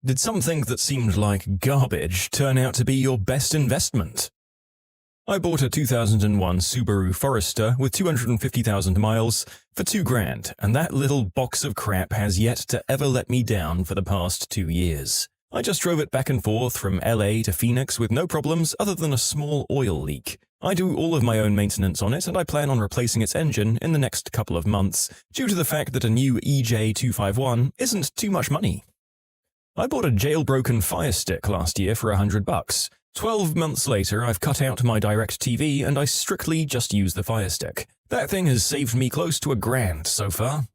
Did something that seemed like garbage turn out to be your best investment? I bought a 2001 Subaru Forester with 250,000 miles for $2,000, and that little box of crap has yet to ever let me down for the past 2 years. I just drove it back and forth from LA to Phoenix with no problems other than a small oil leak. I do all of my own maintenance on it, and I plan on replacing its engine in the next couple of months, due to the fact that a new EJ251 isn't too much money. I bought a jailbroken Fire Stick last year for $100. 12 months later, I've cut out my DirecTV and I strictly just use the Fire Stick. That thing has saved me close to $1,000 so far.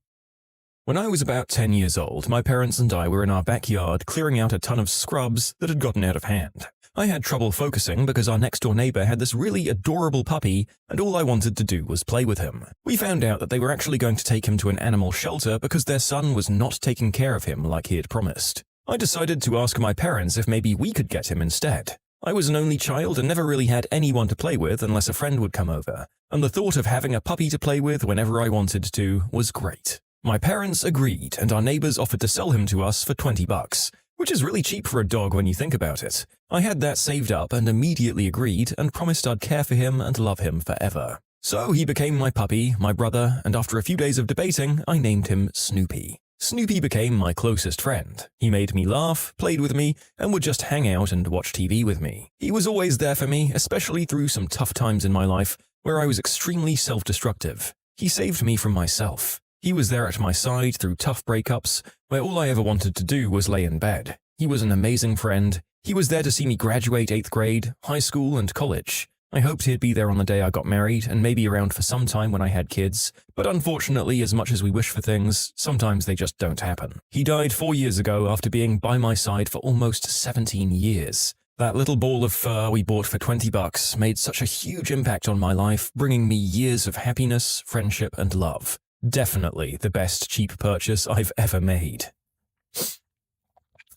When I was about 10 years old, my parents and I were in our backyard clearing out a ton of scrubs that had gotten out of hand. I had trouble focusing because our next-door neighbor had this really adorable puppy, and all I wanted to do was play with him. We found out that they were actually going to take him to an animal shelter because their son was not taking care of him like he had promised. I decided to ask my parents if maybe we could get him instead. I was an only child and never really had anyone to play with unless a friend would come over, and the thought of having a puppy to play with whenever I wanted to was great. My parents agreed, and our neighbors offered to sell him to us for $20, which is really cheap for a dog when you think about it. I had that saved up and immediately agreed and promised I'd care for him and love him forever. So he became my puppy, my brother, and after a few days of debating, I named him Snoopy. Snoopy became my closest friend. He made me laugh, played with me, and would just hang out and watch TV with me. He was always there for me, especially through some tough times in my life where I was extremely self-destructive. He saved me from myself. He was there at my side through tough breakups where all I ever wanted to do was lay in bed. He was an amazing friend. He was there to see me graduate 8th grade, high school, and college. I hoped he'd be there on the day I got married and maybe around for some time when I had kids, but unfortunately, as much as we wish for things, sometimes they just don't happen. He died 4 years ago after being by my side for almost 17 years. That little ball of fur we bought for $20 made such a huge impact on my life, bringing me years of happiness, friendship, and love. Definitely the best cheap purchase I've ever made.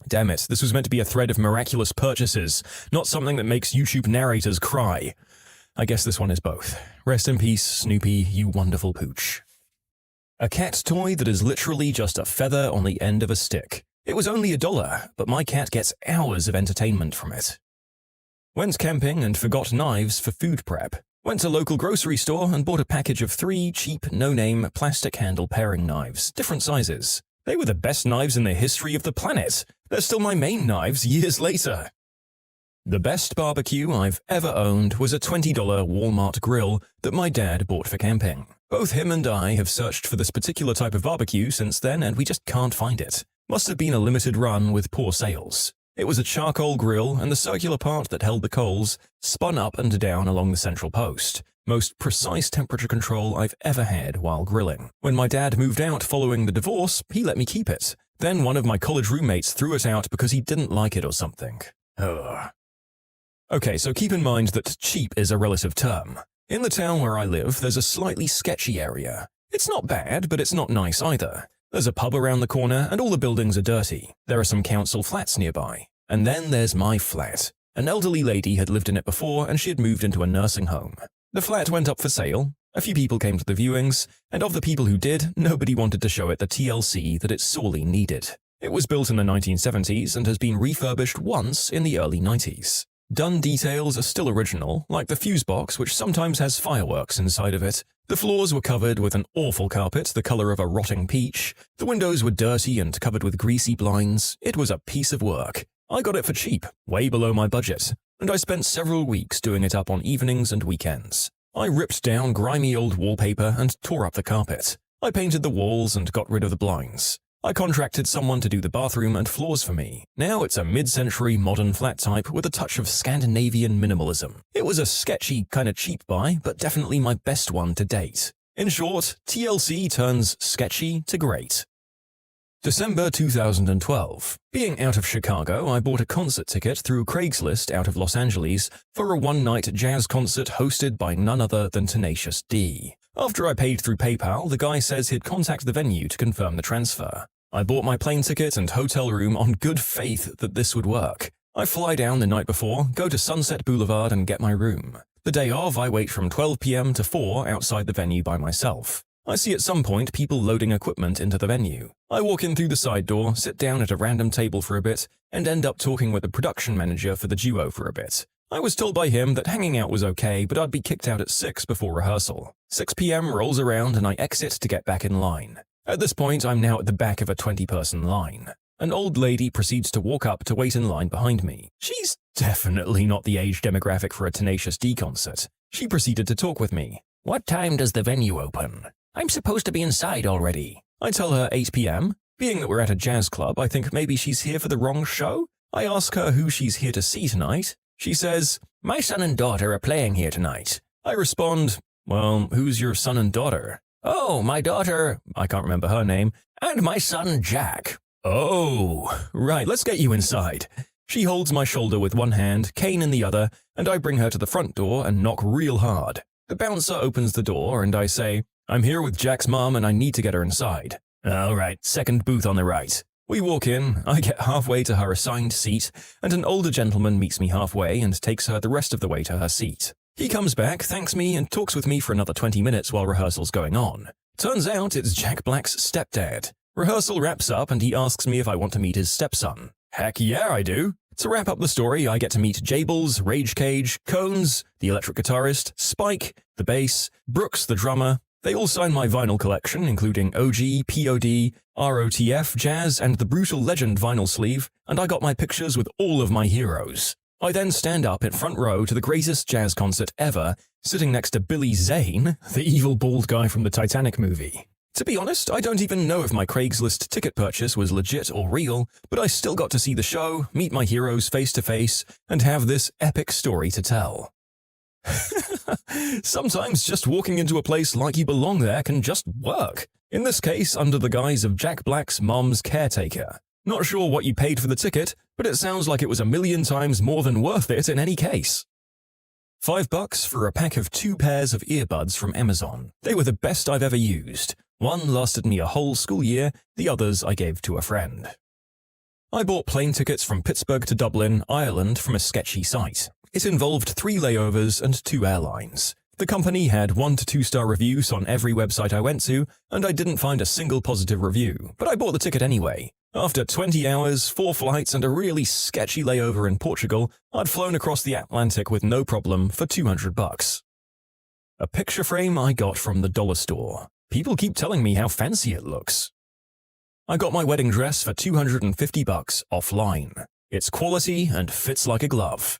Damn it, this was meant to be a thread of miraculous purchases, not something that makes YouTube narrators cry. I guess this one is both. Rest in peace, Snoopy, you wonderful pooch. A cat toy that is literally just a feather on the end of a stick. It was only $1, but my cat gets hours of entertainment from it. Went camping and forgot knives for food prep. Went to local grocery store and bought a package of 3 cheap, no-name, plastic handle paring knives, different sizes. They were the best knives in the history of the planet. They're still my main knives years later. The best barbecue I've ever owned was a $20 Walmart grill that my dad bought for camping. Both him and I have searched for this particular type of barbecue since then, and we just can't find it. Must have been a limited run with poor sales. It was a charcoal grill, and the circular part that held the coals spun up and down along the central post. Most precise temperature control I've ever had while grilling. When my dad moved out following the divorce, he let me keep it. Then one of my college roommates threw it out because he didn't like it or something. Ugh. Okay, so keep in mind that cheap is a relative term. In the town where I live, there's a slightly sketchy area. It's not bad, but it's not nice either. There's a pub around the corner, and all the buildings are dirty. There are some council flats nearby. And then there's my flat. An elderly lady had lived in it before, and she had moved into a nursing home. The flat went up for sale. A few people came to the viewings, and of the people who did, nobody wanted to show it the TLC that it sorely needed. It was built in the 1970s and has been refurbished once in the early 90s. Done details are still original, like the fuse box, which sometimes has fireworks inside of it. The floors were covered with an awful carpet the color of a rotting peach. The windows were dirty and covered with greasy blinds. It was a piece of work. I got it for cheap, way below my budget, and I spent several weeks doing it up on evenings and weekends. I ripped down grimy old wallpaper and tore up the carpet. I painted the walls and got rid of the blinds. I contracted someone to do the bathroom and floors for me. Now it's a mid-century modern flat type with a touch of Scandinavian minimalism. It was a sketchy, kinda cheap buy, but definitely my best one to date. In short, TLC turns sketchy to great. December 2012. Being out of Chicago, I bought a concert ticket through Craigslist out of Los Angeles for a one-night jazz concert hosted by none other than Tenacious D. After I paid through PayPal, the guy says he'd contact the venue to confirm the transfer. I bought my plane ticket and hotel room on good faith that this would work. I fly down the night before, go to Sunset Boulevard and get my room. The day of, I wait from 12 p.m. to 4 outside the venue by myself. I see at some point people loading equipment into the venue. I walk in through the side door, sit down at a random table for a bit, and end up talking with the production manager for the duo for a bit. I was told by him that hanging out was okay, but I'd be kicked out at 6 before rehearsal. 6 p.m. rolls around and I exit to get back in line. At this point, I'm now at the back of a 20-person line. An old lady proceeds to walk up to wait in line behind me. She's definitely not the age demographic for a Tenacious D concert. She proceeded to talk with me. "What time does the venue open? I'm supposed to be inside already." I tell her 8 p.m. Being that we're at a jazz club, I think maybe she's here for the wrong show. I ask her who she's here to see tonight. She says, "My son and daughter are playing here tonight." I respond, "Well, who's your son and daughter?" "Oh, my daughter," I can't remember her name, "and my son Jack." "Oh, right, let's get you inside." She holds my shoulder with one hand, cane in the other, and I bring her to the front door and knock real hard. The bouncer opens the door and I say, "I'm here with Jack's mom and I need to get her inside." "All right, second booth on the right." We walk in, I get halfway to her assigned seat, and an older gentleman meets me halfway and takes her the rest of the way to her seat. He comes back, thanks me, and talks with me for another 20 minutes while rehearsal's going on. Turns out it's Jack Black's stepdad. Rehearsal wraps up and he asks me if I want to meet his stepson. Heck yeah, I do. To wrap up the story, I get to meet Jables, Rage Cage, Cones, the electric guitarist, Spike, the bass, Brooks, the drummer. They all sign my vinyl collection, including OG, POD, ROTF, Jazz, and the Brutal Legend vinyl sleeve, and I got my pictures with all of my heroes. I then stand up in front row to the greatest jazz concert ever, sitting next to Billy Zane, the evil bald guy from the Titanic movie. To be honest, I don't even know if my Craigslist ticket purchase was legit or real, but I still got to see the show, meet my heroes face to face, and have this epic story to tell. Sometimes just walking into a place like you belong there can just work. In this case, under the guise of Jack Black's mom's caretaker. Not sure what you paid for the ticket, but it sounds like it was 1,000,000 times more than worth it in any case. $5 for a pack of 2 pairs of earbuds from Amazon. They were the best I've ever used. One lasted me a whole school year, the others I gave to a friend. I bought plane tickets from Pittsburgh to Dublin, Ireland from a sketchy site. It involved 3 layovers and 2 airlines. The company had 1 to 2 star reviews on every website I went to, and I didn't find a single positive review, but I bought the ticket anyway. After 20 hours, 4 flights, and a really sketchy layover in Portugal, I'd flown across the Atlantic with no problem for $200. A picture frame I got from the dollar store. People keep telling me how fancy it looks. I got my wedding dress for $250 offline. It's quality and fits like a glove.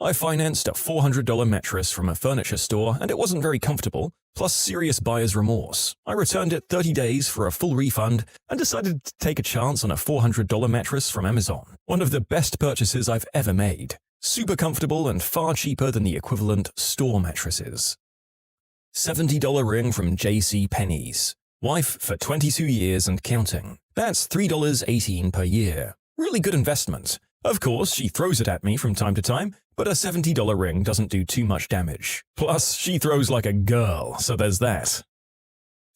I financed a $400 mattress from a furniture store and it wasn't very comfortable, plus serious buyer's remorse. I returned it 30 days for a full refund and decided to take a chance on a $400 mattress from Amazon. One of the best purchases I've ever made. Super comfortable and far cheaper than the equivalent store mattresses. $70 ring from JCPenney's. Wife for 22 years and counting. That's $3.18 per year. Really good investment. Of course, she throws it at me from time to time, but a $70 ring doesn't do too much damage. Plus, she throws like a girl, so there's that.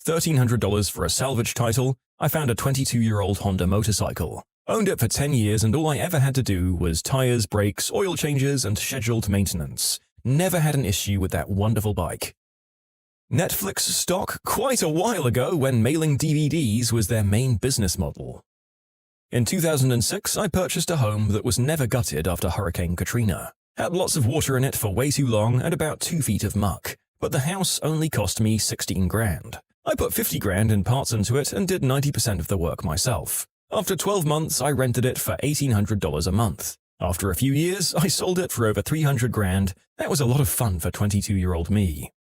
$1,300 for a salvage title. I found a 22-year-old Honda motorcycle. Owned it for 10 years and all I ever had to do was tires, brakes, oil changes, and scheduled maintenance. Never had an issue with that wonderful bike. Netflix stock quite a while ago when mailing DVDs was their main business model. In 2006, I purchased a home that was never gutted after Hurricane Katrina. Had lots of water in it for way too long and about 2 feet of muck, but the house only cost me 16 grand. I put 50 grand in parts into it and did 90% of the work myself. After 12 months, I rented it for $1,800 a month. After a few years, I sold it for over 300 grand. That was a lot of fun for 22-year-old me.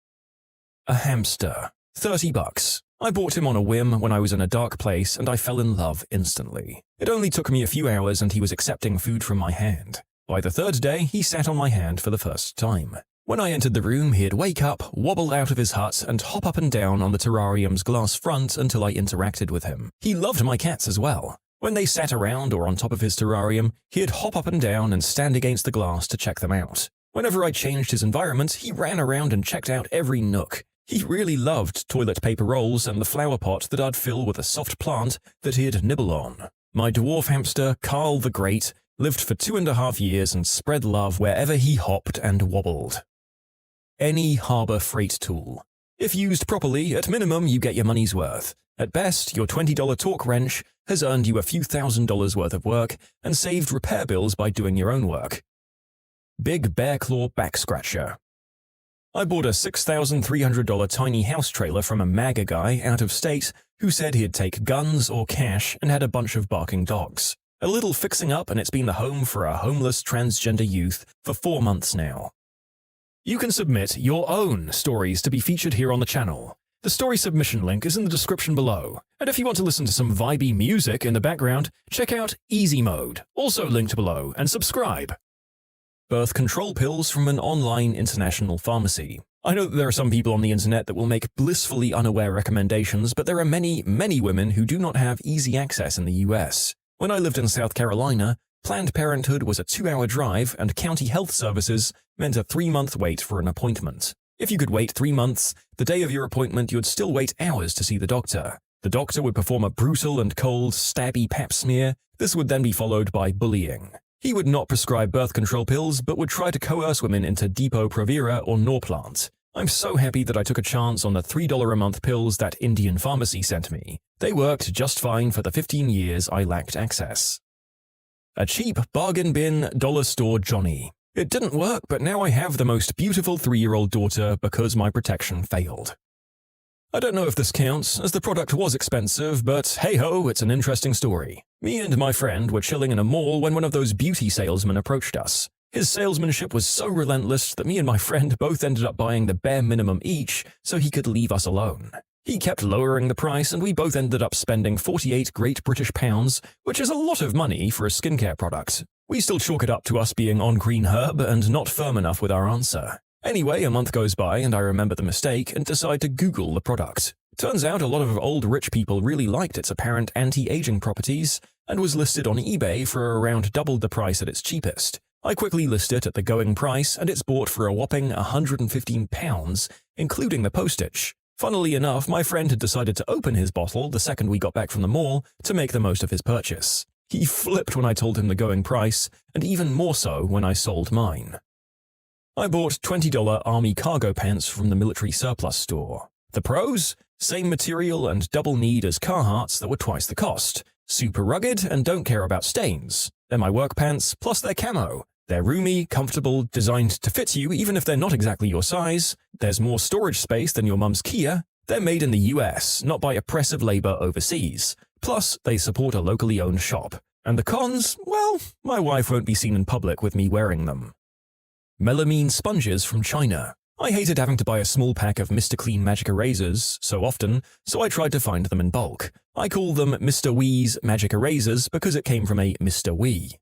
A hamster. $30. I bought him on a whim when I was in a dark place and I fell in love instantly. It only took me a few hours and he was accepting food from my hand. By the 3rd day, he sat on my hand for the first time. When I entered the room, he'd wake up, wobble out of his hut, and hop up and down on the terrarium's glass front until I interacted with him. He loved my cats as well. When they sat around or on top of his terrarium, he'd hop up and down and stand against the glass to check them out. Whenever I changed his environment, he ran around and checked out every nook. He really loved toilet paper rolls and the flower pot that I'd fill with a soft plant that he'd nibble on. My dwarf hamster, Carl the Great, lived for 2.5 years and spread love wherever he hopped and wobbled. Any harbor freight tool. If used properly, at minimum you get your money's worth. At best, your $20 torque wrench has earned you a few $1,000s worth of work and saved repair bills by doing your own work. Big Bear Claw Back Scratcher. I bought a $6,300 tiny house trailer from a MAGA guy out of state who said he'd take guns or cash and had a bunch of barking dogs. A little fixing up and it's been the home for a homeless transgender youth for 4 months now. You can submit your own stories to be featured here on the channel. The story submission link is in the description below, and if you want to listen to some vibey music in the background, check out Easy Mode, also linked below, and subscribe. Birth control pills from an online international pharmacy. I know that there are some people on the internet that will make blissfully unaware recommendations, but there are many, many women who do not have easy access in the US. When I lived in South Carolina, Planned Parenthood was a 2-hour drive and county health services meant a 3-month wait for an appointment. If you could wait 3 months, the day of your appointment you would still wait hours to see the doctor. The doctor would perform a brutal and cold, stabby pap smear. This would then be followed by bullying. He would not prescribe birth control pills, but would try to coerce women into Depo-Provera or Norplant. I'm so happy that I took a chance on the $3 a month pills that Indian pharmacy sent me. They worked just fine for the 15 years I lacked access. A cheap bargain bin dollar store Johnny. It didn't work, but now I have the most beautiful 3-year-old daughter because my protection failed. I don't know if this counts, as the product was expensive, but hey-ho, it's an interesting story. Me and my friend were chilling in a mall when one of those beauty salesmen approached us. His salesmanship was so relentless that me and my friend both ended up buying the bare minimum each so he could leave us alone. He kept lowering the price and we both ended up spending 48 Great British pounds, which is a lot of money for a skincare product. We still chalk it up to us being on green herb and not firm enough with our answer. Anyway, a month goes by and I remember the mistake and decide to Google the product. Turns out a lot of old rich people really liked its apparent anti-aging properties and was listed on eBay for around double the price at its cheapest. I quickly list it at the going price and it's bought for a whopping £115, including the postage. Funnily enough, my friend had decided to open his bottle the second we got back from the mall to make the most of his purchase. He flipped when I told him the going price, and even more so when I sold mine. I bought $20 army cargo pants from the military surplus store. The pros? Same material and double need as Carhartts that were twice the cost. Super rugged and don't care about stains. They're my work pants, plus they're camo. They're roomy, comfortable, designed to fit you even if they're not exactly your size. There's more storage space than your mum's Kia. They're made in the US, not by oppressive labor overseas. Plus, they support a locally owned shop. And the cons? Well, my wife won't be seen in public with me wearing them. Melamine sponges from China. I hated having to buy a small pack of Mr. Clean Magic Erasers so often, so I tried to find them in bulk. I call them Mr. Wee's Magic Erasers because it came from a Mr. Wee.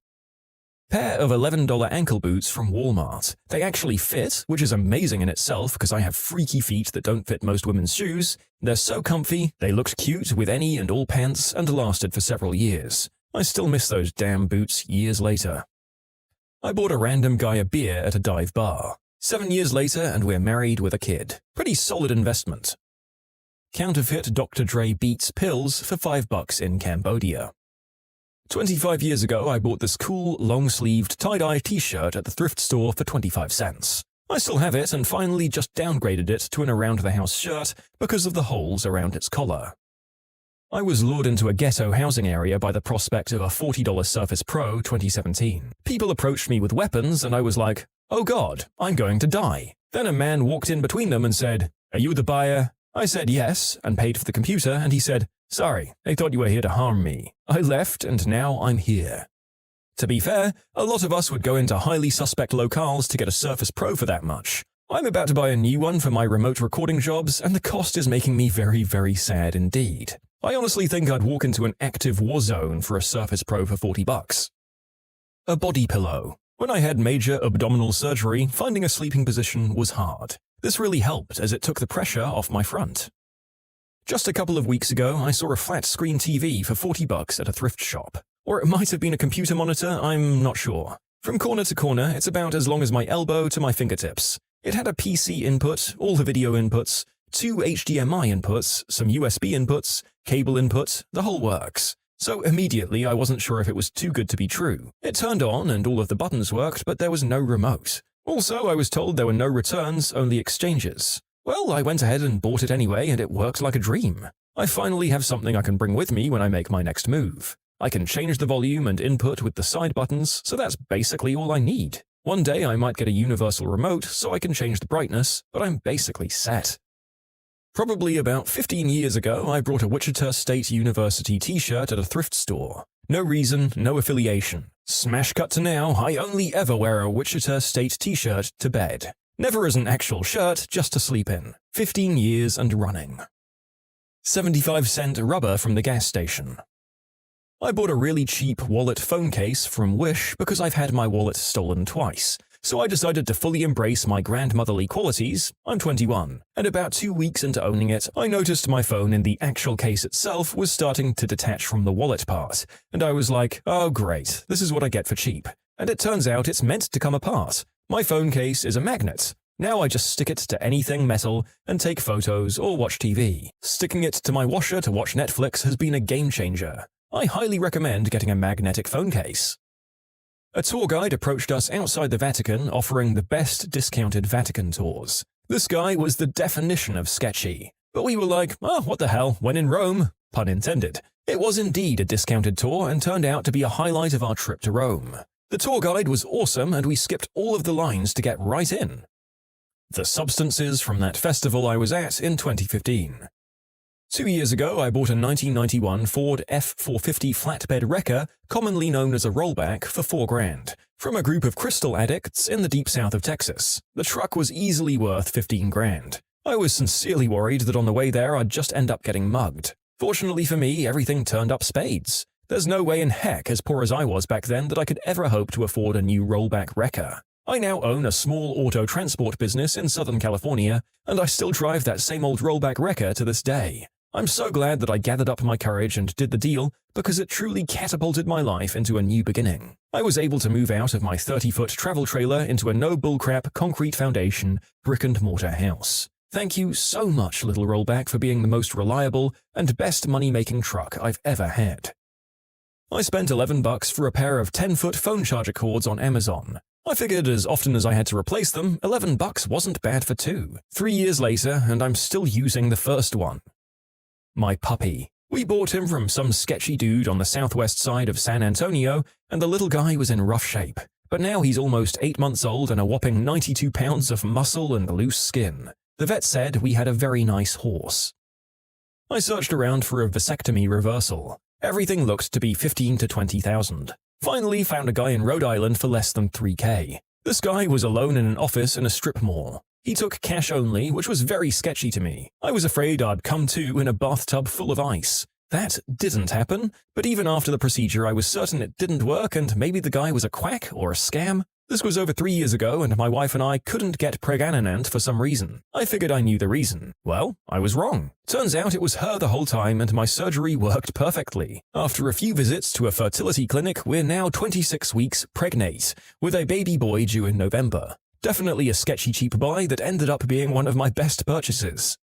Pair of $11 ankle boots from Walmart. They actually fit, which is amazing in itself because I have freaky feet that don't fit most women's shoes. They're so comfy, they looked cute with any and all pants and lasted for several years. I still miss those damn boots years later. I bought a random guy a beer at a dive bar. 7 years later and we're married with a kid. Pretty solid investment. Counterfeit Dr. Dre Beats pills for $5 in Cambodia. 25 years ago, I bought this cool, long-sleeved, tie-dye t-shirt at the thrift store for 25 cents. I still have it and finally just downgraded it to an around-the-house shirt because of the holes around its collar. I was lured into a ghetto housing area by the prospect of a $40 Surface Pro 2017. People approached me with weapons and I was like, oh god, I'm going to die. Then a man walked in between them and said, are you the buyer? I said yes and paid for the computer and he said, sorry, they thought you were here to harm me. I left and now I'm here. To be fair, a lot of us would go into highly suspect locales to get a Surface Pro for that much. I'm about to buy a new one for my remote recording jobs and the cost is making me very, very sad indeed. I honestly think I'd walk into an active war zone for a Surface Pro for $40. A body pillow. When I had major abdominal surgery, finding a sleeping position was hard. This really helped as it took the pressure off my front. Just a couple of weeks ago, I saw a flat-screen TV for $40 at a thrift shop. Or it might have been a computer monitor, I'm not sure. From corner to corner, it's about as long as my elbow to my fingertips. It had a PC input, all the video inputs, 2 HDMI inputs, some USB inputs, cable input, the whole works. So immediately I wasn't sure if it was too good to be true. It turned on and all of the buttons worked, but there was no remote. Also, I was told there were no returns, only exchanges. Well, I went ahead and bought it anyway, and it worked like a dream. I finally have something I can bring with me when I make my next move. I can change the volume and input with the side buttons, so that's basically all I need. One day I might get a universal remote so I can change the brightness, but I'm basically set. Probably about 15 years ago, I bought a Wichita State University t-shirt at a thrift store. No reason, no affiliation. Smash cut to now, I only ever wear a Wichita State t-shirt to bed. Never as an actual shirt, just to sleep in. 15 years and running. 75-cent rubber from the gas station. I bought a really cheap wallet phone case from Wish because I've had my wallet stolen twice. So I decided to fully embrace my grandmotherly qualities. I'm 21, and about 2 weeks into owning it, I noticed my phone in the actual case itself was starting to detach from the wallet part, and I was like, oh great, this is what I get for cheap. And it turns out it's meant to come apart. My phone case is a magnet. Now I just stick it to anything metal and take photos or watch TV. Sticking it to my washer to watch Netflix has been a game changer. I highly recommend getting a magnetic phone case. A tour guide approached us outside the Vatican offering the best discounted Vatican tours. This guy was the definition of sketchy. But we were like, oh, what the hell, when in Rome? Pun intended. It was indeed a discounted tour and turned out to be a highlight of our trip to Rome. The tour guide was awesome and we skipped all of the lines to get right in. The substances from that festival I was at in 2015. 2 years ago, I bought a 1991 Ford F450 flatbed wrecker, commonly known as a rollback, for $4,000, from a group of crystal addicts in the deep south of Texas. The truck was easily worth $15,000. I was sincerely worried that on the way there I'd just end up getting mugged. Fortunately for me, everything turned up spades. There's no way in heck, as poor as I was back then, that I could ever hope to afford a new rollback wrecker. I now own a small auto transport business in Southern California, and I still drive that same old rollback wrecker to this day. I'm so glad that I gathered up my courage and did the deal because it truly catapulted my life into a new beginning. I was able to move out of my 30-foot travel trailer into a no bullcrap concrete foundation brick-and-mortar house. Thank you so much, little rollback, for being the most reliable and best money-making truck I've ever had. I spent $11 for a pair of 10-foot phone charger cords on Amazon. I figured as often as I had to replace them, $11 wasn't bad for two. 3 years later, and I'm still using the first one. My puppy. We bought him from some sketchy dude on the southwest side of San Antonio, and the little guy was in rough shape. But now he's almost 8 months old and a whopping 92 pounds of muscle and loose skin. The vet said we had a very nice horse. I searched around for a vasectomy reversal. Everything looked to be $15,000 to $20,000. Finally found a guy in Rhode Island for less than $3,000. This guy was alone in an office in a strip mall. He took cash only, which was very sketchy to me. I was afraid I'd come to in a bathtub full of ice. That didn't happen, but even after the procedure I was certain it didn't work and maybe the guy was a quack or a scam. This was over 3 years ago and my wife and I couldn't get pregnant for some reason. I figured I knew the reason. Well, I was wrong. Turns out it was her the whole time and my surgery worked perfectly. After a few visits to a fertility clinic, we're now 26 weeks pregnant, with a baby boy due in November. Definitely a sketchy cheap buy that ended up being one of my best purchases.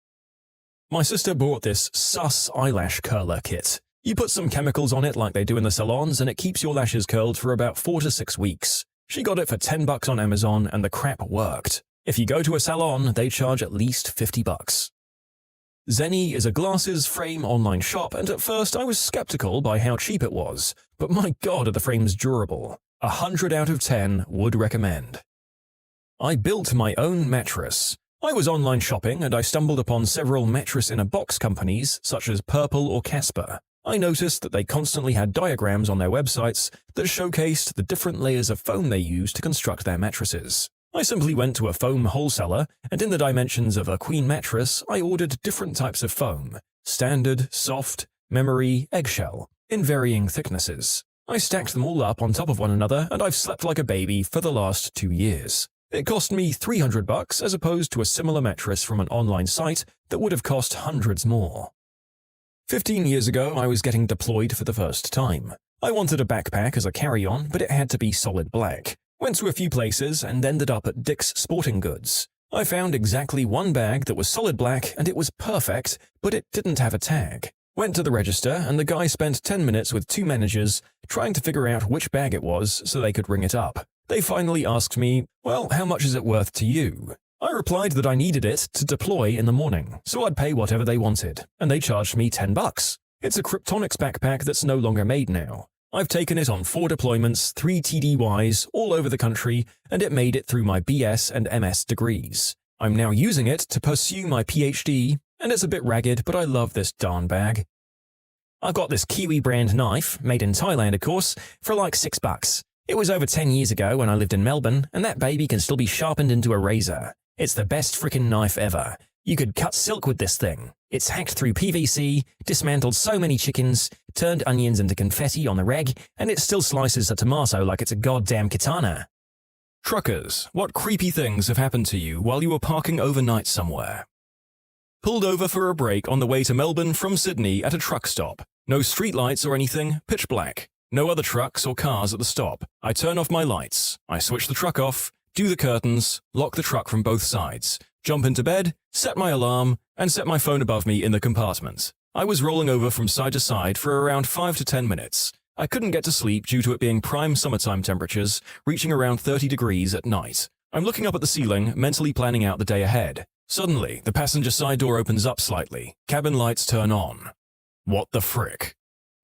My sister bought this sus eyelash curler kit. You put some chemicals on it like they do in the salons and it keeps your lashes curled for about 4 to 6 weeks. She got it for $10 on Amazon and the crap worked. If you go to a salon, they charge at least $50. Zenny is a glasses frame online shop, and at first I was skeptical by how cheap it was, but my god are the frames durable. 100 out of 10 would recommend. I built my own mattress. I was online shopping and I stumbled upon several mattress-in-a-box companies such as Purple or Casper. I noticed that they constantly had diagrams on their websites that showcased the different layers of foam they use to construct their mattresses. I simply went to a foam wholesaler and in the dimensions of a queen mattress, I ordered different types of foam: standard, soft, memory, eggshell, in varying thicknesses. I stacked them all up on top of one another and I've slept like a baby for the last 2 years. It cost me $300 as opposed to a similar mattress from an online site that would have cost hundreds more. 15 years ago, I was getting deployed for the first time. I wanted a backpack as a carry-on, but it had to be solid black. Went to a few places and ended up at Dick's Sporting Goods. I found exactly one bag that was solid black and it was perfect, but it didn't have a tag. Went to the register and the guy spent 10 minutes with 2 managers trying to figure out which bag it was so they could ring it up. They finally asked me, well, how much is it worth to you? I replied that I needed it to deploy in the morning, so I'd pay whatever they wanted, and they charged me $10. It's a Kryptonics backpack that's no longer made now. I've taken it on 4 deployments, 3 TDYs, all over the country, and it made it through my BS and MS degrees. I'm now using it to pursue my PhD, and it's a bit ragged, but I love this darn bag. I got this Kiwi brand knife, made in Thailand of course, for like $6. It was over 10 years ago when I lived in Melbourne, and that baby can still be sharpened into a razor. It's the best frickin' knife ever. You could cut silk with this thing. It's hacked through PVC, dismantled so many chickens, turned onions into confetti on the reg, and it still slices a tomato like it's a goddamn katana. Truckers, what creepy things have happened to you while you were parking overnight somewhere? Pulled over for a break on the way to Melbourne from Sydney at a truck stop. No streetlights or anything, pitch black. No other trucks or cars at the stop. I turn off my lights. I switch the truck off, do the curtains, lock the truck from both sides, jump into bed, set my alarm, and set my phone above me in the compartment. I was rolling over from side to side for around 5 to 10 minutes. I couldn't get to sleep due to it being prime summertime temperatures, reaching around 30 degrees at night. I'm looking up at the ceiling, mentally planning out the day ahead. Suddenly, the passenger side door opens up slightly. Cabin lights turn on. What the frick?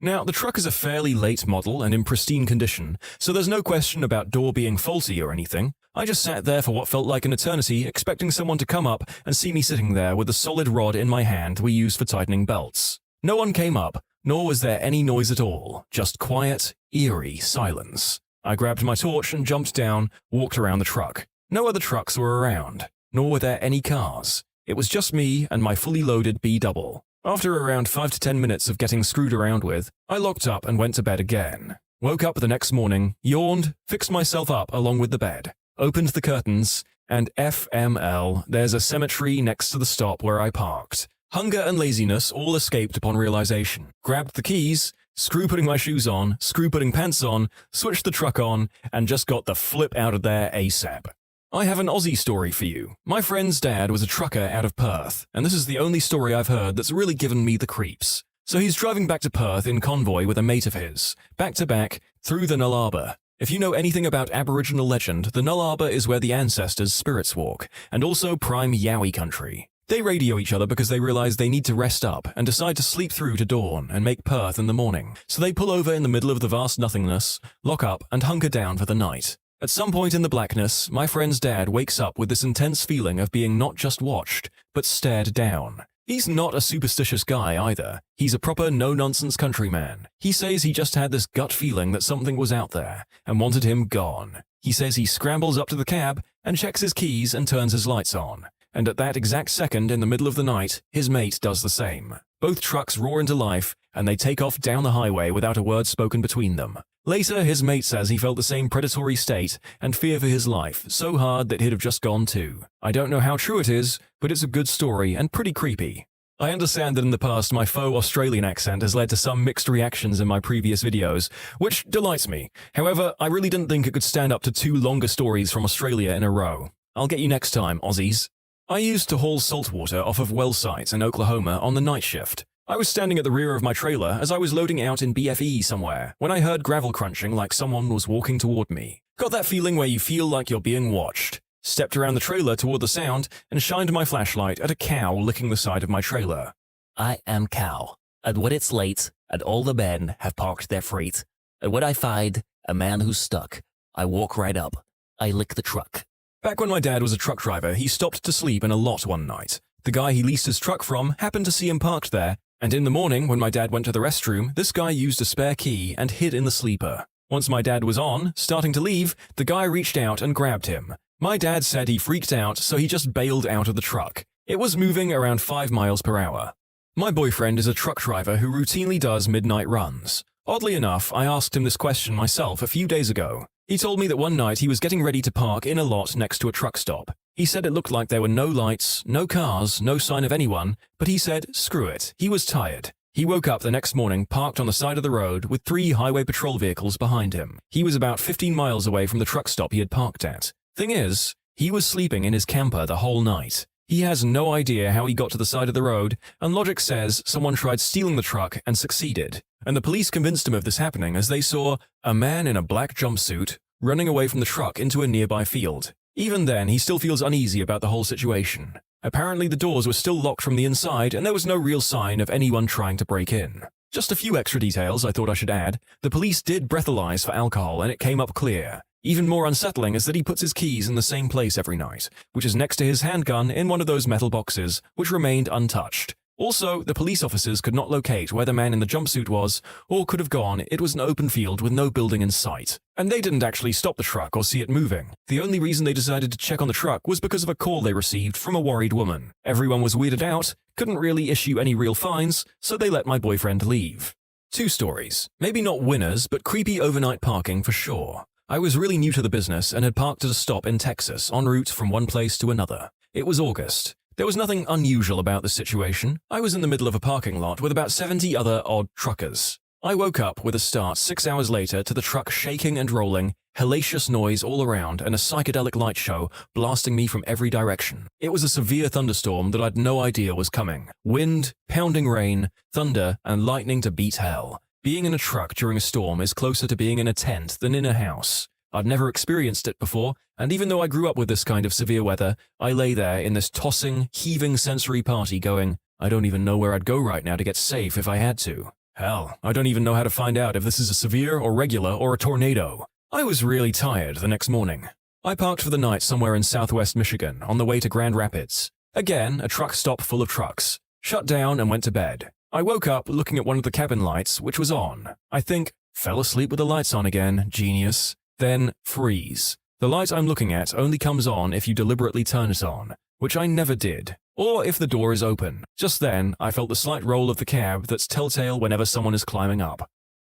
Now, the truck is a fairly late model and in pristine condition, so there's no question about door being faulty or anything. I just sat there for what felt like an eternity, expecting someone to come up and see me sitting there with the solid rod in my hand we use for tightening belts. No one came up, nor was there any noise at all, just quiet, eerie silence. I grabbed my torch and jumped down, walked around the truck. No other trucks were around, nor were there any cars. It was just me and my fully loaded B-double. After around 5 to 10 minutes of getting screwed around with, I locked up and went to bed again. Woke up the next morning, yawned, fixed myself up along with the bed, opened the curtains, and FML, there's a cemetery next to the stop where I parked. Hunger and laziness all escaped upon realization. Grabbed the keys, screw putting my shoes on, screw putting pants on, switched the truck on, and just got the flip out of there ASAP. I have an Aussie story for you. My friend's dad was a trucker out of Perth, and this is the only story I've heard that's really given me the creeps. So he's driving back to Perth in convoy with a mate of his, back to back, through the Nullarbor. If you know anything about Aboriginal legend, the Nullarbor is where the ancestors' spirits walk, and also prime Yowie country. They radio each other because they realize they need to rest up and decide to sleep through to dawn and make Perth in the morning. So they pull over in the middle of the vast nothingness, lock up, and hunker down for the night. At some point in the blackness, my friend's dad wakes up with this intense feeling of being not just watched, but stared down. He's not a superstitious guy either. He's a proper no-nonsense countryman. He says he just had this gut feeling that something was out there and wanted him gone. He says he scrambles up to the cab and checks his keys and turns his lights on. And at that exact second in the middle of the night, his mate does the same. Both trucks roar into life, and they take off down the highway without a word spoken between them. Later, his mate says he felt the same predatory state and fear for his life, so hard that he'd have just gone too. I don't know how true it is, but it's a good story and pretty creepy. I understand that in the past my faux Australian accent has led to some mixed reactions in my previous videos, which delights me. However, I really didn't think it could stand up to 2 longer stories from Australia in a row. I'll get you next time, Aussies. I used to haul saltwater off of well sites in Oklahoma on the night shift. I was standing at the rear of my trailer as I was loading out in BFE somewhere when I heard gravel crunching like someone was walking toward me. Got that feeling where you feel like you're being watched. Stepped around the trailer toward the sound and shined my flashlight at a cow licking the side of my trailer. I am cow, and when it's late and all the men have parked their freight, and when I find a man who's stuck, I walk right up. I lick the truck. Back when my dad was a truck driver, he stopped to sleep in a lot one night. The guy he leased his truck from happened to see him parked there, and in the morning when my dad went to the restroom, this guy used a spare key and hid in the sleeper. Once my dad was on, starting to leave, the guy reached out and grabbed him. My dad said he freaked out, so he just bailed out of the truck. It was moving around 5 miles per hour. My boyfriend is a truck driver who routinely does midnight runs. Oddly enough, I asked him this question myself a few days ago. He told me that one night he was getting ready to park in a lot next to a truck stop. He said it looked like there were no lights, no cars, no sign of anyone, but he said, screw it, he was tired. He woke up the next morning parked on the side of the road with 3 highway patrol vehicles behind him. He was about 15 miles away from the truck stop he had parked at. Thing is, he was sleeping in his camper the whole night. He has no idea how he got to the side of the road, and logic says someone tried stealing the truck and succeeded. And the police convinced him of this happening as they saw a man in a black jumpsuit running away from the truck into a nearby field. Even then, he still feels uneasy about the whole situation. Apparently the doors were still locked from the inside and there was no real sign of anyone trying to break in. Just a few extra details I thought I should add. The police did breathalyze for alcohol and it came up clear. Even more unsettling is that he puts his keys in the same place every night, which is next to his handgun in one of those metal boxes, which remained untouched. Also, the police officers could not locate where the man in the jumpsuit was, or could have gone. It was an open field with no building in sight. And they didn't actually stop the truck or see it moving. The only reason they decided to check on the truck was because of a call they received from a worried woman. Everyone was weirded out, couldn't really issue any real fines, so they let my boyfriend leave. 2 stories. Maybe not winners, but creepy overnight parking for sure. I was really new to the business and had parked at a stop in Texas en route from one place to another. It was August. There was nothing unusual about the situation. I was in the middle of a parking lot with about 70 other odd truckers. I woke up with a start 6 hours later to the truck shaking and rolling, hellacious noise all around, and a psychedelic light show blasting me from every direction. It was a severe thunderstorm that I'd no idea was coming. Wind, pounding rain, thunder, and lightning to beat hell. Being in a truck during a storm is closer to being in a tent than in a house. I'd never experienced it before, and even though I grew up with this kind of severe weather, I lay there in this tossing, heaving sensory party going, I don't even know where I'd go right now to get safe if I had to. Hell, I don't even know how to find out if this is a severe or regular or a tornado. I was really tired the next morning. I parked for the night somewhere in southwest Michigan on the way to Grand Rapids. Again, a truck stop full of trucks. Shut down and went to bed. I woke up looking at one of the cabin lights, which was on. I think, fell asleep with the lights on again, genius. Then freeze. The light I'm looking at only comes on if you deliberately turn it on, which I never did, or if the door is open. Just then, I felt the slight roll of the cab that's telltale whenever someone is climbing up.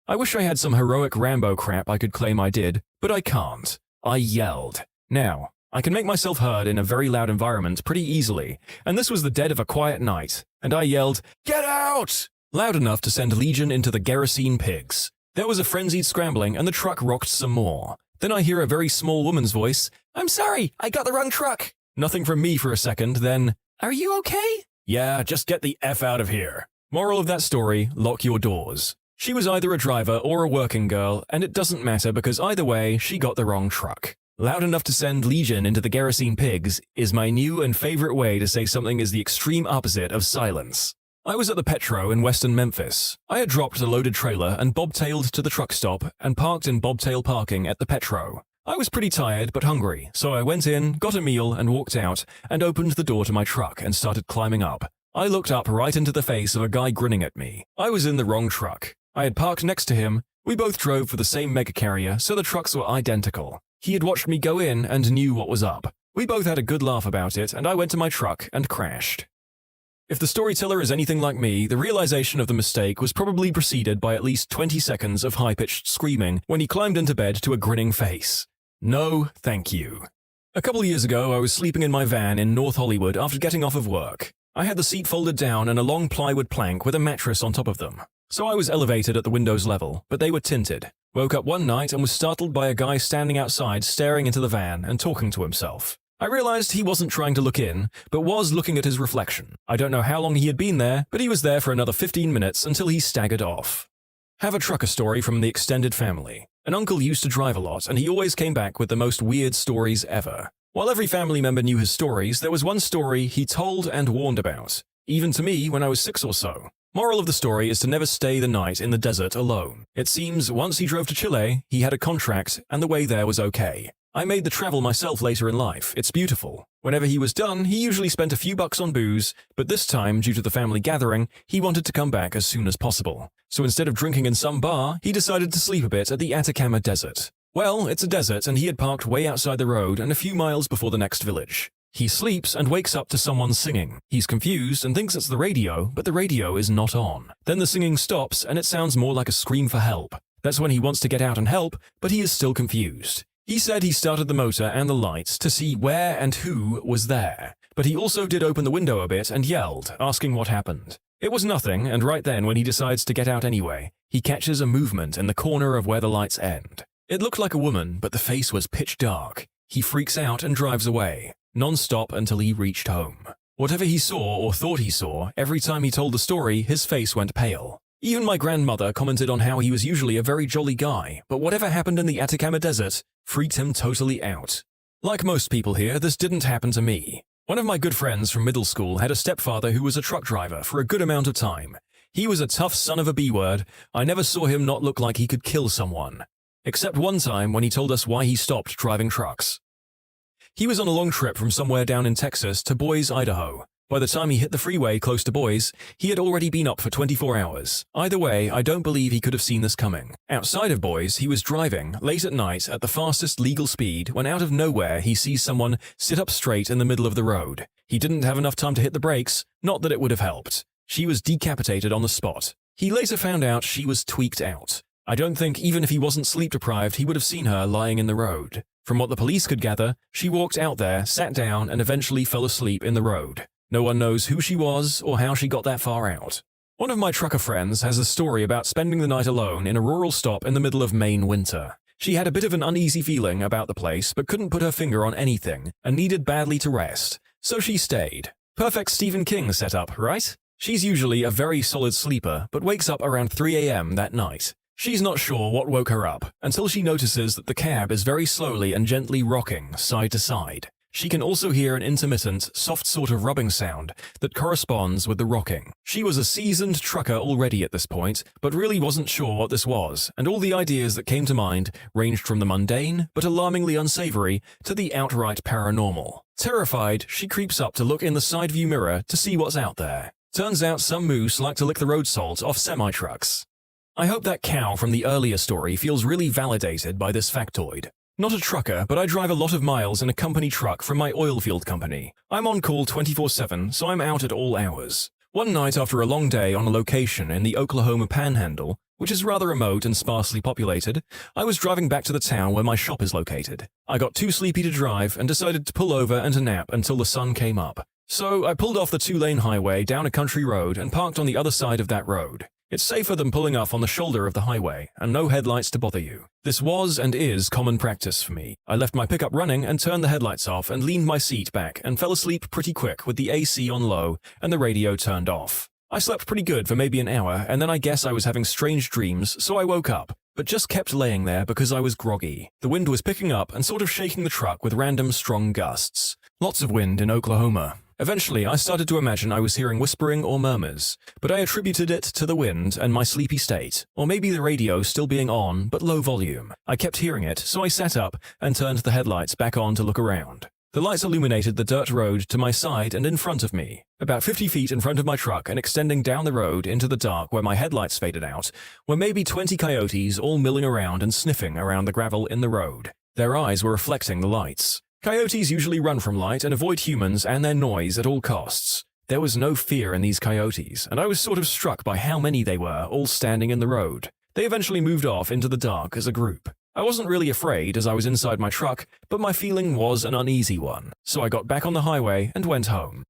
I wish I had some heroic Rambo crap I could claim I did, but I can't. I yelled. Now, I can make myself heard in a very loud environment pretty easily, and this was the dead of a quiet night, and I yelled, "Get out!" loud enough to send Legion into the Gerasene pigs. There was a frenzied scrambling and the truck rocked some more. Then I hear a very small woman's voice, "I'm sorry, I got the wrong truck." Nothing from me for a second, then, "Are you okay?" "Yeah, just get the F out of here." Moral of that story, lock your doors. She was either a driver or a working girl, and it doesn't matter because either way, she got the wrong truck. Loud enough to send Legion into the Gerasene pigs is my new and favorite way to say something is the extreme opposite of silence. I was at the Petro in western Memphis. I had dropped a loaded trailer and bobtailed to the truck stop and parked in bobtail parking at the Petro. I was pretty tired but hungry, so I went in, got a meal and walked out and opened the door to my truck and started climbing up. I looked up right into the face of a guy grinning at me. I was in the wrong truck. I had parked next to him. We both drove for the same mega carrier, so the trucks were identical. He had watched me go in and knew what was up. We both had a good laugh about it, and I went to my truck and crashed. If the storyteller is anything like me, the realization of the mistake was probably preceded by at least 20 seconds of high-pitched screaming when he climbed into bed to a grinning face. No, thank you. A couple years ago, I was sleeping in my van in North Hollywood after getting off of work. I had the seat folded down and a long plywood plank with a mattress on top of them. So I was elevated at the windows level, but they were tinted. Woke up one night and was startled by a guy standing outside staring into the van and talking to himself. I realized he wasn't trying to look in, but was looking at his reflection. I don't know how long he had been there, but he was there for another 15 minutes until he staggered off. Have a trucker story from the extended family. An uncle used to drive a lot, and he always came back with the most weird stories ever. While every family member knew his stories, there was one story he told and warned about, even to me when I was 6 or so. Moral of the story is to never stay the night in the desert alone. It seems once he drove to Chile, he had a contract, and the way there was okay. I made the travel myself later in life. It's beautiful. Whenever he was done, he usually spent a few bucks on booze, but this time, due to the family gathering, he wanted to come back as soon as possible. So instead of drinking in some bar, he decided to sleep a bit at the Atacama Desert. Well, it's a desert, and he had parked way outside the road and a few miles before the next village. He sleeps and wakes up to someone singing. He's confused and thinks it's the radio, but the radio is not on. Then the singing stops, and it sounds more like a scream for help. That's when he wants to get out and help, but he is still confused. He said he started the motor and the lights to see where and who was there, but he also did open the window a bit and yelled, asking what happened. It was nothing, and right then when he decides to get out anyway, he catches a movement in the corner of where the lights end. It looked like a woman, but the face was pitch dark. He freaks out and drives away, non-stop until he reached home. Whatever he saw or thought he saw, every time he told the story, his face went pale. Even my grandmother commented on how he was usually a very jolly guy, but whatever happened in the Atacama Desert freaked him totally out. Like most people here, this didn't happen to me. One of my good friends from middle school had a stepfather who was a truck driver for a good amount of time. He was a tough son of a B-word. I never saw him not look like he could kill someone. Except one time when he told us why he stopped driving trucks. He was on a long trip from somewhere down in Texas to Boise, Idaho. By the time he hit the freeway close to Boise, he had already been up for 24 hours. Either way, I don't believe he could have seen this coming. Outside of Boise, he was driving, late at night, at the fastest legal speed, when out of nowhere he sees someone sit up straight in the middle of the road. He didn't have enough time to hit the brakes, not that it would have helped. She was decapitated on the spot. He later found out she was tweaked out. I don't think even if he wasn't sleep-deprived, he would have seen her lying in the road. From what the police could gather, she walked out there, sat down, and eventually fell asleep in the road. No one knows who she was or how she got that far out. One of my trucker friends has a story about spending the night alone in a rural stop in the middle of Maine winter. She had a bit of an uneasy feeling about the place but couldn't put her finger on anything and needed badly to rest. So she stayed. Perfect Stephen King setup, right? She's usually a very solid sleeper but wakes up around 3 a.m. that night. She's not sure what woke her up until she notices that the cab is very slowly and gently rocking side to side. She can also hear an intermittent, soft sort of rubbing sound that corresponds with the rocking. She was a seasoned trucker already at this point, but really wasn't sure what this was, and all the ideas that came to mind ranged from the mundane, but alarmingly unsavory, to the outright paranormal. Terrified, she creeps up to look in the side view mirror to see what's out there. Turns out some moose like to lick the road salt off semi-trucks. I hope that cow from the earlier story feels really validated by this factoid. Not a trucker, but I drive a lot of miles in a company truck from my oil field company. I'm on call 24/7, so I'm out at all hours. One night after a long day on a location in the Oklahoma Panhandle, which is rather remote and sparsely populated, I was driving back to the town where my shop is located. I got too sleepy to drive and decided to pull over and to nap until the sun came up. So I pulled off the 2-lane highway down a country road and parked on the other side of that road. It's safer than pulling off on the shoulder of the highway, and no headlights to bother you. This was and is common practice for me. I left my pickup running and turned the headlights off and leaned my seat back and fell asleep pretty quick with the AC on low and the radio turned off. I slept pretty good for maybe an hour, and then I guess I was having strange dreams, so I woke up, but just kept laying there because I was groggy. The wind was picking up and sort of shaking the truck with random strong gusts. Lots of wind in Oklahoma. Eventually, I started to imagine I was hearing whispering or murmurs, but I attributed it to the wind and my sleepy state, or maybe the radio still being on, but low volume. I kept hearing it, so I sat up and turned the headlights back on to look around. The lights illuminated the dirt road to my side and in front of me. About 50 feet in front of my truck and extending down the road into the dark where my headlights faded out, were maybe 20 coyotes all milling around and sniffing around the gravel in the road. Their eyes were reflecting the lights. Coyotes usually run from light and avoid humans and their noise at all costs. There was no fear in these coyotes, and I was sort of struck by how many they were, all standing in the road. They eventually moved off into the dark as a group. I wasn't really afraid as I was inside my truck, but my feeling was an uneasy one, so I got back on the highway and went home.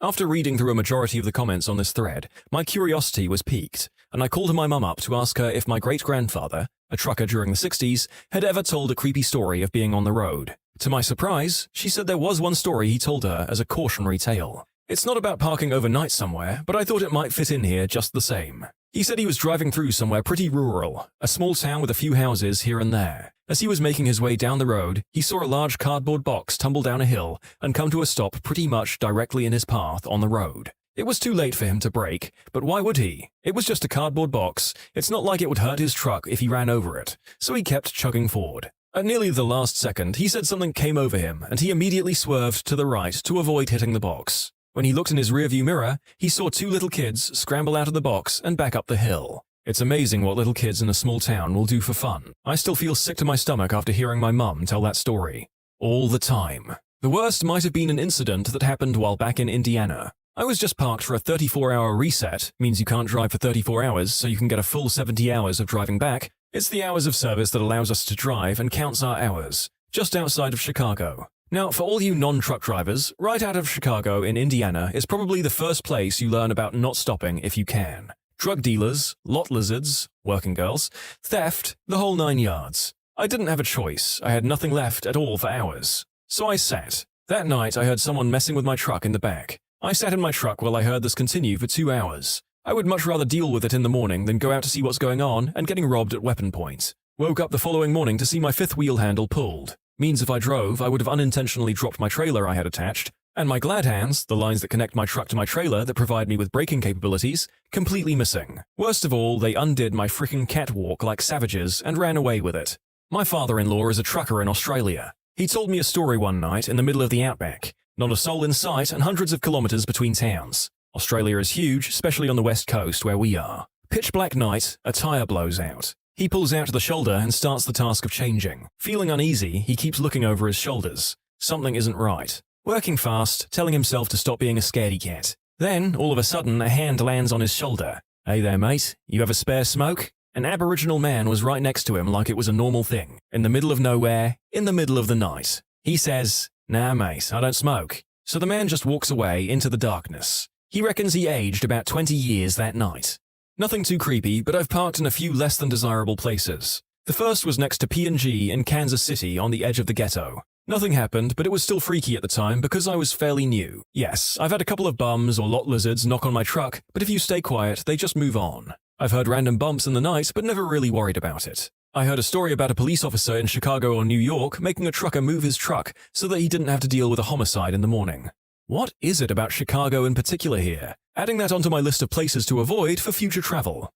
After reading through a majority of the comments on this thread, my curiosity was piqued, and I called my mum up to ask her if my great-grandfather, a trucker during the 60s, had ever told a creepy story of being on the road. To my surprise, she said there was one story he told her as a cautionary tale. It's not about parking overnight somewhere, but I thought it might fit in here just the same. He said he was driving through somewhere pretty rural, a small town with a few houses here and there. As he was making his way down the road, he saw a large cardboard box tumble down a hill and come to a stop pretty much directly in his path on the road. It was too late for him to brake, but why would he? It was just a cardboard box. It's not like it would hurt his truck if he ran over it, so he kept chugging forward. At nearly the last second, he said something came over him, and he immediately swerved to the right to avoid hitting the box. When he looked in his rearview mirror, he saw 2 little kids scramble out of the box and back up the hill. It's amazing what little kids in a small town will do for fun. I still feel sick to my stomach after hearing my mum tell that story. All the time. The worst might have been an incident that happened while back in Indiana. I was just parked for a 34-hour reset, means you can't drive for 34 hours so you can get a full 70 hours of driving back. It's the hours of service that allows us to drive and counts our hours, just outside of Chicago. Now, for all you non-truck drivers, right out of Chicago in Indiana is probably the first place you learn about not stopping if you can. Drug dealers, lot lizards, working girls, theft, the whole 9 yards. I didn't have a choice. I had nothing left at all for hours. So I sat. That night, I heard someone messing with my truck in the back. I sat in my truck while I heard this continue for 2 hours. I would much rather deal with it in the morning than go out to see what's going on and getting robbed at weapon point. Woke up the following morning to see my 5th wheel handle pulled. Means if I drove, I would have unintentionally dropped my trailer I had attached, and my glad hands, the lines that connect my truck to my trailer that provide me with braking capabilities, completely missing. Worst of all, they undid my freaking catwalk like savages and ran away with it. My father-in-law is a trucker in Australia. He told me a story one night in the middle of the outback. Not a soul in sight and hundreds of kilometers between towns. Australia is huge, especially on the west coast where we are. Pitch black night, a tire blows out. He pulls out to the shoulder and starts the task of changing. Feeling uneasy, he keeps looking over his shoulders. Something isn't right. Working fast, telling himself to stop being a scaredy cat. Then, all of a sudden, a hand lands on his shoulder. "Hey there, mate. You have a spare smoke?" An Aboriginal man was right next to him like it was a normal thing. In the middle of nowhere, in the middle of the night. He says, "Nah, mate, I don't smoke." So the man just walks away into the darkness. He reckons he aged about 20 years that night. Nothing too creepy, but I've parked in a few less than desirable places. The first was next to P&G in Kansas City on the edge of the ghetto. Nothing happened, but it was still freaky at the time because I was fairly new. Yes, I've had a couple of bums or lot lizards knock on my truck, but if you stay quiet, they just move on. I've heard random bumps in the night, but never really worried about it. I heard a story about a police officer in Chicago or New York making a trucker move his truck so that he didn't have to deal with a homicide in the morning. What is it about Chicago in particular here? Adding that onto my list of places to avoid for future travel.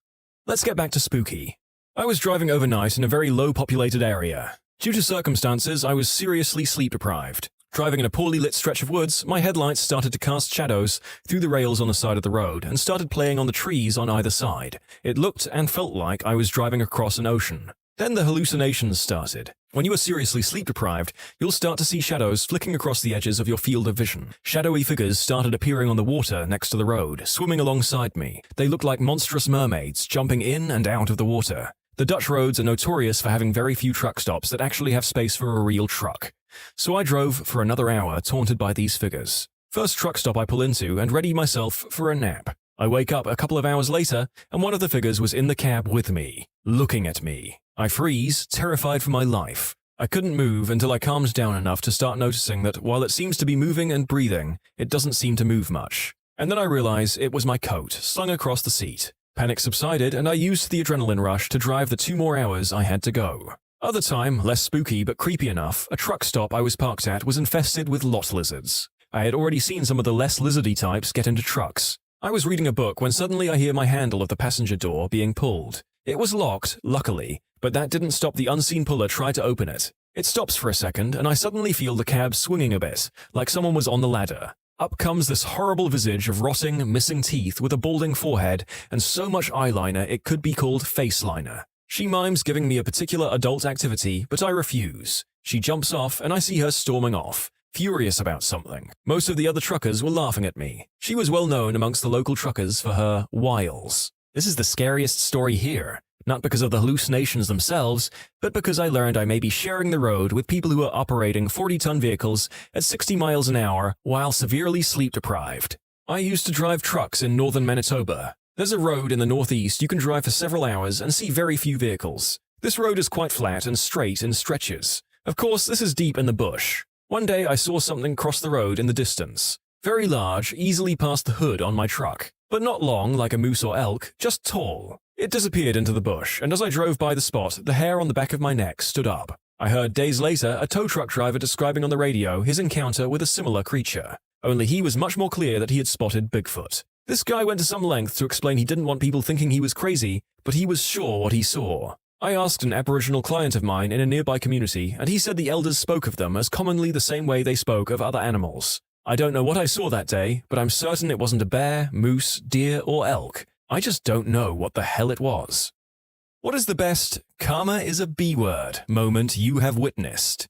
Let's get back to spooky. I was driving overnight in a very low-populated area. Due to circumstances, I was seriously sleep-deprived. Driving in a poorly lit stretch of woods, my headlights started to cast shadows through the rails on the side of the road and started playing on the trees on either side. It looked and felt like I was driving across an ocean. Then the hallucinations started. When you are seriously sleep-deprived, you'll start to see shadows flicking across the edges of your field of vision. Shadowy figures started appearing on the water next to the road, swimming alongside me. They looked like monstrous mermaids jumping in and out of the water. The Dutch roads are notorious for having very few truck stops that actually have space for a real truck. So I drove for another hour, taunted by these figures. First truck stop I pull into and ready myself for a nap. I wake up a couple of hours later, and one of the figures was in the cab with me, looking at me. I freeze, terrified for my life. I couldn't move until I calmed down enough to start noticing that while it seems to be moving and breathing, it doesn't seem to move much. And then I realize it was my coat, slung across the seat. Panic subsided, and I used the adrenaline rush to drive the 2 more hours I had to go. Other time, less spooky but creepy enough, a truck stop I was parked at was infested with lot lizards. I had already seen some of the less lizardy types get into trucks. I was reading a book when suddenly I hear my handle of the passenger door being pulled. It was locked, luckily, but that didn't stop the unseen puller try to open it. It stops for a second, and I suddenly feel the cab swinging a bit, like someone was on the ladder. Up comes this horrible visage of rotting, missing teeth with a balding forehead and so much eyeliner it could be called face liner. She mimes giving me a particular adult activity, but I refuse. She jumps off, and I see her storming off, furious about something. Most of the other truckers were laughing at me. She was well known amongst the local truckers for her wiles. This is the scariest story here. Not because of the hallucinations themselves, but because I learned I may be sharing the road with people who are operating 40-ton vehicles at 60 miles an hour while severely sleep-deprived. I used to drive trucks in northern Manitoba. There's a road in the northeast you can drive for several hours and see very few vehicles. This road is quite flat and straight in stretches. Of course, this is deep in the bush. One day I saw something cross the road in the distance. Very large, easily past the hood on my truck. But not long like a moose or elk, just tall. It disappeared into the bush, and as I drove by the spot, the hair on the back of my neck stood up. I heard days later a tow truck driver describing on the radio his encounter with a similar creature. Only he was much more clear that he had spotted Bigfoot. This guy went to some length to explain he didn't want people thinking he was crazy, but he was sure what he saw. I asked an Aboriginal client of mine in a nearby community, and he said the elders spoke of them as commonly the same way they spoke of other animals. I don't know what I saw that day, but I'm certain it wasn't a bear, moose, deer, or elk. I just don't know what the hell it was. What is the best "karma is a B-word" moment you have witnessed?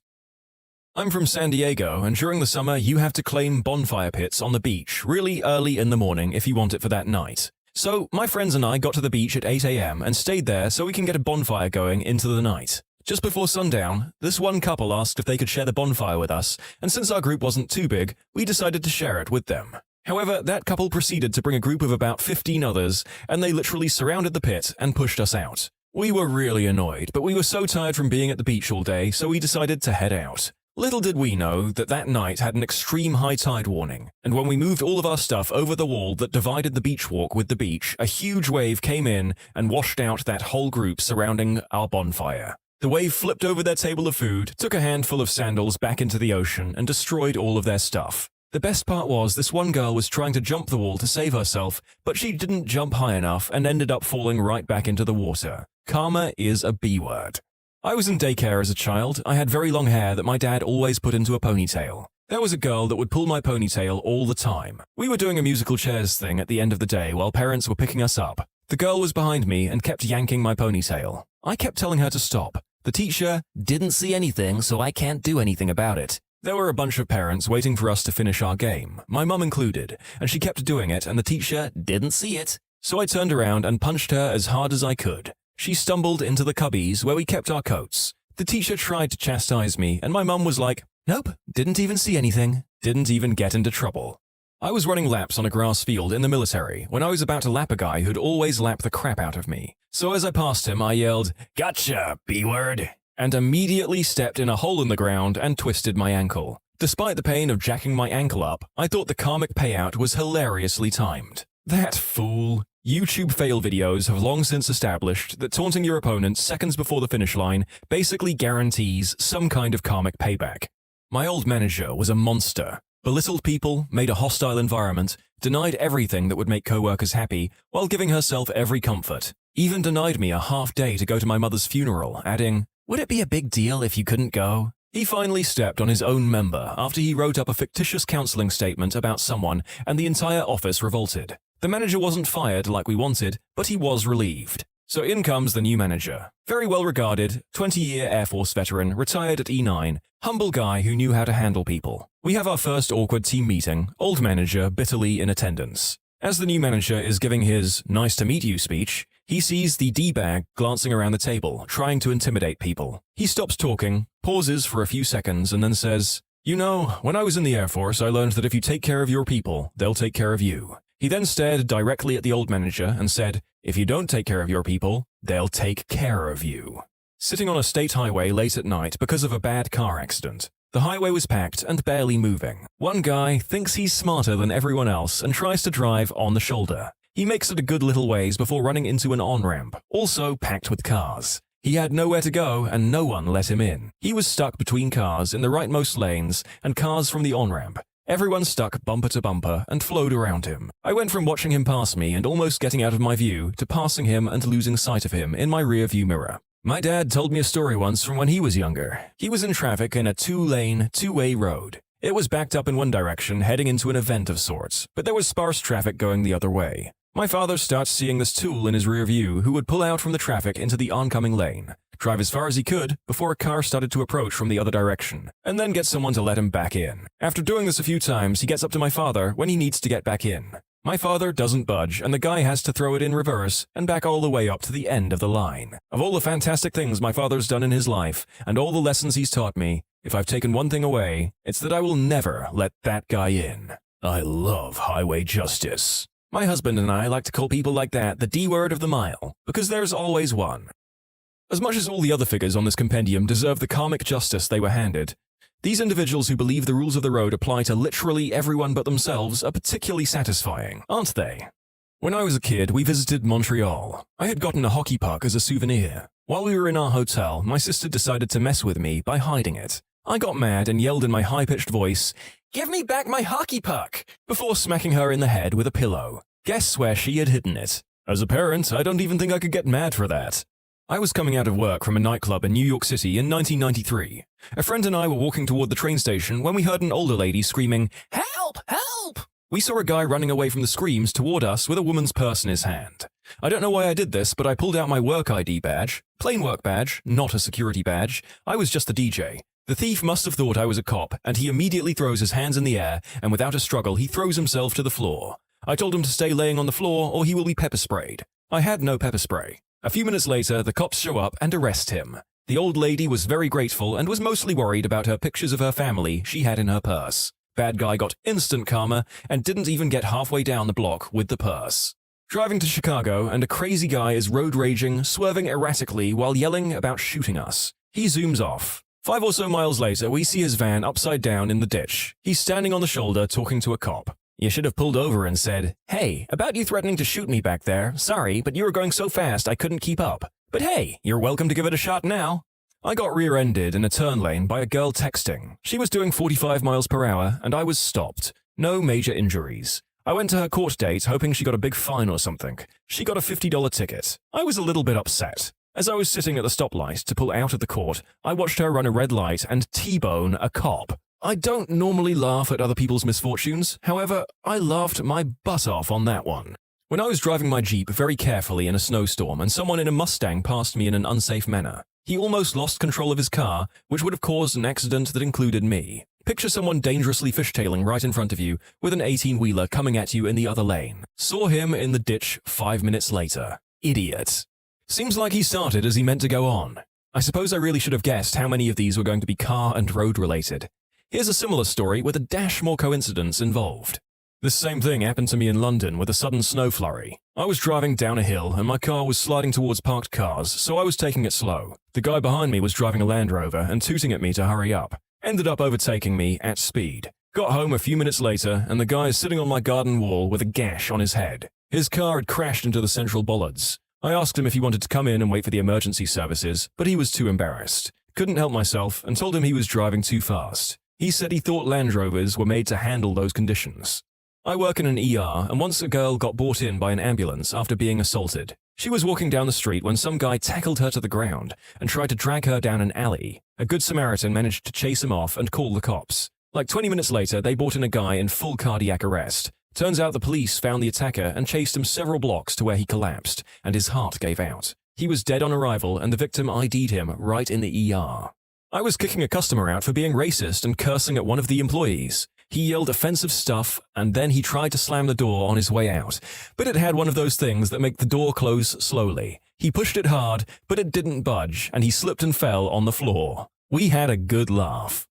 I'm from San Diego, and during the summer you have to claim bonfire pits on the beach really early in the morning if you want it for that night. So my friends and I got to the beach at 8 a.m. and stayed there so we can get a bonfire going into the night. Just before sundown, this one couple asked if they could share the bonfire with us, and since our group wasn't too big, we decided to share it with them. However, that couple proceeded to bring a group of about 15 others, and they literally surrounded the pit and pushed us out. We were really annoyed, but we were so tired from being at the beach all day, so we decided to head out. Little did we know that that night had an extreme high tide warning, and when we moved all of our stuff over the wall that divided the beach walk with the beach, a huge wave came in and washed out that whole group surrounding our bonfire. The wave flipped over their table of food, took a handful of sandals back into the ocean, and destroyed all of their stuff. The best part was this one girl was trying to jump the wall to save herself, but she didn't jump high enough and ended up falling right back into the water. Karma is a B word. I was in daycare as a child. I had very long hair that my dad always put into a ponytail. There was a girl that would pull my ponytail all the time. We were doing a musical chairs thing at the end of the day while parents were picking us up. The girl was behind me and kept yanking my ponytail. I kept telling her to stop. The teacher Didn't see anything, so I can't do anything about it. There were a bunch of parents waiting for us to finish our game, my mum included, and she kept doing it and the teacher Didn't see it. So I turned around and punched her as hard as I could. She stumbled into the cubbies where we kept our coats. The teacher tried to chastise me and my mum was like, nope, didn't even see anything, didn't even get into trouble. I was running laps on a grass field in the military when I was about to lap a guy who'd always lap the crap out of me. So as I passed him, I yelled, "Gotcha, B-word!" and immediately stepped in a hole in the ground and twisted my ankle. Despite the pain of jacking my ankle up, I thought the karmic payout was hilariously timed. That fool. YouTube fail videos have long since established that taunting your opponent seconds before the finish line basically guarantees some kind of karmic payback. My old manager was a monster. Belittled people, made a hostile environment, denied everything that would make co-workers happy while giving herself every comfort. Even denied me a half day to go to my mother's funeral, adding, "Would it be a big deal if you couldn't go?" He finally stepped on his own member after he wrote up a fictitious counseling statement about someone and the entire office revolted. The manager wasn't fired like we wanted, but he was relieved. So in comes the new manager. Very well regarded, 20-year Air Force veteran, retired at E9, humble guy who knew how to handle people. We have our first awkward team meeting, old manager bitterly in attendance. As the new manager is giving his "nice to meet you" speech, he sees the D-bag glancing around the table, trying to intimidate people. He stops talking, pauses for a few seconds, and then says, "You know, when I was in the Air Force, I learned that if you take care of your people, they'll take care of you." He then stared directly at the old manager and said, "If you don't take care of your people, they'll take care of you." Sitting on a state highway late at night because of a bad car accident. The highway was packed and barely moving. One guy thinks he's smarter than everyone else and tries to drive on the shoulder. He makes it a good little ways before running into an on-ramp, also packed with cars. He had nowhere to go and no one let him in. He was stuck between cars in the rightmost lanes and cars from the on-ramp. Everyone stuck bumper to bumper and flowed around him. I went from watching him pass me and almost getting out of my view to passing him and losing sight of him in my rear view mirror. My dad told me a story once from when he was younger. He was in traffic in a two-lane, two-way road. It was backed up in one direction, heading into an event of sorts, but there was sparse traffic going the other way. My father starts seeing this tool in his rear view who would pull out from the traffic into the oncoming lane, drive as far as he could before a car started to approach from the other direction, and then get someone to let him back in. After doing this a few times, he gets up to my father when he needs to get back in. My father doesn't budge, and the guy has to throw it in reverse and back all the way up to the end of the line. Of all the fantastic things my father's done in his life, and all the lessons he's taught me, if I've taken one thing away, it's that I will never let that guy in. I love highway justice. My husband and I like to call people like that the D-word of the mile, because there's always one. As much as all the other figures on this compendium deserve the karmic justice they were handed, these individuals who believe the rules of the road apply to literally everyone but themselves are particularly satisfying, aren't they? When I was a kid, we visited Montreal. I had gotten a hockey puck as a souvenir. While we were in our hotel, my sister decided to mess with me by hiding it. I got mad and yelled in my high-pitched voice, "Give me back my hockey puck!" before smacking her in the head with a pillow. Guess where she had hidden it? As a parent, I don't even think I could get mad for that. I was coming out of work from a nightclub in New York City in 1993. A friend and I were walking toward the train station when we heard an older lady screaming, "Help! Help!" We saw a guy running away from the screams toward us with a woman's purse in his hand. I don't know why I did this, but I pulled out my work ID badge. Plain work badge, not a security badge. I was just the DJ. The thief must have thought I was a cop, and he immediately throws his hands in the air, and without a struggle, he throws himself to the floor. I told him to stay laying on the floor or he will be pepper sprayed. I had no pepper spray. A few minutes later, the cops show up and arrest him. The old lady was very grateful and was mostly worried about her pictures of her family she had in her purse. Bad guy got instant karma and didn't even get halfway down the block with the purse. Driving to Chicago, and a crazy guy is road raging, swerving erratically while yelling about shooting us. He zooms off. 5 or so miles later, we see his van upside down in the ditch. He's standing on the shoulder talking to a cop. "You should have pulled over and said, 'Hey, about you threatening to shoot me back there. Sorry, but you were going so fast I couldn't keep up. But hey, you're welcome to give it a shot now.'" I got rear-ended in a turn lane by a girl texting. She was doing 45 miles per hour and I was stopped. No major injuries. I went to her court date hoping she got a big fine or something. She got a $50 ticket. I was a little bit upset. As I was sitting at the stoplight to pull out of the court, I watched her run a red light and T-bone a cop. I don't normally laugh at other people's misfortunes. However, I laughed my butt off on that one. When I was driving my Jeep very carefully in a snowstorm and someone in a Mustang passed me in an unsafe manner, he almost lost control of his car, which would have caused an accident that included me. Picture someone dangerously fishtailing right in front of you with an 18-wheeler coming at you in the other lane. Saw him in the ditch 5 minutes later. Idiot. Seems like he started as he meant to go on. I suppose I really should have guessed how many of these were going to be car and road related. Here's a similar story with a dash more coincidence involved. This same thing happened to me in London with a sudden snow flurry. I was driving down a hill and my car was sliding towards parked cars, so I was taking it slow. The guy behind me was driving a Land Rover and tooting at me to hurry up. Ended up overtaking me at speed. Got home a few minutes later and the guy is sitting on my garden wall with a gash on his head. His car had crashed into the central bollards. I asked him if he wanted to come in and wait for the emergency services, but he was too embarrassed. Couldn't help myself and told him he was driving too fast. He said he thought Land Rovers were made to handle those conditions. I work in an ER, and once a girl got brought in by an ambulance after being assaulted. She was walking down the street when some guy tackled her to the ground and tried to drag her down an alley. A good Samaritan managed to chase him off and call the cops. Like 20 minutes later, they brought in a guy in full cardiac arrest. Turns out the police found the attacker and chased him several blocks to where he collapsed, and his heart gave out. He was dead on arrival, and the victim ID'd him right in the ER. I was kicking a customer out for being racist and cursing at one of the employees. He yelled offensive stuff, and then he tried to slam the door on his way out, but it had one of those things that make the door close slowly. He pushed it hard, but it didn't budge, and he slipped and fell on the floor. We had a good laugh.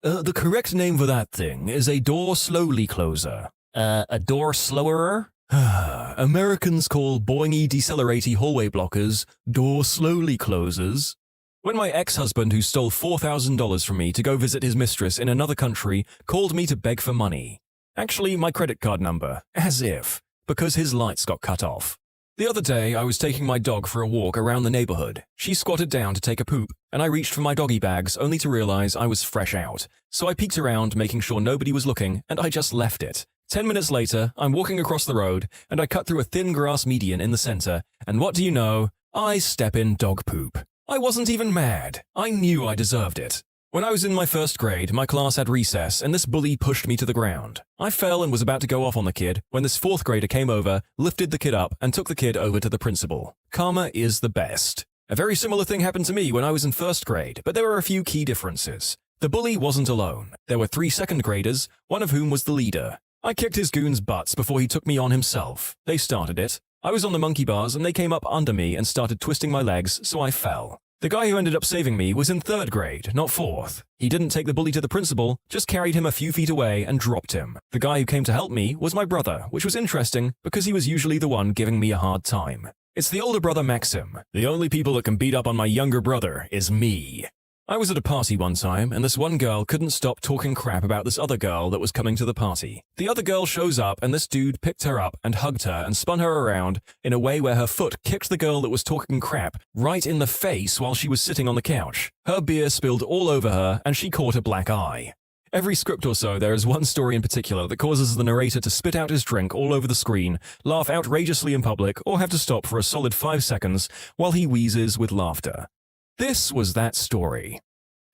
The correct name for that thing is a door slowly closer. A door slowerer? Americans call boingy deceleratory hallway blockers door slowly closers. When my ex-husband, who stole $4,000 from me to go visit his mistress in another country, called me to beg for money. Actually, my credit card number, as if, because his lights got cut off. The other day, I was taking my dog for a walk around the neighborhood. She squatted down to take a poop, and I reached for my doggy bags only to realize I was fresh out. So I peeked around, making sure nobody was looking, and I just left it. 10 minutes later, I'm walking across the road, and I cut through a thin grass median in the center, and what do you know? I step in dog poop. I wasn't even mad. I knew I deserved it. When I was in my first grade, my class had recess, and this bully pushed me to the ground. I fell and was about to go off on the kid when this fourth grader came over, lifted the kid up, and took the kid over to the principal. Karma is the best. A very similar thing happened to me when I was in first grade, but there were a few key differences. The bully wasn't alone. There were 3 second graders, one of whom was the leader. I kicked his goons' butts before he took me on himself. They started it. I was on the monkey bars and they came up under me and started twisting my legs, so I fell. The guy who ended up saving me was in 3rd grade, not 4th. He didn't take the bully to the principal, just carried him a few feet away and dropped him. The guy who came to help me was my brother, which was interesting because he was usually the one giving me a hard time. It's the older brother Maxim. The only people that can beat up on my younger brother is me. I was at a party one time, and this one girl couldn't stop talking crap about this other girl that was coming to the party. The other girl shows up, and this dude picked her up and hugged her and spun her around in a way where her foot kicked the girl that was talking crap right in the face while she was sitting on the couch. Her beer spilled all over her, and she caught a black eye. Every script or so, there is one story in particular that causes the narrator to spit out his drink all over the screen, laugh outrageously in public, or have to stop for a solid 5 seconds while he wheezes with laughter. This was that story.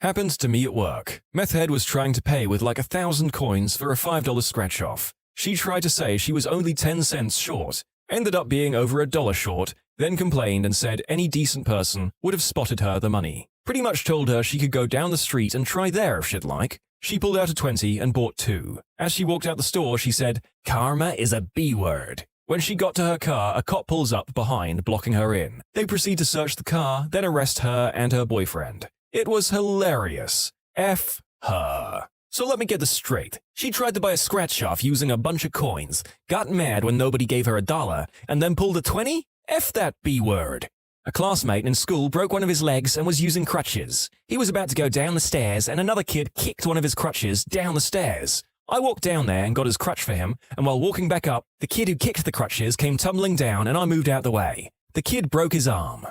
Happened to me at work. Meth head was trying to pay with like 1,000 coins for a $5 scratch-off. She tried to say she was only 10 cents short, ended up being over $1 short, then complained and said any decent person would have spotted her the money. Pretty much told her she could go down the street and try there if she'd like. She pulled out a 20 and bought 2. As she walked out the store, she said, "Karma is a B-word." When she got to her car, a cop pulls up behind, blocking her in. They proceed to search the car, then arrest her and her boyfriend. It was hilarious. F her. So let me get this straight. She tried to buy a scratch-off using a bunch of coins, got mad when nobody gave her $1, and then pulled a 20? F that B-word. A classmate in school broke one of his legs and was using crutches. He was about to go down the stairs, and another kid kicked one of his crutches down the stairs. I walked down there and got his crutch for him, and while walking back up, the kid who kicked the crutches came tumbling down and I moved out the way. The kid broke his arm.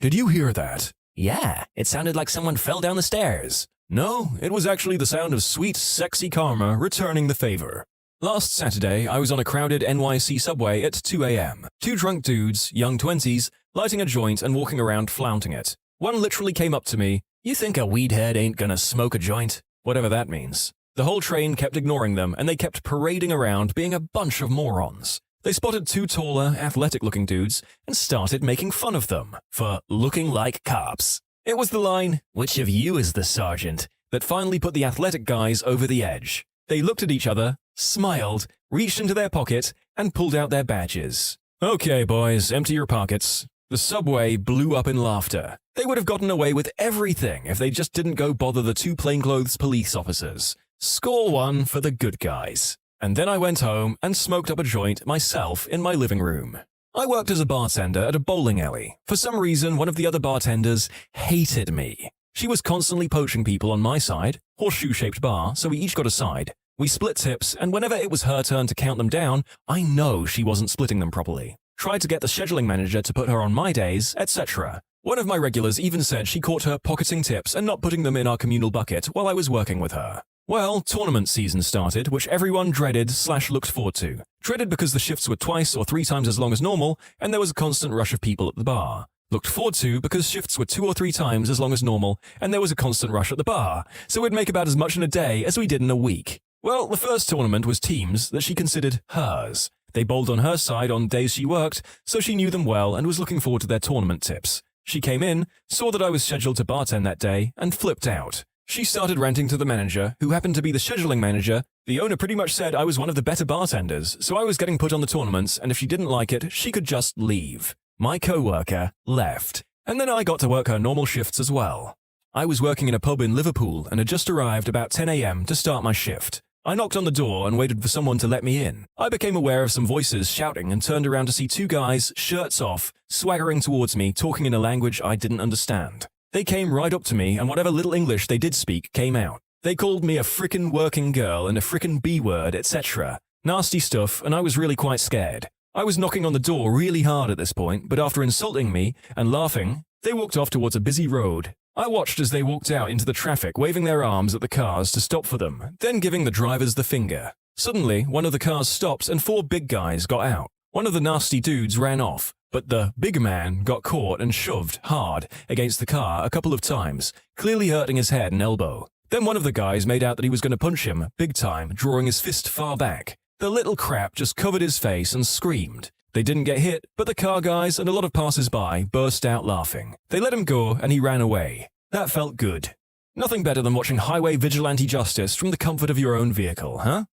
Did you hear that? Yeah, it sounded like someone fell down the stairs. No, it was actually the sound of sweet, sexy karma returning the favor. Last Saturday, I was on a crowded NYC subway at 2 a.m. Two drunk dudes, young 20s, lighting a joint and walking around flaunting it. One literally came up to me, "You think a weedhead ain't gonna smoke a joint?" Whatever that means. The whole train kept ignoring them and they kept parading around being a bunch of morons. They spotted two taller, athletic-looking dudes and started making fun of them for looking like cops. It was the line, "Which of you is the sergeant?" that finally put the athletic guys over the edge. They looked at each other, smiled, reached into their pocket, and pulled out their badges. "Okay, boys, empty your pockets." The subway blew up in laughter. They would have gotten away with everything if they just didn't go bother the two plainclothes police officers. Score one for the good guys. And then I went home and smoked up a joint myself in my living room. I worked as a bartender at a bowling alley. For some reason, one of the other bartenders hated me. She was constantly poaching people on my side, horseshoe-shaped bar, so we each got a side. We split tips, and whenever it was her turn to count them down, I know she wasn't splitting them properly. Tried to get the scheduling manager to put her on my days, etc. One of my regulars even said she caught her pocketing tips and not putting them in our communal bucket while I was working with her. Well, tournament season started, which everyone dreaded/looked forward to. Dreaded because the shifts were twice or 3 times as long as normal, and there was a constant rush of people at the bar. Looked forward to because shifts were 2 or 3 times as long as normal, and there was a constant rush at the bar, so we'd make about as much in a day as we did in a week. Well, the first tournament was teams that she considered hers. They bowled on her side on days she worked, so she knew them well and was looking forward to their tournament tips. She came in, saw that I was scheduled to bartend that day, and flipped out. She started ranting to the manager, who happened to be the scheduling manager. The owner pretty much said I was one of the better bartenders, so I was getting put on the tournaments, and if she didn't like it, she could just leave. My co-worker left, and then I got to work her normal shifts as well. I was working in a pub in Liverpool and had just arrived about 10 a.m. to start my shift. I knocked on the door and waited for someone to let me in. I became aware of some voices shouting and turned around to see 2 guys, shirts off, swaggering towards me, talking in a language I didn't understand. They came right up to me, and whatever little English they did speak came out. They called me a frickin' working girl and a frickin' B-word, etc. Nasty stuff, and I was really quite scared. I was knocking on the door really hard at this point, but after insulting me and laughing, they walked off towards a busy road. I watched as they walked out into the traffic, waving their arms at the cars to stop for them, then giving the drivers the finger. Suddenly, one of the cars stopped and 4 big guys got out. One of the nasty dudes ran off, but the big man got caught and shoved hard against the car a couple of times, clearly hurting his head and elbow. Then one of the guys made out that he was going to punch him, big time, drawing his fist far back. The little crap just covered his face and screamed. They didn't get hit, but the car guys and a lot of passers-by burst out laughing. They let him go and he ran away. That felt good. Nothing better than watching highway vigilante justice from the comfort of your own vehicle, huh?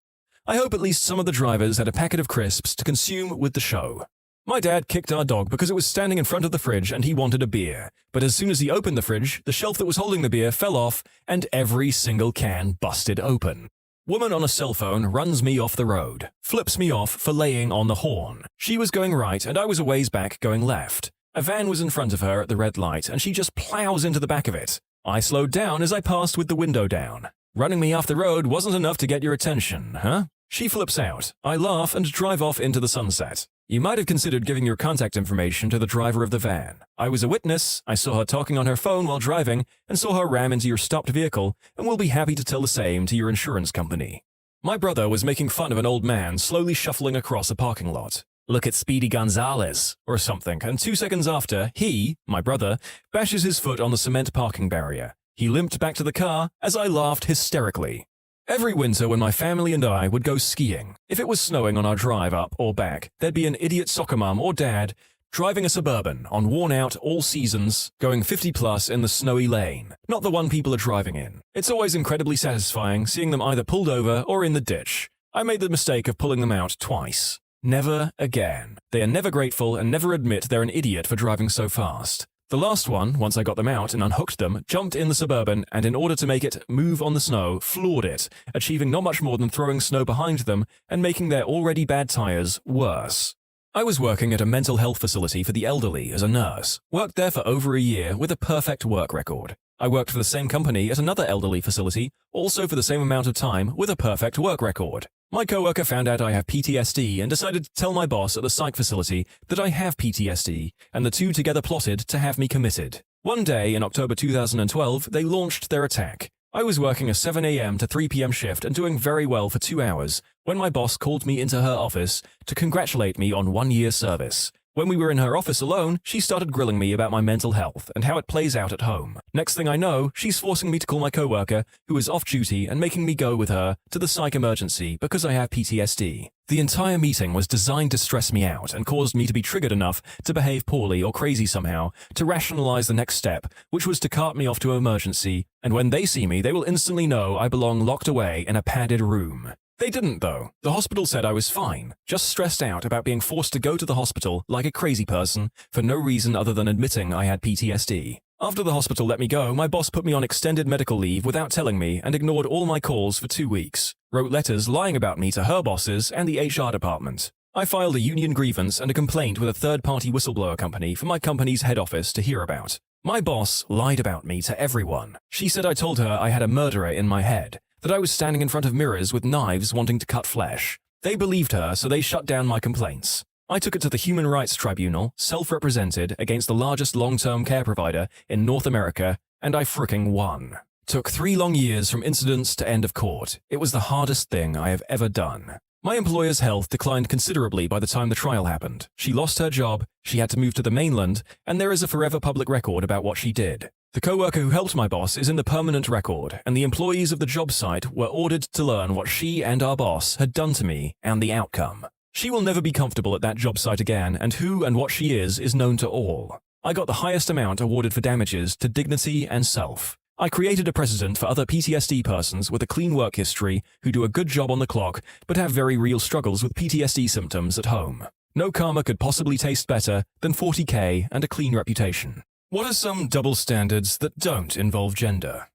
I hope at least some of the drivers had a packet of crisps to consume with the show. My dad kicked our dog because it was standing in front of the fridge and he wanted a beer. But as soon as he opened the fridge, the shelf that was holding the beer fell off and every single can busted open. Woman on a cell phone runs me off the road, flips me off for laying on the horn. She was going right and I was a ways back going left. A van was in front of her at the red light and she just plows into the back of it. I slowed down as I passed with the window down. Running me off the road wasn't enough to get your attention, huh? She flips out. I laugh and drive off into the sunset. You might have considered giving your contact information to the driver of the van. I was a witness, I saw her talking on her phone while driving, and saw her ram into your stopped vehicle, and will be happy to tell the same to your insurance company. My brother was making fun of an old man slowly shuffling across a parking lot. Look at Speedy Gonzales, or something, and 2 seconds after, he, my brother, bashes his foot on the cement parking barrier. He limped back to the car as I laughed hysterically. Every winter when my family and I would go skiing, if it was snowing on our drive up or back, there'd be an idiot soccer mum or dad driving a Suburban on worn-out all seasons, going 50 plus in the snowy lane, not the one people are driving in. It's always incredibly satisfying seeing them either pulled over or in the ditch. I made the mistake of pulling them out twice. Never again. They are never grateful and never admit they're an idiot for driving so fast. The last one, once I got them out and unhooked them, jumped in the Suburban and in order to make it move on the snow, floored it, achieving not much more than throwing snow behind them and making their already bad tires worse. I was working at a mental health facility for the elderly as a nurse. Worked there for over a year with a perfect work record. I worked for the same company at another elderly facility, also for the same amount of time with a perfect work record. My coworker found out I have PTSD and decided to tell my boss at the psych facility that I have PTSD, and the two together plotted to have me committed. One day in October 2012, they launched their attack. I was working a 7 a.m. to 3 p.m. shift and doing very well for 2 hours when my boss called me into her office to congratulate me on 1 year service. When we were in her office alone, she started grilling me about my mental health and how it plays out at home. Next thing I know, she's forcing me to call my coworker, who is off duty, and making me go with her to the psych emergency because I have PTSD. The entire meeting was designed to stress me out and caused me to be triggered enough to behave poorly or crazy somehow to rationalize the next step, which was to cart me off to emergency, and when they see me, they will instantly know I belong locked away in a padded room. They didn't, though. The hospital said I was fine, just stressed out about being forced to go to the hospital like a crazy person for no reason other than admitting I had PTSD. After the hospital let me go, my boss put me on extended medical leave without telling me and ignored all my calls for 2 weeks. Wrote letters lying about me to her bosses and the HR department. I filed a union grievance and a complaint with a third-party whistleblower company for my company's head office to hear about. My boss lied about me to everyone. She said I told her I had a murderer in my head, that I was standing in front of mirrors with knives wanting to cut flesh. They believed her, so they shut down my complaints. I took it to the Human Rights Tribunal, self-represented, against the largest long-term care provider in North America, and I fricking won. Took 3 long years from incidents to end of court. It was the hardest thing I have ever done. My employer's health declined considerably by the time the trial happened. She lost her job, she had to move to the mainland, and there is a forever public record about what she did. The coworker who helped my boss is in the permanent record, and the employees of the job site were ordered to learn what she and our boss had done to me and the outcome. She will never be comfortable at that job site again, and who and what she is known to all. I got the highest amount awarded for damages to dignity and self. I created a precedent for other PTSD persons with a clean work history who do a good job on the clock but have very real struggles with PTSD symptoms at home. No karma could possibly taste better than 40K and a clean reputation. What are some double standards that don't involve gender?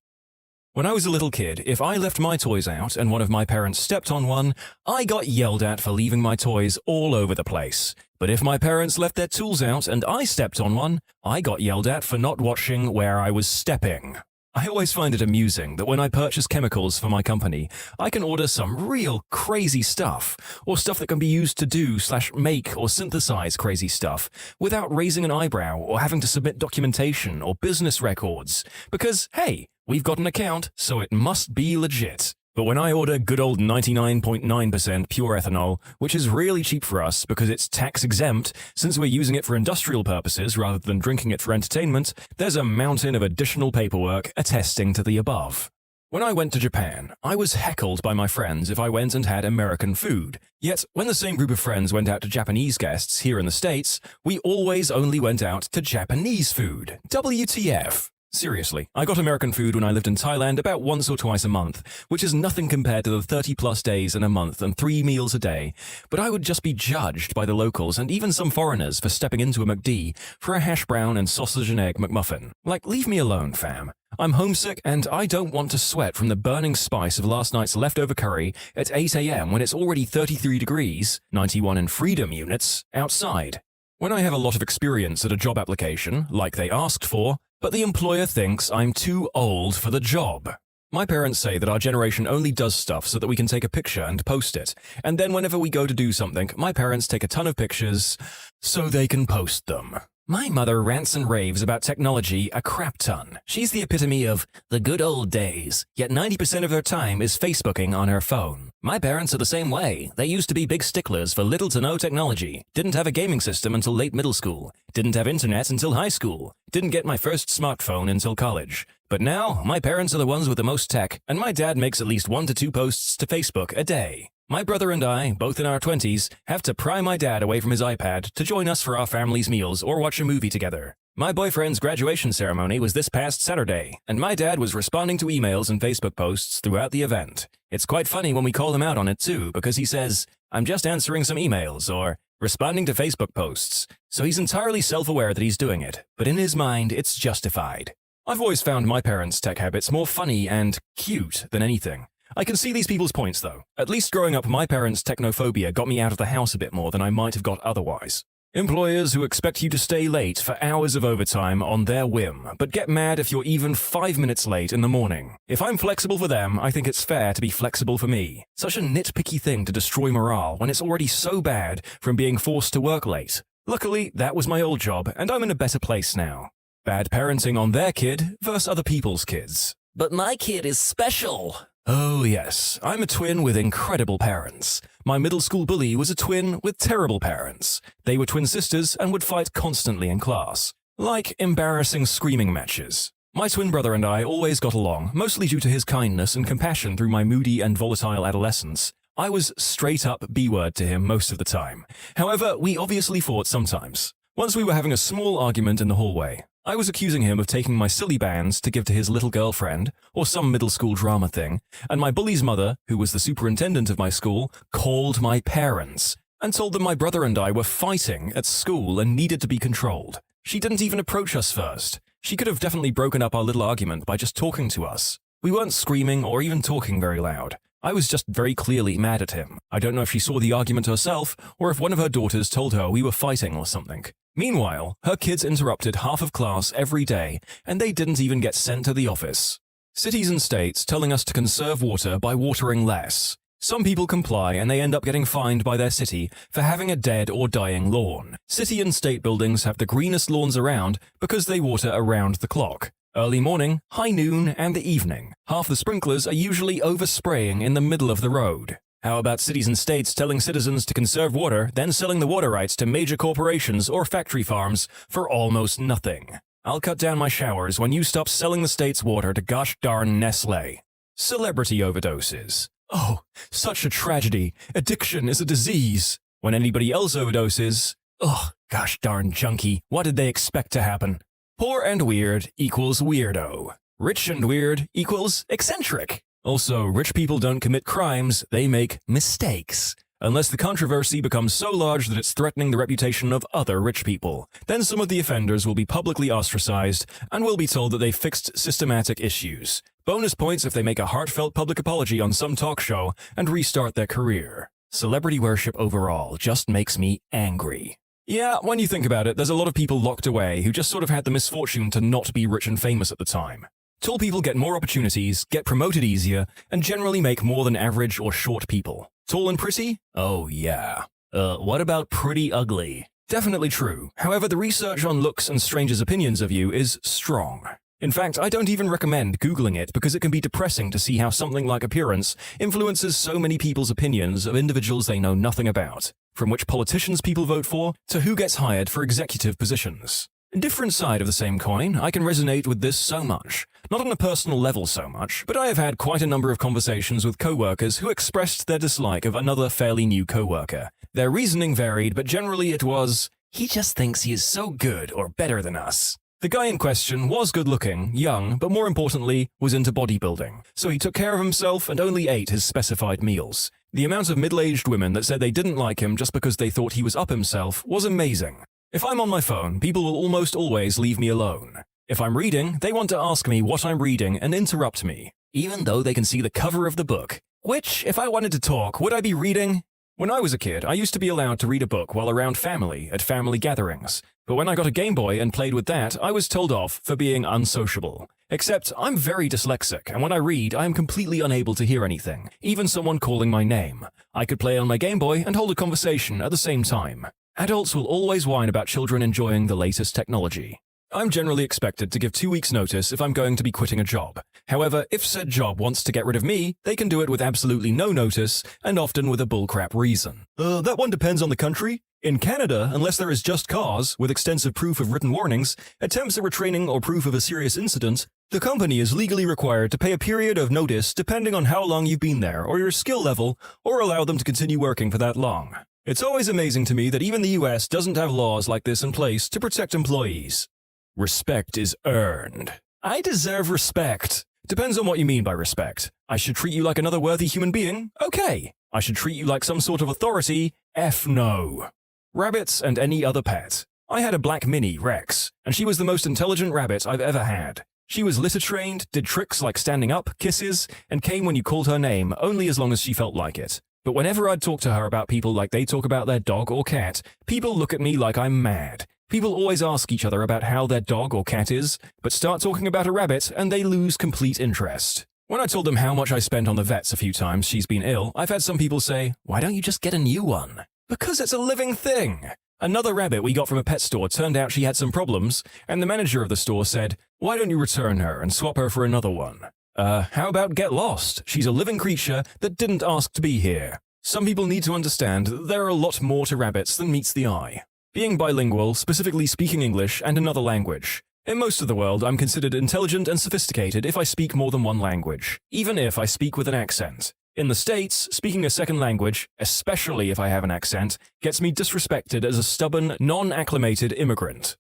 When I was a little kid, if I left my toys out and one of my parents stepped on one, I got yelled at for leaving my toys all over the place. But if my parents left their tools out and I stepped on one, I got yelled at for not watching where I was stepping. I always find it amusing that when I purchase chemicals for my company, I can order some real crazy stuff, or stuff that can be used to do/make or synthesize crazy stuff, without raising an eyebrow or having to submit documentation or business records, because, hey, we've got an account, so it must be legit. But when I order good old 99.9% pure ethanol, which is really cheap for us because it's tax exempt since we're using it for industrial purposes rather than drinking it for entertainment, there's a mountain of additional paperwork attesting to the above. When I went to Japan, I was heckled by my friends if I went and had American food. Yet, when the same group of friends went out to Japanese guests here in the States, we always only went out to Japanese food. WTF? Seriously, I got American food when I lived in Thailand about once or twice a month, which is nothing compared to the 30-plus days in a month and 3 meals a day, but I would just be judged by the locals and even some foreigners for stepping into a McD for a hash brown and sausage and egg McMuffin. Like, leave me alone, fam. I'm homesick and I don't want to sweat from the burning spice of last night's leftover curry at 8 a.m. when it's already 33 degrees, 91 in freedom units, outside. When I have a lot of experience at a job application, like they asked for, but the employer thinks I'm too old for the job. My parents say that our generation only does stuff so that we can take a picture and post it, and then whenever we go to do something, my parents take a ton of pictures so they can post them. My mother rants and raves about technology a crap ton. She's the epitome of the good old days, yet 90% of her time is Facebooking on her phone. My parents are the same way. They used to be big sticklers for little to no technology, didn't have a gaming system until late middle school, didn't have internet until high school, didn't get my first smartphone until college. But now, my parents are the ones with the most tech, and my dad makes at least 1 to 2 posts to Facebook a day. My brother and I, both in our 20s, have to pry my dad away from his iPad to join us for our family's meals or watch a movie together. My boyfriend's graduation ceremony was this past Saturday, and my dad was responding to emails and Facebook posts throughout the event. It's quite funny when we call him out on it too, because he says, "I'm just answering some emails," or responding to Facebook posts. So he's entirely self-aware that he's doing it, but in his mind, it's justified. I've always found my parents' tech habits more funny and cute than anything. I can see these people's points, though. At least growing up, my parents' technophobia got me out of the house a bit more than I might have got otherwise. Employers who expect you to stay late for hours of overtime on their whim, but get mad if you're even 5 minutes late in the morning. If I'm flexible for them, I think it's fair to be flexible for me. Such a nitpicky thing to destroy morale when it's already so bad from being forced to work late. Luckily, that was my old job, and I'm in a better place now. Bad parenting on their kid versus other people's kids. But my kid is special. Oh yes, I'm a twin with incredible parents. My middle school bully was a twin with terrible parents. They were twin sisters and would fight constantly in class. Like embarrassing screaming matches. My twin brother and I always got along, mostly due to his kindness and compassion through my moody and volatile adolescence. I was straight up B-word to him most of the time. However, we obviously fought sometimes. Once we were having a small argument in the hallway. I was accusing him of taking my silly bands to give to his little girlfriend, or some middle school drama thing, and my bully's mother, who was the superintendent of my school, called my parents and told them my brother and I were fighting at school and needed to be controlled. She didn't even approach us first. She could have definitely broken up our little argument by just talking to us. We weren't screaming or even talking very loud. I was just very clearly mad at him. I don't know if she saw the argument herself, or if one of her daughters told her we were fighting or something. Meanwhile, her kids interrupted half of class every day, and they didn't even get sent to the office. Cities and states telling us to conserve water by watering less. Some people comply and they end up getting fined by their city for having a dead or dying lawn. City and state buildings have the greenest lawns around because they water around the clock. Early morning, high noon, and the evening. Half the sprinklers are usually overspraying in the middle of the road. How about cities and states telling citizens to conserve water, then selling the water rights to major corporations or factory farms for almost nothing? I'll cut down my showers when you stop selling the state's water to gosh darn Nestle. Celebrity overdoses. Oh, such a tragedy. Addiction is a disease. When anybody else overdoses, oh, gosh darn junkie, what did they expect to happen? Poor and weird equals weirdo. Rich and weird equals eccentric. Also, rich people don't commit crimes, they make mistakes. Unless the controversy becomes so large that it's threatening the reputation of other rich people. Then some of the offenders will be publicly ostracized and will be told that they fixed systematic issues. Bonus points if they make a heartfelt public apology on some talk show and restart their career. Celebrity worship overall just makes me angry. Yeah, when you think about it, there's a lot of people locked away who just sort of had the misfortune to not be rich and famous at the time. Tall people get more opportunities, get promoted easier, and generally make more than average or short people. Tall and pretty? Oh yeah. What about pretty ugly? Definitely true. However, the research on looks and strangers' opinions of you is strong. In fact, I don't even recommend Googling it because it can be depressing to see how something like appearance influences so many people's opinions of individuals they know nothing about, from which politicians people vote for to who gets hired for executive positions. Different side of the same coin, I can resonate with this so much. Not on a personal level so much, but I have had quite a number of conversations with co-workers who expressed their dislike of another fairly new co-worker. Their reasoning varied, but generally it was, he just thinks he is so good or better than us. The guy in question was good-looking, young, but more importantly, was into bodybuilding, so he took care of himself and only ate his specified meals. The amount of middle-aged women that said they didn't like him just because they thought he was up himself was amazing. If I'm on my phone, people will almost always leave me alone. If I'm reading, they want to ask me what I'm reading and interrupt me, even though they can see the cover of the book. Which, if I wanted to talk, would I be reading? When I was a kid, I used to be allowed to read a book while around family at family gatherings. But when I got a Game Boy and played with that, I was told off for being unsociable. Except, I'm very dyslexic, and when I read, I am completely unable to hear anything, even someone calling my name. I could play on my Game Boy and hold a conversation at the same time. Adults will always whine about children enjoying the latest technology. I'm generally expected to give 2 weeks' notice if I'm going to be quitting a job. However, if said job wants to get rid of me, they can do it with absolutely no notice, and often with a bullcrap reason. That one depends on the country. In Canada, unless there is just cause, with extensive proof of written warnings, attempts at retraining or proof of a serious incident, the company is legally required to pay a period of notice depending on how long you've been there or your skill level, or allow them to continue working for that long. It's always amazing to me that even the US doesn't have laws like this in place to protect employees. Respect is earned. I deserve respect. Depends on what you mean by respect. I should treat you like another worthy human being? Okay. I should treat you like some sort of authority? F no. Rabbits and any other pet. I had a black mini, Rex, and she was the most intelligent rabbit I've ever had. She was litter trained, did tricks like standing up, kisses, and came when you called her name only as long as she felt like it. But whenever I'd talk to her about people like they talk about their dog or cat, people look at me like I'm mad. People always ask each other about how their dog or cat is, but start talking about a rabbit and they lose complete interest. When I told them how much I spent on the vets a few times she's been ill, I've had some people say, why don't you just get a new one? Because it's a living thing. Another rabbit we got from a pet store turned out she had some problems, and the manager of the store said, "Why don't you return her and swap her for another one?" How about get lost? She's a living creature that didn't ask to be here. Some people need to understand that there are a lot more to rabbits than meets the eye. Being bilingual, specifically speaking English and another language. In most of the world, I'm considered intelligent and sophisticated if I speak more than one language, even if I speak with an accent. In the States, speaking a second language, especially if I have an accent, gets me disrespected as a stubborn, non-acclimated immigrant.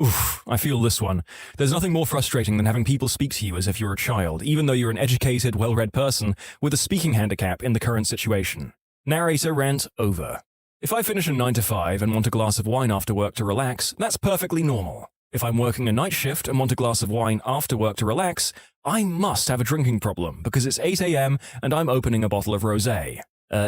Oof, I feel this one. There's nothing more frustrating than having people speak to you as if you're a child, even though you're an educated, well-read person with a speaking handicap in the current situation. Narrator rant over. If I finish a 9 to 5 and want a glass of wine after work to relax, that's perfectly normal. If I'm working a night shift and want a glass of wine after work to relax, I must have a drinking problem because it's 8 a.m. and I'm opening a bottle of rosé.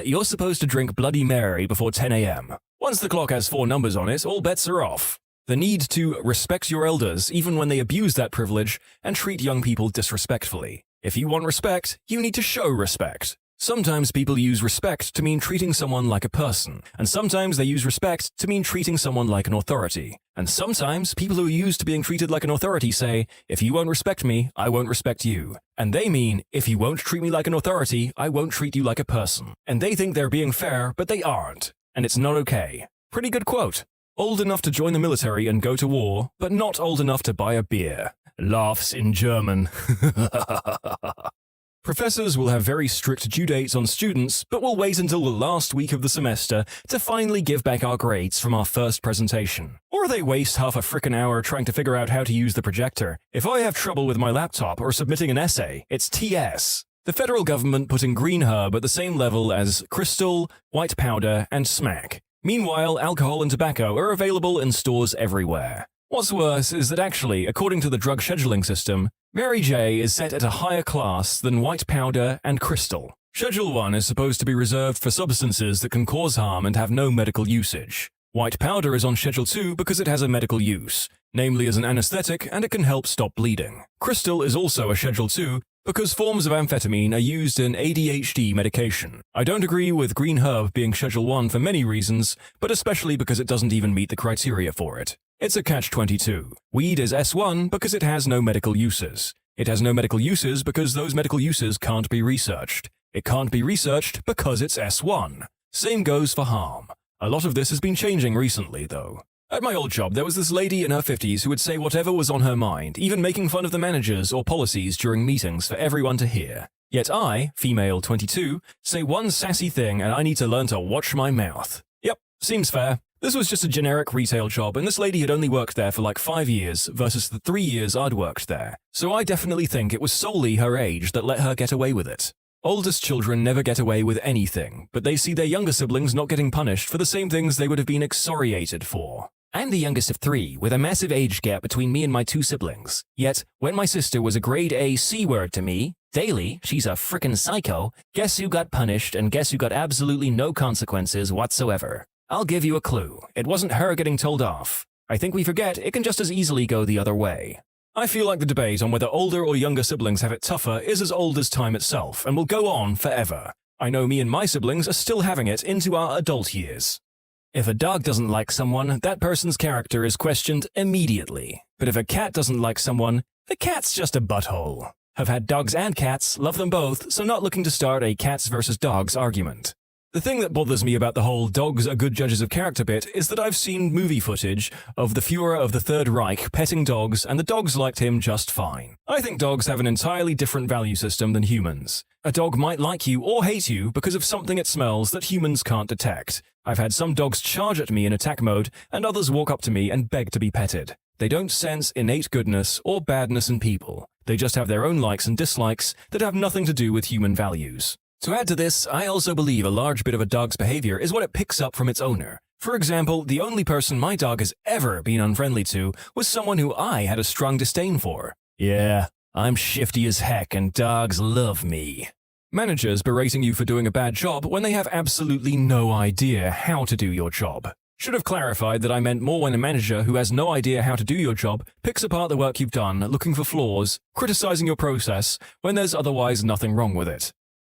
You're supposed to drink Bloody Mary before 10 a.m. Once the clock has 4 numbers on it, all bets are off. The need to respect your elders even when they abuse that privilege and treat young people disrespectfully. If you want respect, you need to show respect. Sometimes people use respect to mean treating someone like a person, and sometimes they use respect to mean treating someone like an authority. And sometimes people who are used to being treated like an authority say, "If you won't respect me, I won't respect you." And they mean, "If you won't treat me like an authority, I won't treat you like a person." And they think they're being fair, but they aren't. And it's not okay. Pretty good quote. Old enough to join the military and go to war, but not old enough to buy a beer. Laughs in German. Professors will have very strict due dates on students, but we'll wait until the last week of the semester to finally give back our grades from our first presentation. Or they waste half a frickin' hour trying to figure out how to use the projector. If I have trouble with my laptop or submitting an essay, it's TS. The federal government putting green herb at the same level as crystal, white powder, and smack. Meanwhile, alcohol and tobacco are available in stores everywhere. What's worse is that actually, according to the drug scheduling system, Mary J is set at a higher class than white powder and crystal. Schedule 1 is supposed to be reserved for substances that can cause harm and have no medical usage. White powder is on Schedule 2 because it has a medical use, namely as an anesthetic, and it can help stop bleeding. Crystal is also a Schedule 2 because forms of amphetamine are used in ADHD medication. I don't agree with green herb being Schedule 1 for many reasons, but especially because it doesn't even meet the criteria for it. It's a catch-22. Weed is S1 because it has no medical uses. It has no medical uses because those medical uses can't be researched. It can't be researched because it's S1. Same goes for harm. A lot of this has been changing recently, though. At my old job, there was this lady in her 50s who would say whatever was on her mind, even making fun of the managers or policies during meetings for everyone to hear. Yet I, female 22, say one sassy thing and I need to learn to watch my mouth. Yep, seems fair. This was just a generic retail job, and this lady had only worked there for like 5 years versus the 3 years I'd worked there. So I definitely think it was solely her age that let her get away with it. Oldest children never get away with anything, but they see their younger siblings not getting punished for the same things they would have been excoriated for. I'm the youngest of 3, with a massive age gap between me and my 2 siblings. Yet, when my sister was a grade A C-word to me, daily, she's a frickin' psycho, guess who got punished and guess who got absolutely no consequences whatsoever. I'll give you a clue. It wasn't her getting told off. I think we forget it can just as easily go the other way. I feel like the debate on whether older or younger siblings have it tougher is as old as time itself and will go on forever. I know me and my siblings are still having it into our adult years. If a dog doesn't like someone, that person's character is questioned immediately. But if a cat doesn't like someone, the cat's just a butthole. Have had dogs and cats, love them both, so not looking to start a cats versus dogs argument. The thing that bothers me about the whole dogs are good judges of character bit is that I've seen movie footage of the Führer of the Third Reich petting dogs and the dogs liked him just fine. I think dogs have an entirely different value system than humans. A dog might like you or hate you because of something it smells that humans can't detect. I've had some dogs charge at me in attack mode and others walk up to me and beg to be petted. They don't sense innate goodness or badness in people. They just have their own likes and dislikes that have nothing to do with human values. To add to this, I also believe a large bit of a dog's behavior is what it picks up from its owner. For example, the only person my dog has ever been unfriendly to was someone who I had a strong disdain for. Yeah, I'm shifty as heck and dogs love me. Managers berating you for doing a bad job when they have absolutely no idea how to do your job. Should have clarified that I meant more when a manager who has no idea how to do your job picks apart the work you've done, looking for flaws, criticizing your process, when there's otherwise nothing wrong with it.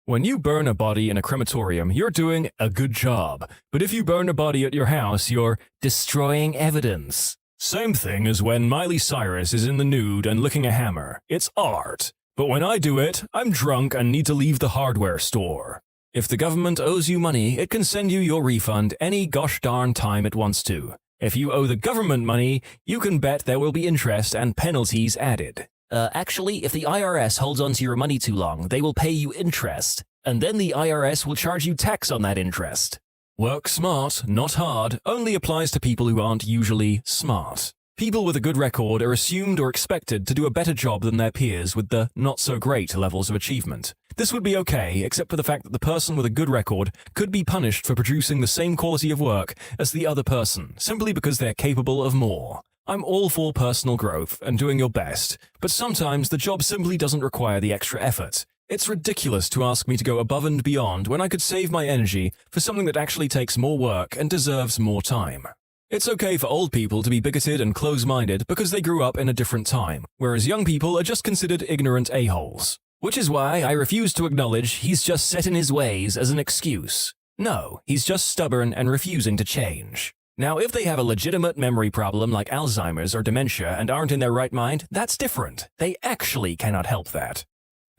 When you burn a body in a crematorium, you're doing a good job. But if you burn a body at your house, you're destroying evidence. Same thing as when Miley Cyrus is in the nude and licking a hammer. It's art. But when I do it, I'm drunk and need to leave the hardware store. If the government owes you money, it can send you your refund any gosh darn time it wants to. If you owe the government money, you can bet there will be interest and penalties added. Actually, if the IRS holds onto your money too long, they will pay you interest, and then the IRS will charge you tax on that interest. Work smart, not hard, only applies to people who aren't usually smart. People with a good record are assumed or expected to do a better job than their peers with the not-so-great levels of achievement. This would be okay, except for the fact that the person with a good record could be punished for producing the same quality of work as the other person, simply because they're capable of more. I'm all for personal growth and doing your best, but sometimes the job simply doesn't require the extra effort. It's ridiculous to ask me to go above and beyond when I could save my energy for something that actually takes more work and deserves more time. It's okay for old people to be bigoted and close-minded because they grew up in a different time, whereas young people are just considered ignorant a-holes. Which is why I refuse to acknowledge he's just set in his ways as an excuse. No, he's just stubborn and refusing to change. Now, if they have a legitimate memory problem like Alzheimer's or dementia and aren't in their right mind, that's different. They actually cannot help that.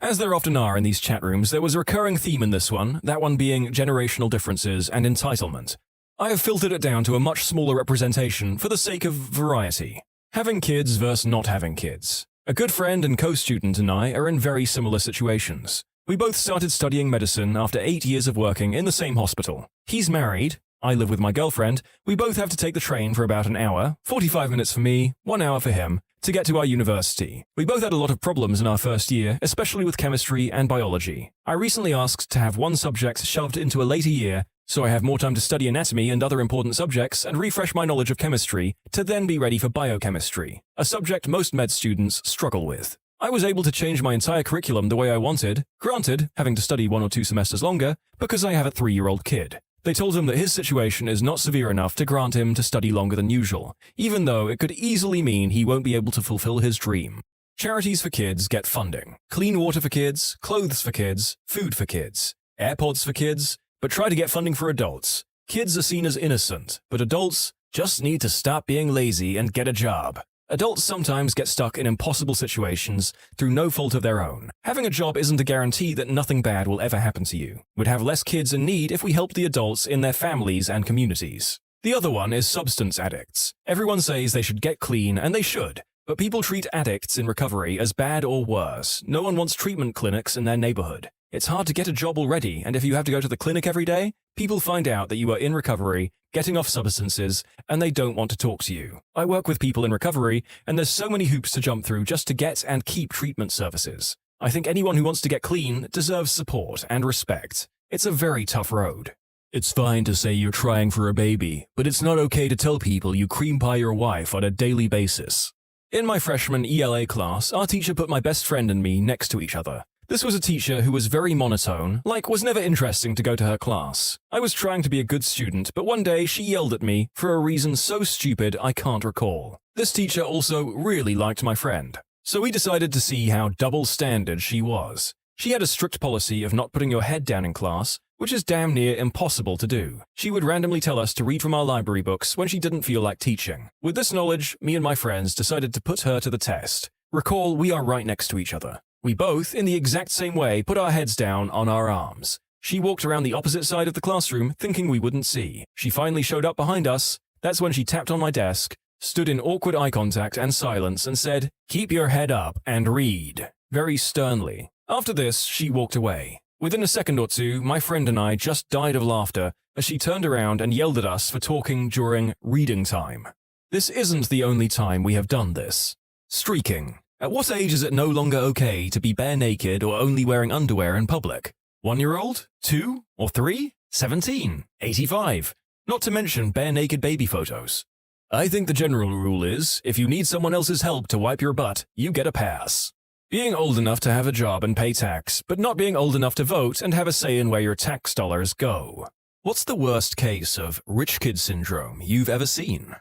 As there often are in these chat rooms, there was a recurring theme in this one, that one being generational differences and entitlement. I have filtered it down to a much smaller representation for the sake of variety. Having kids versus not having kids. A good friend and co-student and I are in very similar situations. We both started studying medicine after 8 years of working in the same hospital. He's married. I live with my girlfriend. We both have to take the train for about an hour, 45 minutes for me, 1 hour for him, to get to our university. We both had a lot of problems in our first year, especially with chemistry and biology. I recently asked to have one subject shoved into a later year, so I have more time to study anatomy and other important subjects and refresh my knowledge of chemistry to then be ready for biochemistry, a subject most med students struggle with. I was able to change my entire curriculum the way I wanted, granted, having to study 1 or 2 semesters longer, because I have a 3-year-old kid. They told him that his situation is not severe enough to grant him to study longer than usual, even though it could easily mean he won't be able to fulfill his dream. Charities for kids get funding. Clean water for kids, clothes for kids, food for kids, AirPods for kids, but try to get funding for adults. Kids are seen as innocent, but adults just need to stop being lazy and get a job. Adults sometimes get stuck in impossible situations through no fault of their own. Having a job isn't a guarantee that nothing bad will ever happen to you. We'd have less kids in need if we helped the adults in their families and communities. The other one is substance addicts. Everyone says they should get clean, and they should, but people treat addicts in recovery as bad or worse. No one wants treatment clinics in their neighborhood. It's hard to get a job already, and if you have to go to the clinic every day, people find out that you are in recovery, getting off substances, and they don't want to talk to you. I work with people in recovery, and there's so many hoops to jump through just to get and keep treatment services. I think anyone who wants to get clean deserves support and respect. It's a very tough road. It's fine to say you're trying for a baby, but it's not okay to tell people you cream pie your wife on a daily basis. In my freshman ELA class, our teacher put my best friend and me next to each other. This was a teacher who was very monotone, was never interesting to go to her class. I was trying to be a good student, but one day she yelled at me for a reason so stupid I can't recall. This teacher also really liked my friend, so we decided to see how double-standard she was. She had a strict policy of not putting your head down in class, which is damn near impossible to do. She would randomly tell us to read from our library books when she didn't feel like teaching. With this knowledge, me and my friends decided to put her to the test. Recall, we are right next to each other. We both, in the exact same way, put our heads down on our arms. She walked around the opposite side of the classroom, thinking we wouldn't see. She finally showed up behind us. That's when she tapped on my desk, stood in awkward eye contact and silence, and said, "Keep your head up and read," very sternly. After this, she walked away. Within a second or two, my friend and I just died of laughter as she turned around and yelled at us for talking during reading time. This isn't the only time we have done this. Streaking. At what age is it no longer okay to be bare naked or only wearing underwear in public? 1-year-old? 2? Or 3? 17? 85? Not to mention bare naked baby photos. I think the general rule is, if you need someone else's help to wipe your butt, you get a pass. Being old enough to have a job and pay tax, but not being old enough to vote and have a say in where your tax dollars go. What's the worst case of rich kid syndrome you've ever seen?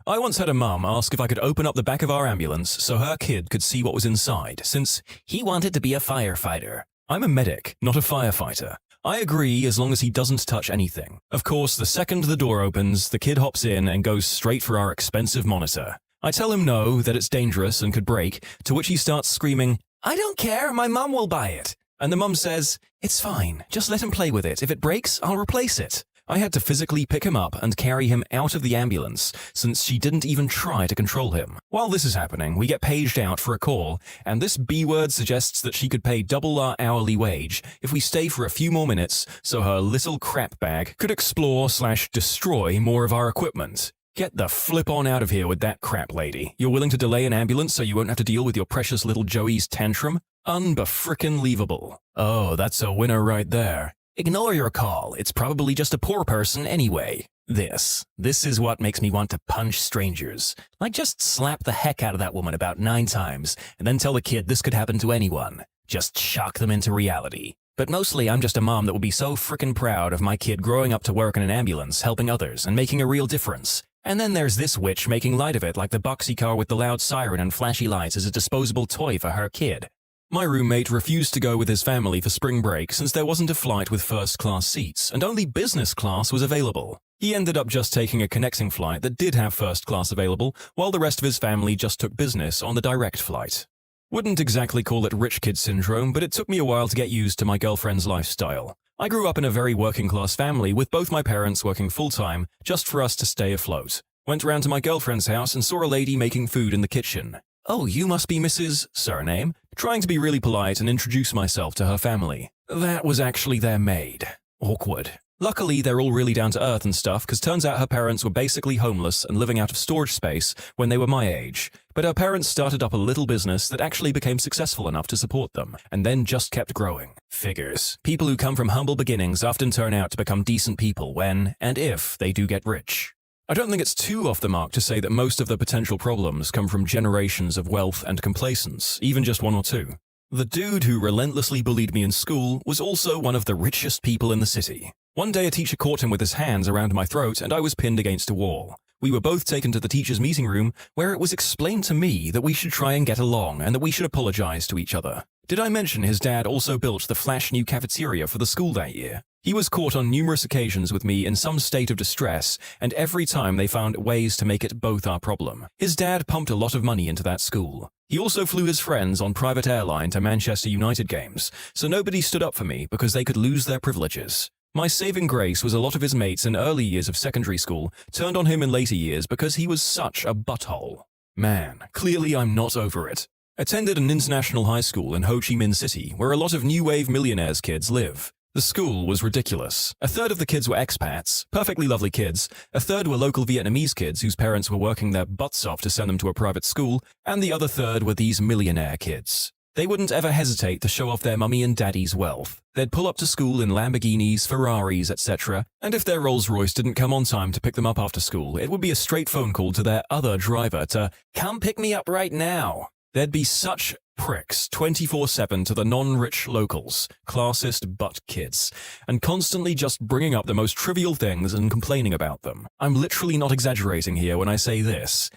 I once had a mum ask if I could open up the back of our ambulance so her kid could see what was inside, since he wanted to be a firefighter. I'm a medic, not a firefighter. I agree as long as he doesn't touch anything. Of course, the second the door opens, the kid hops in and goes straight for our expensive monitor. I tell him no, that it's dangerous and could break, to which he starts screaming, "I don't care, my mum will buy it." And the mum says, "It's fine, just let him play with it. If it breaks, I'll replace it." I had to physically pick him up and carry him out of the ambulance, since she didn't even try to control him. While this is happening, we get paged out for a call, and this B-word suggests that she could pay double our hourly wage if we stay for a few more minutes so her little crap bag could explore/destroy more of our equipment. Get the flip on out of here with that crap, lady. You're willing to delay an ambulance so you won't have to deal with your precious little Joey's tantrum? Unbefrickin-leavable. Oh, that's a winner right there. Ignore your call. It's probably just a poor person anyway. This is what makes me want to punch strangers. Like, just slap the heck out of that woman about 9 times and then tell the kid this could happen to anyone. Just shock them into reality. But mostly I'm just a mom that will be so frickin' proud of my kid growing up to work in an ambulance, helping others, and making a real difference. And then there's this witch making light of it like the boxy car with the loud siren and flashy lights is a disposable toy for her kid. My roommate refused to go with his family for spring break since there wasn't a flight with first-class seats, and only business class was available. He ended up just taking a connecting flight that did have first class available, while the rest of his family just took business on the direct flight. Wouldn't exactly call it rich kid syndrome, but it took me a while to get used to my girlfriend's lifestyle. I grew up in a very working-class family with both my parents working full-time just for us to stay afloat. Went around to my girlfriend's house and saw a lady making food in the kitchen. "Oh, you must be Mrs. Surname," trying to be really polite and introduce myself to her family. That was actually their maid. Awkward. Luckily, they're all really down to earth and stuff, because turns out her parents were basically homeless and living out of storage space when they were my age. But her parents started up a little business that actually became successful enough to support them, and then just kept growing. Figures. People who come from humble beginnings often turn out to become decent people when, and if, they do get rich. I don't think it's too off the mark to say that most of the potential problems come from generations of wealth and complacence, even just 1 or 2. The dude who relentlessly bullied me in school was also one of the richest people in the city. One day a teacher caught him with his hands around my throat and I was pinned against a wall. We were both taken to the teacher's meeting room where it was explained to me that we should try and get along and that we should apologize to each other. Did I mention his dad also built the flash new cafeteria for the school that year? He was caught on numerous occasions with me in some state of distress, and every time they found ways to make it both our problem. His dad pumped a lot of money into that school. He also flew his friends on private airline to Manchester United games, so nobody stood up for me because they could lose their privileges. My saving grace was a lot of his mates in early years of secondary school turned on him in later years because he was such a butthole. Man, clearly I'm not over it. Attended an international high school in Ho Chi Minh City where a lot of new wave millionaires kids live. The school was ridiculous. A third of the kids were expats, perfectly lovely kids, a third were local Vietnamese kids whose parents were working their butts off to send them to a private school, and the other third were these millionaire kids. They wouldn't ever hesitate to show off their mummy and daddy's wealth. They'd pull up to school in Lamborghinis, Ferraris, etc., and if their Rolls-Royce didn't come on time to pick them up after school, it would be a straight phone call to their other driver to, "Come pick me up right now." There'd be such pricks 24/7 to the non-rich locals, classist butt kids, and constantly just bringing up the most trivial things and complaining about them. I'm literally not exaggerating here when I say this.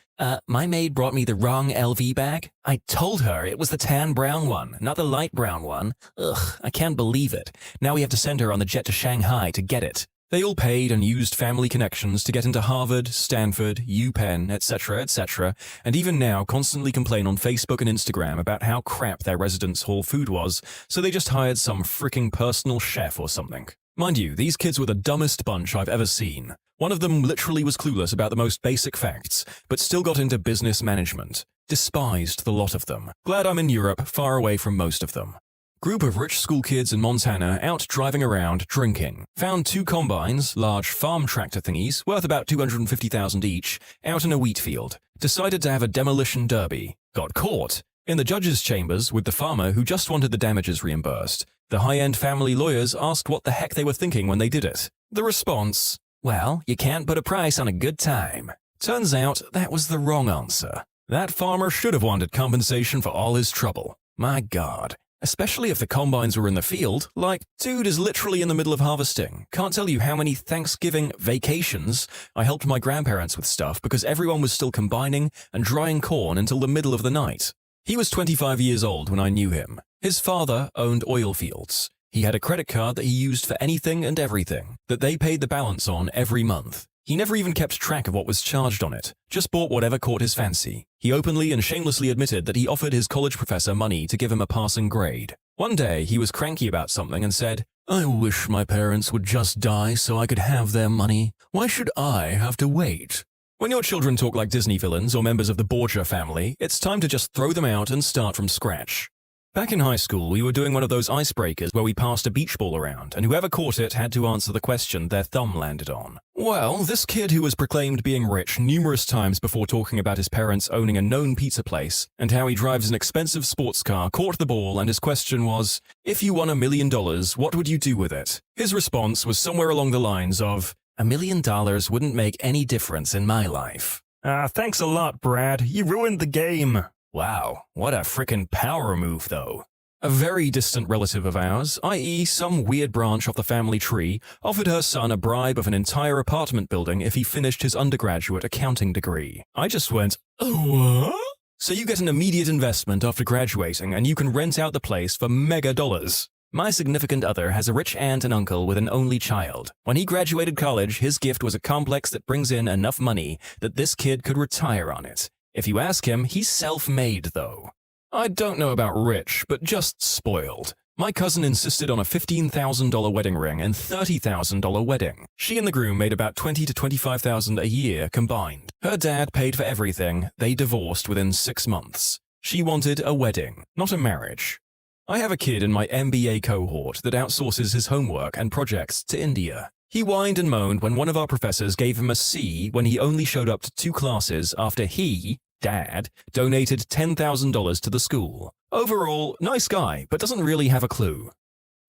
My maid brought me the wrong LV bag. I told her it was the tan brown one, not the light brown one. Ugh, I can't believe it. Now we have to send her on the jet to Shanghai to get it. They all paid and used family connections to get into Harvard, Stanford, UPenn, etc., and even now constantly complain on Facebook and Instagram about how crap their residence hall food was, so they just hired some freaking personal chef or something. Mind you, these kids were the dumbest bunch I've ever seen. One of them literally was clueless about the most basic facts, but still got into business management. Despised the lot of them. Glad I'm in Europe, far away from most of them. Group of rich school kids in Montana out driving around, drinking. Found 2 combines, large farm tractor thingies, worth about $250,000 each, out in a wheat field. Decided to have a demolition derby. Got caught. In the judge's chambers with the farmer who just wanted the damages reimbursed. The high-end family lawyers asked what the heck they were thinking when they did it. The response, "Well, you can't put a price on a good time." Turns out that was the wrong answer. That farmer should have wanted compensation for all his trouble. My God. Especially if the combines were in the field, like, dude is literally in the middle of harvesting. Can't tell you how many Thanksgiving vacations I helped my grandparents with stuff because everyone was still combining and drying corn until the middle of the night. He was 25 years old when I knew him. His father owned oil fields. He had a credit card that he used for anything and everything, that they paid the balance on every month. He never even kept track of what was charged on it, just bought whatever caught his fancy. He openly and shamelessly admitted that he offered his college professor money to give him a passing grade. One day, he was cranky about something and said, "I wish my parents would just die so I could have their money. Why should I have to wait?" When your children talk like Disney villains or members of the Borgia family, it's time to just throw them out and start from scratch. Back in high school, we were doing one of those icebreakers where we passed a beach ball around, and whoever caught it had to answer the question their thumb landed on. Well, this kid who was proclaimed being rich numerous times before talking about his parents owning a known pizza place and how he drives an expensive sports car caught the ball, and his question was, "If you won $1 million, what would you do with it?" His response was somewhere along the lines of, "$1 million wouldn't make any difference in my life." Thanks a lot, Brad. You ruined the game. Wow, what a frickin' power move, though. A very distant relative of ours, i.e. some weird branch of the family tree, offered her son a bribe of an entire apartment building if he finished his undergraduate accounting degree. I just went, "Oh, what?" So you get an immediate investment after graduating and you can rent out the place for mega dollars. My significant other has a rich aunt and uncle with an only child. When he graduated college, his gift was a complex that brings in enough money that this kid could retire on it. If you ask him, he's self-made, though. I don't know about rich, but just spoiled. My cousin insisted on a $15,000 wedding ring and $30,000 wedding. She and the groom made about $20,000 to $25,000 a year combined. Her dad paid for everything. They divorced within 6 months. She wanted a wedding, not a marriage. I have a kid in my MBA cohort that outsources his homework and projects to India. He whined and moaned when one of our professors gave him a C when he only showed up to 2 classes after he, Dad, donated $10,000 to the school. Overall, nice guy, but doesn't really have a clue.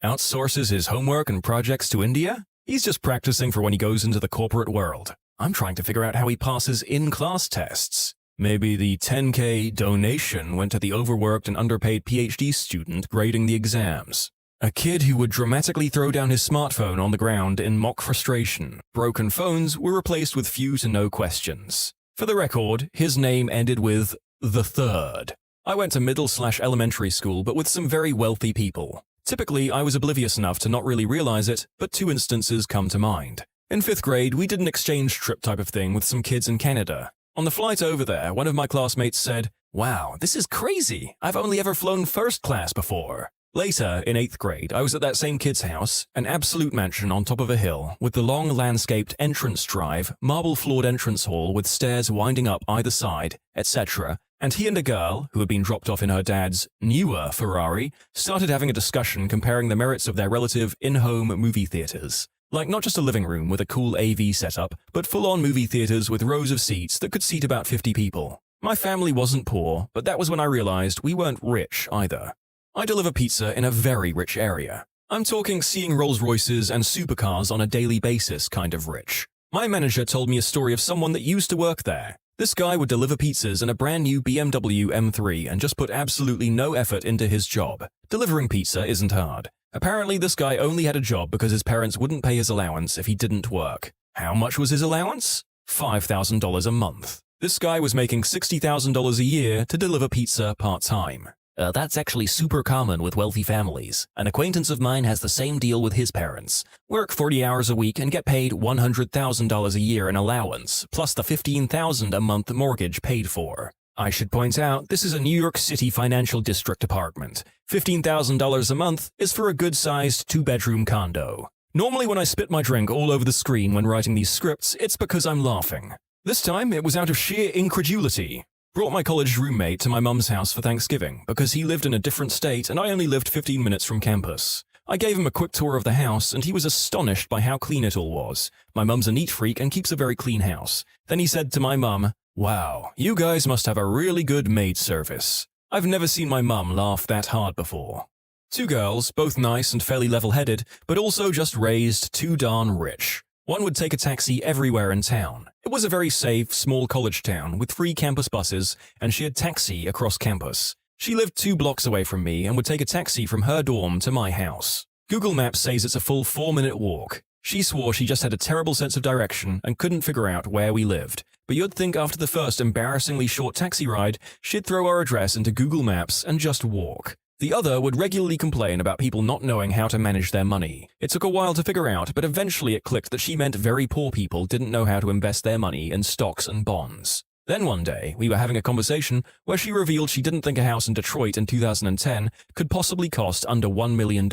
Outsources his homework and projects to India? He's just practicing for when he goes into the corporate world. I'm trying to figure out how he passes in-class tests. Maybe the $10K donation went to the overworked and underpaid PhD student grading the exams. A kid who would dramatically throw down his smartphone on the ground in mock frustration. Broken phones were replaced with few to no questions. For the record, his name ended with the third. I went to middle/elementary school, but with some very wealthy people. Typically, I was oblivious enough to not really realize it, but 2 instances come to mind. In 5th grade, we did an exchange trip type of thing with some kids in Canada. On the flight over there, one of my classmates said, "Wow, this is crazy. I've only ever flown first class before." Later, in 8th grade, I was at that same kid's house, an absolute mansion on top of a hill, with the long landscaped entrance drive, marble-floored entrance hall with stairs winding up either side, etc., and he and a girl, who had been dropped off in her dad's newer Ferrari, started having a discussion comparing the merits of their relative in-home movie theaters. Like not just a living room with a cool AV setup, but full-on movie theaters with rows of seats that could seat about 50 people. My family wasn't poor, but that was when I realized we weren't rich either. I deliver pizza in a very rich area. I'm talking seeing Rolls-Royces and supercars on a daily basis kind of rich. My manager told me a story of someone that used to work there. This guy would deliver pizzas in a brand new BMW M3 and just put absolutely no effort into his job. Delivering pizza isn't hard. Apparently, this guy only had a job because his parents wouldn't pay his allowance if he didn't work. How much was his allowance? $5,000 a month. This guy was making $60,000 a year to deliver pizza part-time. That's actually super common with wealthy families. An acquaintance of mine has the same deal with his parents. Work 40 hours a week and get paid $100,000 a year in allowance, plus the $15,000 a month mortgage paid for. I should point out, this is a New York City financial district apartment. $15,000 a month is for a good-sized 2-bedroom condo. Normally when I spit my drink all over the screen when writing these scripts, it's because I'm laughing. This time, it was out of sheer incredulity. Brought my college roommate to my mum's house for Thanksgiving because he lived in a different state and I only lived 15 minutes from campus. I gave him a quick tour of the house and he was astonished by how clean it all was. My mum's a neat freak and keeps a very clean house. Then he said to my mum, "Wow, you guys must have a really good maid service." I've never seen my mum laugh that hard before. 2 girls, both nice and fairly level-headed, but also just raised too darn rich. One would take a taxi everywhere in town. It was a very safe, small college town with 3 campus buses, and she had taxi across campus. She lived 2 blocks away from me and would take a taxi from her dorm to my house. Google Maps says it's a full 4-minute walk. She swore she just had a terrible sense of direction and couldn't figure out where we lived. But you'd think after the first embarrassingly short taxi ride, she'd throw our address into Google Maps and just walk. The other would regularly complain about people not knowing how to manage their money. It took a while to figure out, but eventually it clicked that she meant very poor people didn't know how to invest their money in stocks and bonds. Then one day, we were having a conversation where she revealed she didn't think a house in Detroit in 2010 could possibly cost under $1 million.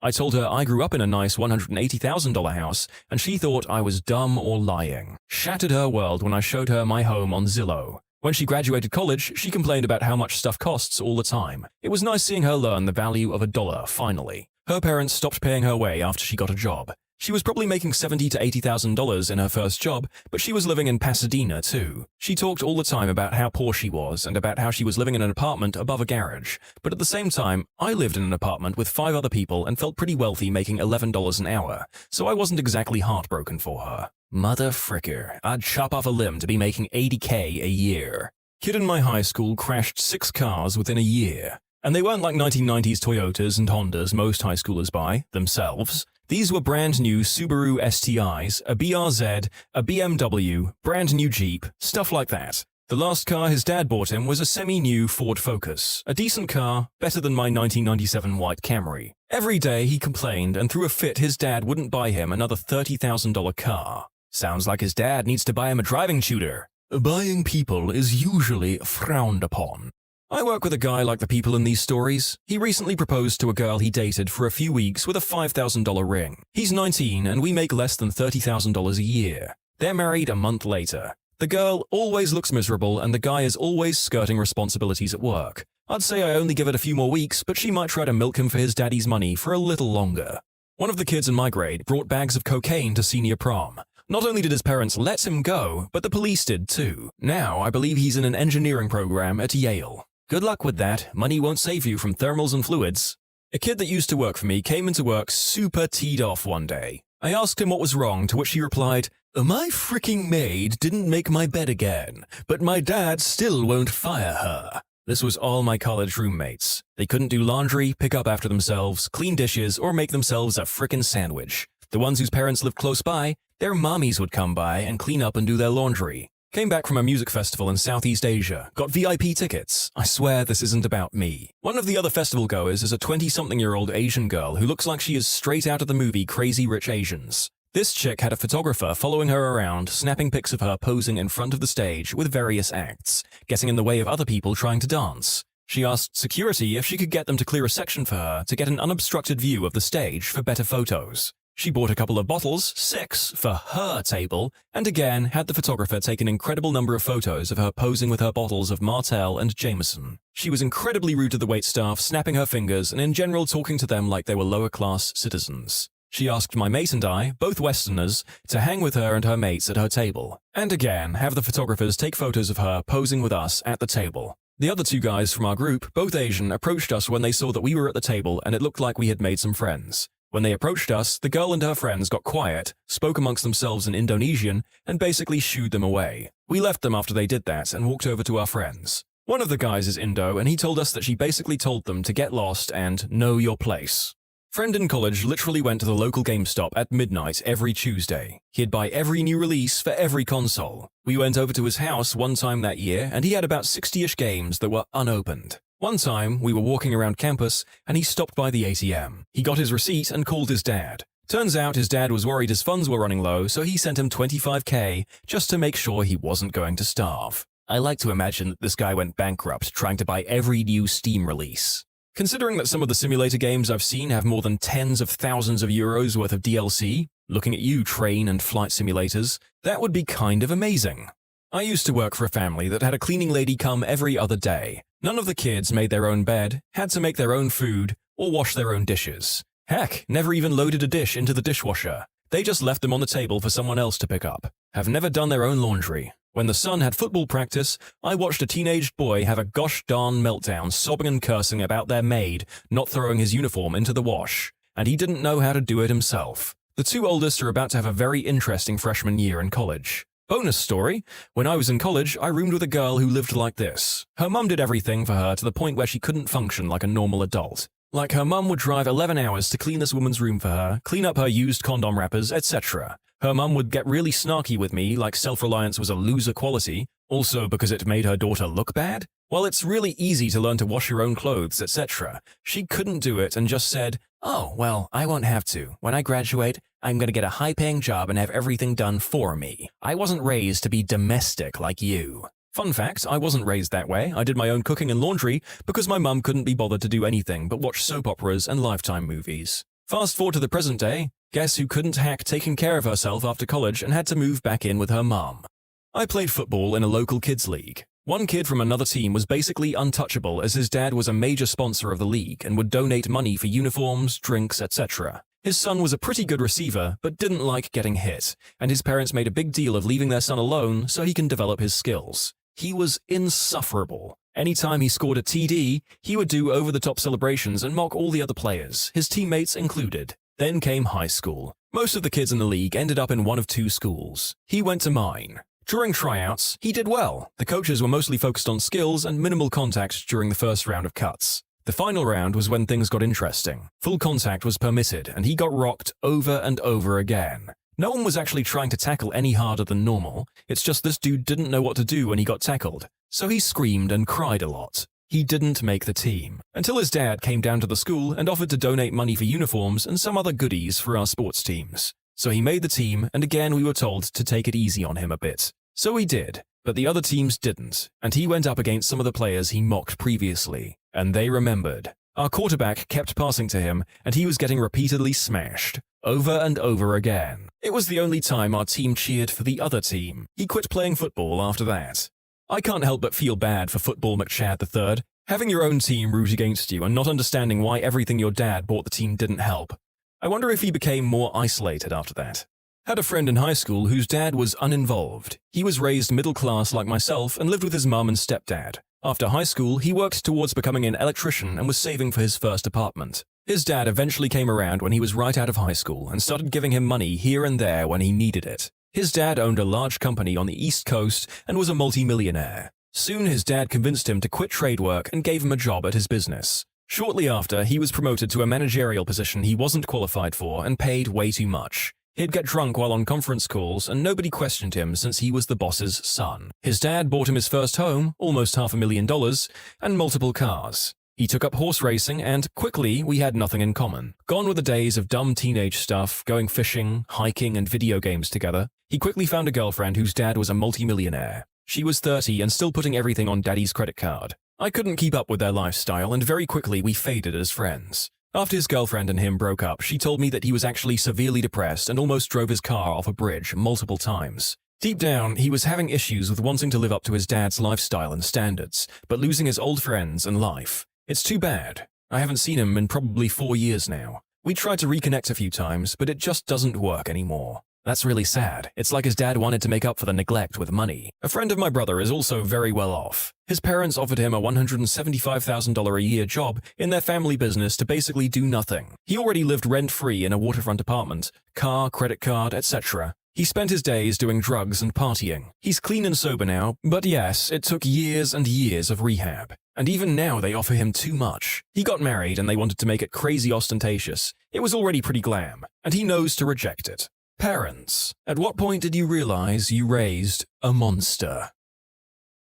I told her I grew up in a nice $180,000 house, and she thought I was dumb or lying. Shattered her world when I showed her my home on Zillow. When she graduated college, she complained about how much stuff costs all the time. It was nice seeing her learn the value of a dollar, finally. Her parents stopped paying her way after she got a job. She was probably making $70,000 to $80,000 in her first job, but she was living in Pasadena too. She talked all the time about how poor she was and about how she was living in an apartment above a garage. But at the same time, I lived in an apartment with 5 other people and felt pretty wealthy making $11 an hour, so I wasn't exactly heartbroken for her. Mother fricker, I'd chop off a limb to be making $80K a year. Kid in my high school crashed 6 cars within a year. And they weren't like 1990s Toyotas and Hondas most high schoolers buy, themselves. These were brand new Subaru STIs, a BRZ, a BMW, brand new Jeep, stuff like that. The last car his dad bought him was a semi-new Ford Focus, a decent car, better than my 1997 white Camry. Every day he complained and threw a fit his dad wouldn't buy him another $30,000 car. Sounds like his dad needs to buy him a driving tutor. Buying people is usually frowned upon. I work with a guy like the people in these stories. He recently proposed to a girl he dated for a few weeks with a $5,000 ring. He's 19 and we make less than $30,000 a year. They're married a month later. The girl always looks miserable and the guy is always skirting responsibilities at work. I'd say I only give it a few more weeks, but she might try to milk him for his daddy's money for a little longer. One of the kids in my grade brought bags of cocaine to senior prom. Not only did his parents let him go, but the police did too. Now I believe he's in an engineering program at Yale. Good luck with that. Money won't save you from thermals and fluids. A kid that used to work for me came into work super teed off one day. I asked him what was wrong, to which he replied, "My freaking maid didn't make my bed again, but my dad still won't fire her." This was all my college roommates. They couldn't do laundry, pick up after themselves, clean dishes, or make themselves a frickin' sandwich. The ones whose parents lived close by, their mommies would come by and clean up and do their laundry. Came back from a music festival in Southeast Asia, got VIP tickets. I swear this isn't about me. One of the other festival goers is a 20-something-year-old Asian girl who looks like she is straight out of the movie Crazy Rich Asians. This chick had a photographer following her around, snapping pics of her posing in front of the stage with various acts, getting in the way of other people trying to dance. She asked security if she could get them to clear a section for her to get an unobstructed view of the stage for better photos. She bought a couple of bottles, 6, for her table, and again had the photographer take an incredible number of photos of her posing with her bottles of Martell and Jameson. She was incredibly rude to the waitstaff, snapping her fingers and in general talking to them like they were lower-class citizens. She asked my mate and I, both Westerners, to hang with her and her mates at her table, and again have the photographers take photos of her posing with us at the table. The other 2 guys from our group, both Asian, approached us when they saw that we were at the table and it looked like we had made some friends. When they approached us, the girl and her friends got quiet, spoke amongst themselves in Indonesian, and basically shooed them away. We left them after they did that and walked over to our friends. One of the guys is Indo, and he told us that she basically told them to get lost and know your place. Friend in college literally went to the local GameStop at midnight every Tuesday. He'd buy every new release for every console. We went over to his house one time that year, and he had about 60-ish games that were unopened. One time, we were walking around campus, and he stopped by the ATM. He got his receipt and called his dad. Turns out his dad was worried his funds were running low, so he sent him $25K just to make sure he wasn't going to starve. I like to imagine that this guy went bankrupt trying to buy every new Steam release. Considering that some of the simulator games I've seen have more than tens of thousands of euros worth of DLC, looking at you train and flight simulators, that would be kind of amazing. I used to work for a family that had a cleaning lady come every other day. None of the kids made their own bed, had to make their own food, or wash their own dishes. Heck, never even loaded a dish into the dishwasher. They just left them on the table for someone else to pick up. Have never done their own laundry. When the son had football practice, I watched a teenage boy have a gosh darn meltdown sobbing and cursing about their maid not throwing his uniform into the wash, and he didn't know how to do it himself. The 2 oldest are about to have a very interesting freshman year in college. Bonus story, when I was in college, I roomed with a girl who lived like this. Her mum did everything for her to the point where she couldn't function like a normal adult. Like her mum would drive 11 hours to clean this woman's room for her, clean up her used condom wrappers, etc. Her mum would get really snarky with me, like self-reliance was a loser quality, also because it made her daughter look bad. While it's really easy to learn to wash your own clothes, etc., she couldn't do it and just said, "Oh, well, I won't have to. When I graduate, I'm going to get a high-paying job and have everything done for me. I wasn't raised to be domestic like you." Fun fact, I wasn't raised that way. I did my own cooking and laundry because my mum couldn't be bothered to do anything but watch soap operas and Lifetime movies. Fast forward to the present day, guess who couldn't hack taking care of herself after college and had to move back in with her mum? I played football in a local kids league. One kid from another team was basically untouchable as his dad was a major sponsor of the league and would donate money for uniforms, drinks, etc. His son was a pretty good receiver but didn't like getting hit, and his parents made a big deal of leaving their son alone so he can develop his skills. He was insufferable. Anytime he scored a TD, he would do over-the-top celebrations and mock all the other players, his teammates included. Then came high school. Most of the kids in the league ended up in one of two schools. He went to mine. During tryouts, he did well. The coaches were mostly focused on skills and minimal contact during the first round of cuts. The final round was when things got interesting. Full contact was permitted, and he got rocked over and over again. No one was actually trying to tackle any harder than normal. It's just this dude didn't know what to do when he got tackled. So he screamed and cried a lot. He didn't make the team, until his dad came down to the school and offered to donate money for uniforms and some other goodies for our sports teams. So he made the team, and again we were told to take it easy on him a bit. So he did, but the other teams didn't, and he went up against some of the players he mocked previously, and they remembered. Our quarterback kept passing to him, and he was getting repeatedly smashed, over and over again. It was the only time our team cheered for the other team. He quit playing football after that. I can't help but feel bad for Football McChad III. Having your own team root against you and not understanding why everything your dad bought the team didn't help. I wonder if he became more isolated after that. Had a friend in high school whose dad was uninvolved. He was raised middle class like myself and lived with his mum and stepdad. After high school, he worked towards becoming an electrician and was saving for his first apartment. His dad eventually came around when he was right out of high school and started giving him money here and there when he needed it. His dad owned a large company on the East Coast and was a multi-millionaire. Soon his dad convinced him to quit trade work and gave him a job at his business. Shortly after, he was promoted to a managerial position he wasn't qualified for and paid way too much. He'd get drunk while on conference calls, and nobody questioned him since he was the boss's son. His dad bought him his first home, almost $500,000, and multiple cars. He took up horse racing, and quickly we had nothing in common. Gone were the days of dumb teenage stuff, going fishing, hiking, and video games together. He quickly found a girlfriend whose dad was a multi-millionaire. She was 30 and still putting everything on daddy's credit card. I couldn't keep up with their lifestyle, and very quickly we faded as friends. After his girlfriend and him broke up, she told me that he was actually severely depressed and almost drove his car off a bridge multiple times. Deep down, he was having issues with wanting to live up to his dad's lifestyle and standards, but losing his old friends and life. It's too bad. I haven't seen him in probably 4 years now. We tried to reconnect a few times, but it just doesn't work anymore. That's really sad. It's like his dad wanted to make up for the neglect with money. A friend of my brother is also very well off. His parents offered him a $175,000 a year job in their family business to basically do nothing. He already lived rent-free in a waterfront apartment, car, credit card, etc. He spent his days doing drugs and partying. He's clean and sober now, but yes, it took years and years of rehab. And even now they offer him too much. He got married and they wanted to make it crazy ostentatious. It was already pretty glam, and he knows to reject it. Parents, at what point did you realize you raised a monster?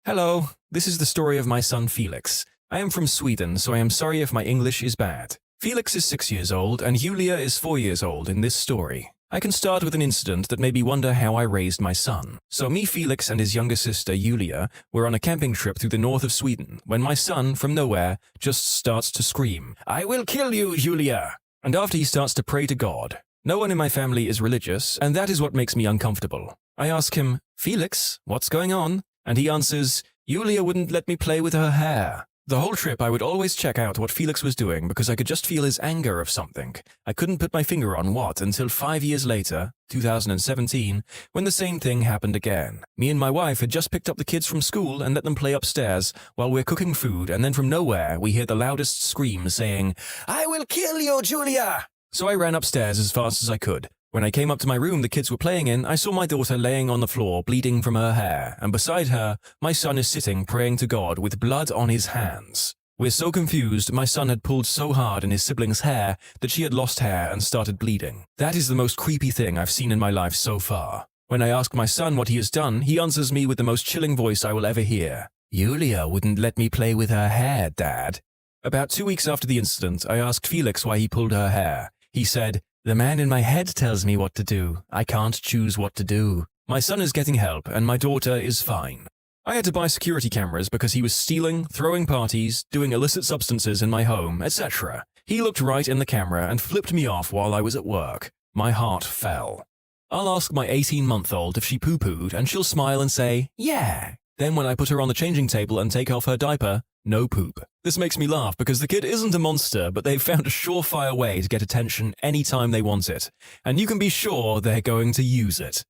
Hello, this is the story of my son Felix. I am from Sweden, so I am sorry if my English is bad. Felix is 6 years old and Julia is 4 years old in this story. I can start with an incident that made me wonder how I raised my son. So me, Felix, and his younger sister, Julia, were on a camping trip through the north of Sweden when my son, from nowhere, just starts to scream, "I will kill you, Julia!" And after he starts to pray to God. No one in my family is religious, and that is what makes me uncomfortable. I ask him, "Felix, what's going on?" And he answers, "Julia wouldn't let me play with her hair." The whole trip I would always check out what Felix was doing because I could just feel his anger of something. I couldn't put my finger on what until 5 years later, 2017, when the same thing happened again. Me and my wife had just picked up the kids from school and let them play upstairs while we're cooking food, and then from nowhere we hear the loudest scream saying, "I will kill you, Julia!" So I ran upstairs as fast as I could. When I came up to my room the kids were playing in, I saw my daughter laying on the floor bleeding from her hair, and beside her, my son is sitting praying to God with blood on his hands. We're so confused, my son had pulled so hard in his sibling's hair that she had lost hair and started bleeding. That is the most creepy thing I've seen in my life so far. When I ask my son what he has done, he answers me with the most chilling voice I will ever hear. Yulia wouldn't let me play with her hair, Dad. About 2 weeks after the incident, I asked Felix why he pulled her hair. He said, "The man in my head tells me what to do. I can't choose what to do. My son is getting help, and my daughter is fine." I had to buy security cameras because he was stealing, throwing parties, doing illicit substances in my home, etc. He looked right in the camera and flipped me off while I was at work. My heart fell. I'll ask my 18-month-old if she poo-pooed, and she'll smile and say, "Yeah." Then when I put her on the changing table and take off her diaper, no poop. This makes me laugh because the kid isn't a monster, but they've found a surefire way to get attention anytime they want it. And you can be sure they're going to use it.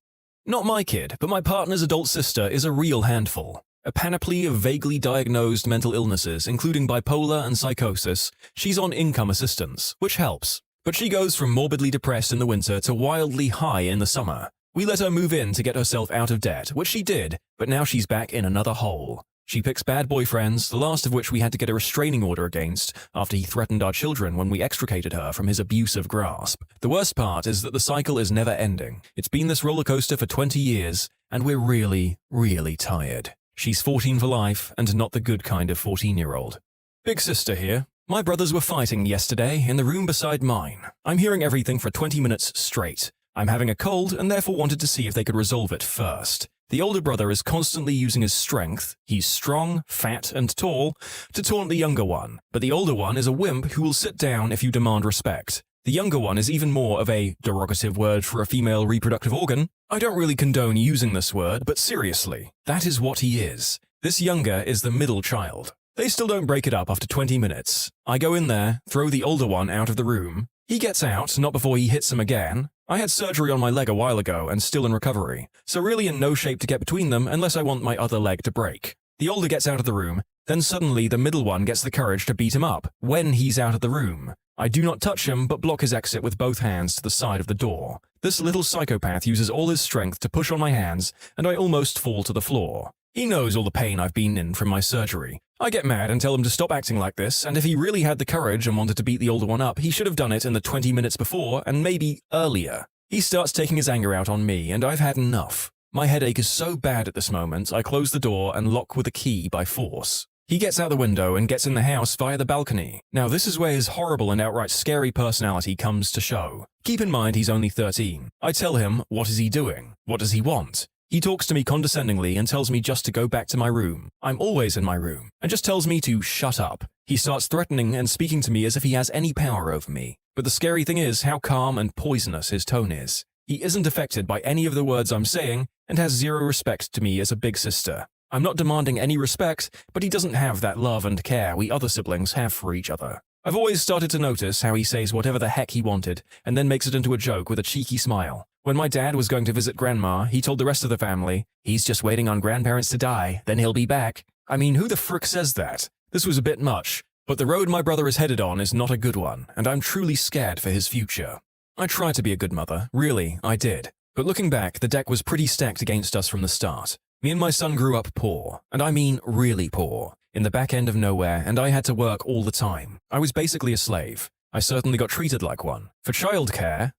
Not my kid, but my partner's adult sister is a real handful. A panoply of vaguely diagnosed mental illnesses, including bipolar and psychosis. She's on income assistance, which helps. But she goes from morbidly depressed in the winter to wildly high in the summer. We let her move in to get herself out of debt, which she did, but now she's back in another hole. She picks bad boyfriends, the last of which we had to get a restraining order against after he threatened our children when we extricated her from his abusive grasp. The worst part is that the cycle is never ending. It's been this roller coaster for 20 years, and we're really, really tired. She's 14 for life, and not the good kind of 14-year-old. Big sister here. My brothers were fighting yesterday in the room beside mine. I'm hearing everything for 20 minutes straight. I'm having a cold and therefore wanted to see if they could resolve it first. The older brother is constantly using his strength, he's strong, fat, and tall, to taunt the younger one, but the older one is a wimp who will sit down if you demand respect. The younger one is even more of a derogative word for a female reproductive organ. I don't really condone using this word, but seriously, that is what he is. This younger is the middle child. They still don't break it up after 20 minutes. I go in there, throw the older one out of the room. He gets out, not before he hits him again. I had surgery on my leg a while ago and still in recovery, so really in no shape to get between them unless I want my other leg to break. The older gets out of the room, then suddenly the middle one gets the courage to beat him up when he's out of the room. I do not touch him but block his exit with both hands to the side of the door. This little psychopath uses all his strength to push on my hands, and I almost fall to the floor. He knows all the pain I've been in from my surgery. I get mad and tell him to stop acting like this, and if he really had the courage and wanted to beat the older one up, he should have done it in the 20 minutes before and maybe earlier. He starts taking his anger out on me, and I've had enough. My headache is so bad at this moment, I close the door and lock with a key by force. He gets out the window and gets in the house via the balcony. Now this is where his horrible and outright scary personality comes to show. Keep in mind he's only 13. I tell him, what is he doing? What does he want? He talks to me condescendingly and tells me just to go back to my room. I'm always in my room, and just tells me to shut up. He starts threatening and speaking to me as if he has any power over me. But the scary thing is how calm and poisonous his tone is. He isn't affected by any of the words I'm saying and has zero respect to me as a big sister. I'm not demanding any respect, but he doesn't have that love and care we other siblings have for each other. I've always started to notice how he says whatever the heck he wanted and then makes it into a joke with a cheeky smile. When my dad was going to visit grandma, he told the rest of the family, "He's just waiting on grandparents to die, then he'll be back." I mean, who the frick says that? This was a bit much, but the road my brother is headed on is not a good one, and I'm truly scared for his future. I tried to be a good mother, really, I did. But looking back, the deck was pretty stacked against us from the start. Me and my son grew up poor, and I mean really poor, in the back end of nowhere, and I had to work all the time. I was basically a slave. I certainly got treated like one. For childcare,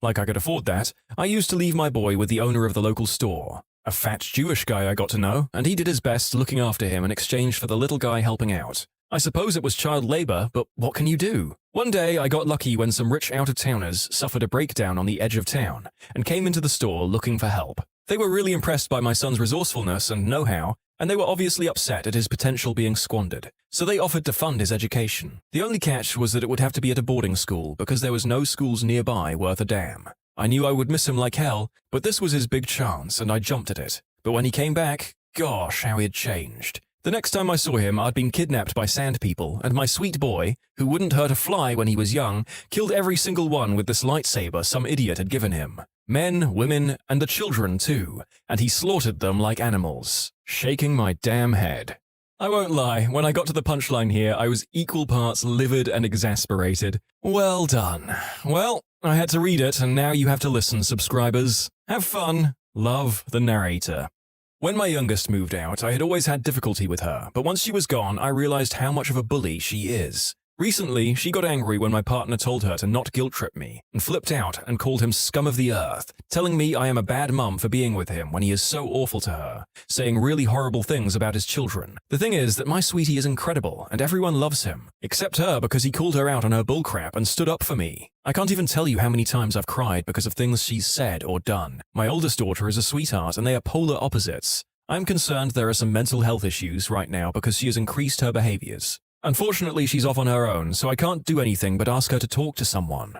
like I could afford that, I used to leave my boy with the owner of the local store. A fat Jewish guy I got to know, and he did his best looking after him in exchange for the little guy helping out. I suppose it was child labor, but what can you do? One day I got lucky when some rich out-of-towners suffered a breakdown on the edge of town and came into the store looking for help. They were really impressed by my son's resourcefulness and know-how, and they were obviously upset at his potential being squandered. So they offered to fund his education. The only catch was that it would have to be at a boarding school because there was no schools nearby worth a damn. I knew I would miss him like hell, but this was his big chance and I jumped at it. But when he came back, gosh, how he had changed. The next time I saw him, I'd been kidnapped by sand people, and my sweet boy, who wouldn't hurt a fly when he was young, killed every single one with this lightsaber some idiot had given him. Men, women, and the children too, and he slaughtered them like animals, shaking my damn head. I won't lie, when I got to the punchline here, I was equal parts livid and exasperated. Well done. Well, I had to read it, and now you have to listen, subscribers. Have fun. Love, the narrator. When my youngest moved out, I had always had difficulty with her, but once she was gone, I realized how much of a bully she is. Recently, she got angry when my partner told her to not guilt-trip me, and flipped out and called him scum of the earth, telling me I am a bad mum for being with him when he is so awful to her, saying really horrible things about his children. The thing is that my sweetie is incredible, and everyone loves him, except her because he called her out on her bullcrap and stood up for me. I can't even tell you how many times I've cried because of things she's said or done. My oldest daughter is a sweetheart, and they are polar opposites. I'm concerned there are some mental health issues right now because she has increased her behaviors. Unfortunately, she's off on her own, so I can't do anything but ask her to talk to someone.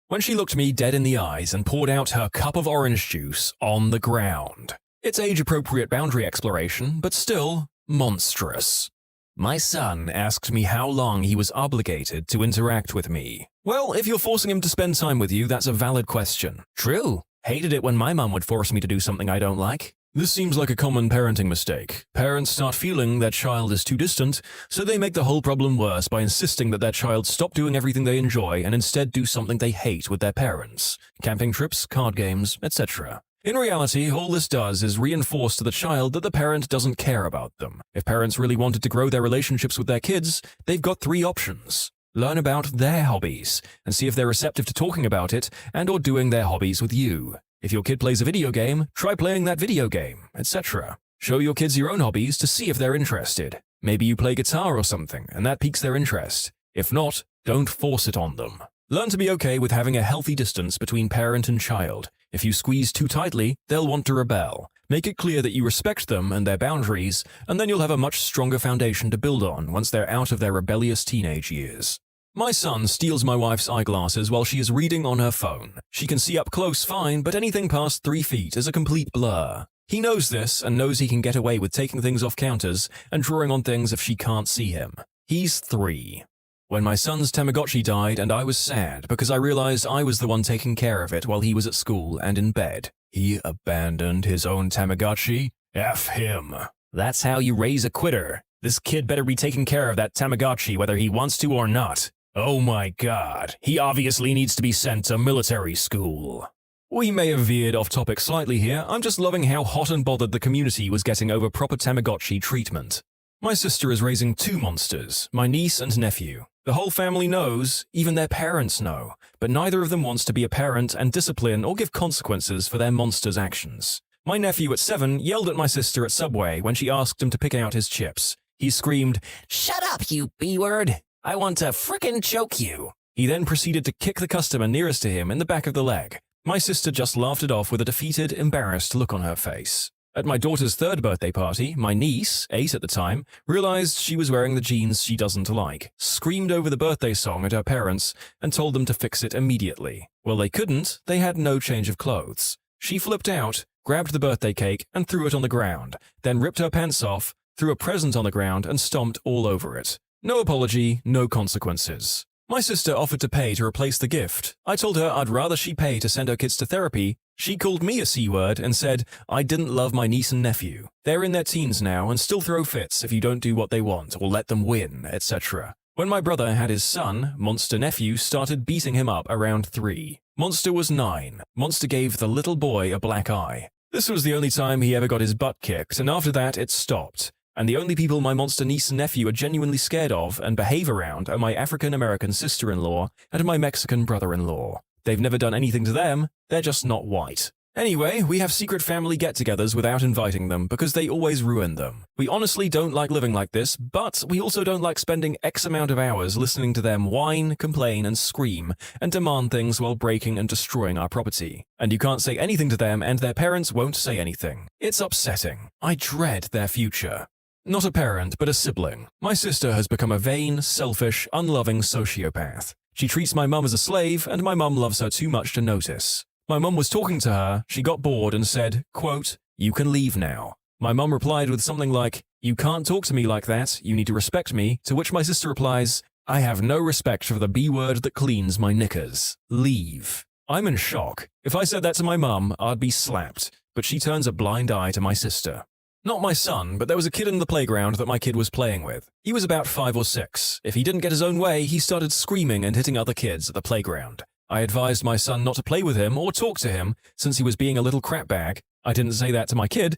When she looked me dead in the eyes and poured out her cup of orange juice on the ground. It's age-appropriate boundary exploration, but still monstrous. My son asked me how long he was obligated to interact with me. Well, if you're forcing him to spend time with you, that's a valid question. True. Hated it when my mum would force me to do something I don't like. This seems like a common parenting mistake. Parents start feeling their child is too distant, so they make the whole problem worse by insisting that their child stop doing everything they enjoy and instead do something they hate with their parents. Camping trips, card games, etc. In reality, all this does is reinforce to the child that the parent doesn't care about them. If parents really wanted to grow their relationships with their kids, they've got 3 options. Learn about their hobbies, and see if they're receptive to talking about it and or doing their hobbies with you. If your kid plays a video game, try playing that video game, etc. Show your kids your own hobbies to see if they're interested. Maybe you play guitar or something, and that piques their interest. If not, don't force it on them. Learn to be okay with having a healthy distance between parent and child. If you squeeze too tightly, they'll want to rebel. Make it clear that you respect them and their boundaries, and then you'll have a much stronger foundation to build on once they're out of their rebellious teenage years. My son steals my wife's eyeglasses while she is reading on her phone. She can see up close fine, but anything past 3 feet is a complete blur. He knows this and knows he can get away with taking things off counters and drawing on things if she can't see him. He's 3. When my son's Tamagotchi died, and I was sad because I realized I was the one taking care of it while he was at school and in bed. He abandoned his own Tamagotchi? F him. That's how you raise a quitter. This kid better be taking care of that Tamagotchi whether he wants to or not. Oh my god, he obviously needs to be sent to military school. We may have veered off topic slightly here, I'm just loving how hot and bothered the community was getting over proper Tamagotchi treatment. My sister is raising 2 monsters, my niece and nephew. The whole family knows, even their parents know, but neither of them wants to be a parent and discipline or give consequences for their monsters' actions. My nephew at 7 yelled at my sister at Subway when she asked him to pick out his chips. He screamed, "Shut up, you B-word! I want to frickin' choke you." He then proceeded to kick the customer nearest to him in the back of the leg. My sister just laughed it off with a defeated, embarrassed look on her face. At my daughter's 3rd birthday party, my niece, 8 at the time, realized she was wearing the jeans she doesn't like, screamed over the birthday song at her parents, and told them to fix it immediately. Well, they couldn't, they had no change of clothes. She flipped out, grabbed the birthday cake, and threw it on the ground, then ripped her pants off, threw a present on the ground, and stomped all over it. No apology, no consequences. My sister offered to pay to replace the gift. I told her I'd rather she pay to send her kids to therapy. She called me a C-word and said I didn't love my niece and nephew. They're in their teens now and still throw fits if you don't do what they want or let them win, etc. When my brother had his son, Monster Nephew started beating him up around 3. Monster was 9. Monster gave the little boy a black eye. This was the only time he ever got his butt kicked, and after that it stopped. And the only people my monster niece and nephew are genuinely scared of and behave around are my African-American sister-in-law and my Mexican brother-in-law. They've never done anything to them, they're just not white. Anyway, we have secret family get-togethers without inviting them because they always ruin them. We honestly don't like living like this, but we also don't like spending X amount of hours listening to them whine, complain, and scream, and demand things while breaking and destroying our property. And you can't say anything to them and their parents won't say anything. It's upsetting. I dread their future. Not a parent, but a sibling. My sister has become a vain, selfish, unloving sociopath. She treats my mum as a slave, and my mum loves her too much to notice. My mum was talking to her, she got bored and said, quote, "You can leave now." My mum replied with something like, "You can't talk to me like that, you need to respect me," to which my sister replies, "I have no respect for the B-word that cleans my knickers. Leave." I'm in shock. If I said that to my mum, I'd be slapped, but she turns a blind eye to my sister. Not my son, but there was a kid in the playground that my kid was playing with. He was about 5 or 6. If he didn't get his own way, he started screaming and hitting other kids at the playground. I advised my son not to play with him or talk to him since he was being a little crapbag. I didn't say that to my kid.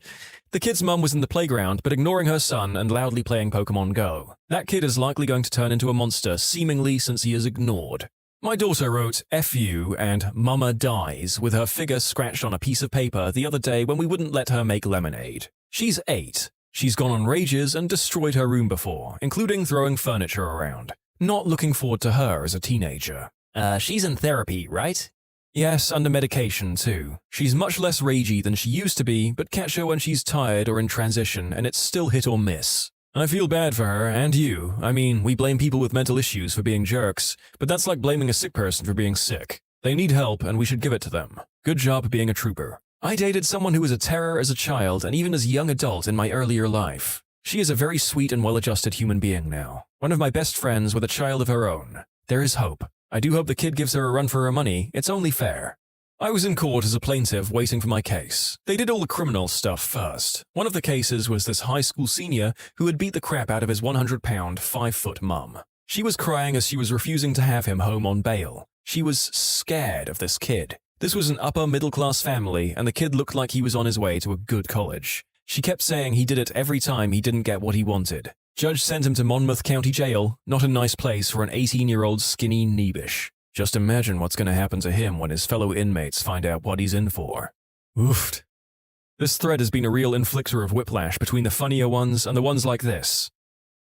The kid's mum was in the playground, but ignoring her son and loudly playing Pokemon Go. That kid is likely going to turn into a monster, seemingly since he is ignored. My daughter wrote F you and Mama dies with her figure scratched on a piece of paper the other day when we wouldn't let her make lemonade. She's 8. She's gone on rages and destroyed her room before, including throwing furniture around. Not looking forward to her as a teenager. She's in therapy, right? Yes, under medication too. She's much less ragey than she used to be, but catch her when she's tired or in transition and it's still hit or miss. I feel bad for her, and you. I mean, we blame people with mental issues for being jerks, but that's like blaming a sick person for being sick. They need help and we should give it to them. Good job being a trooper. I dated someone who was a terror as a child and even as a young adult in my earlier life. She is a very sweet and well-adjusted human being now. One of my best friends with a child of her own. There is hope. I do hope the kid gives her a run for her money. It's only fair. I was in court as a plaintiff waiting for my case. They did all the criminal stuff first. One of the cases was this high school senior who had beat the crap out of his 100-pound, 5-foot mum. She was crying as she was refusing to have him home on bail. She was scared of this kid. This was an upper middle-class family, and the kid looked like he was on his way to a good college. She kept saying he did it every time he didn't get what he wanted. Judge sent him to Monmouth County Jail, not a nice place for an 18-year-old skinny Neebish. Just imagine what's going to happen to him when his fellow inmates find out what he's in for. Oofed. This thread has been a real inflictor of whiplash between the funnier ones and the ones like this.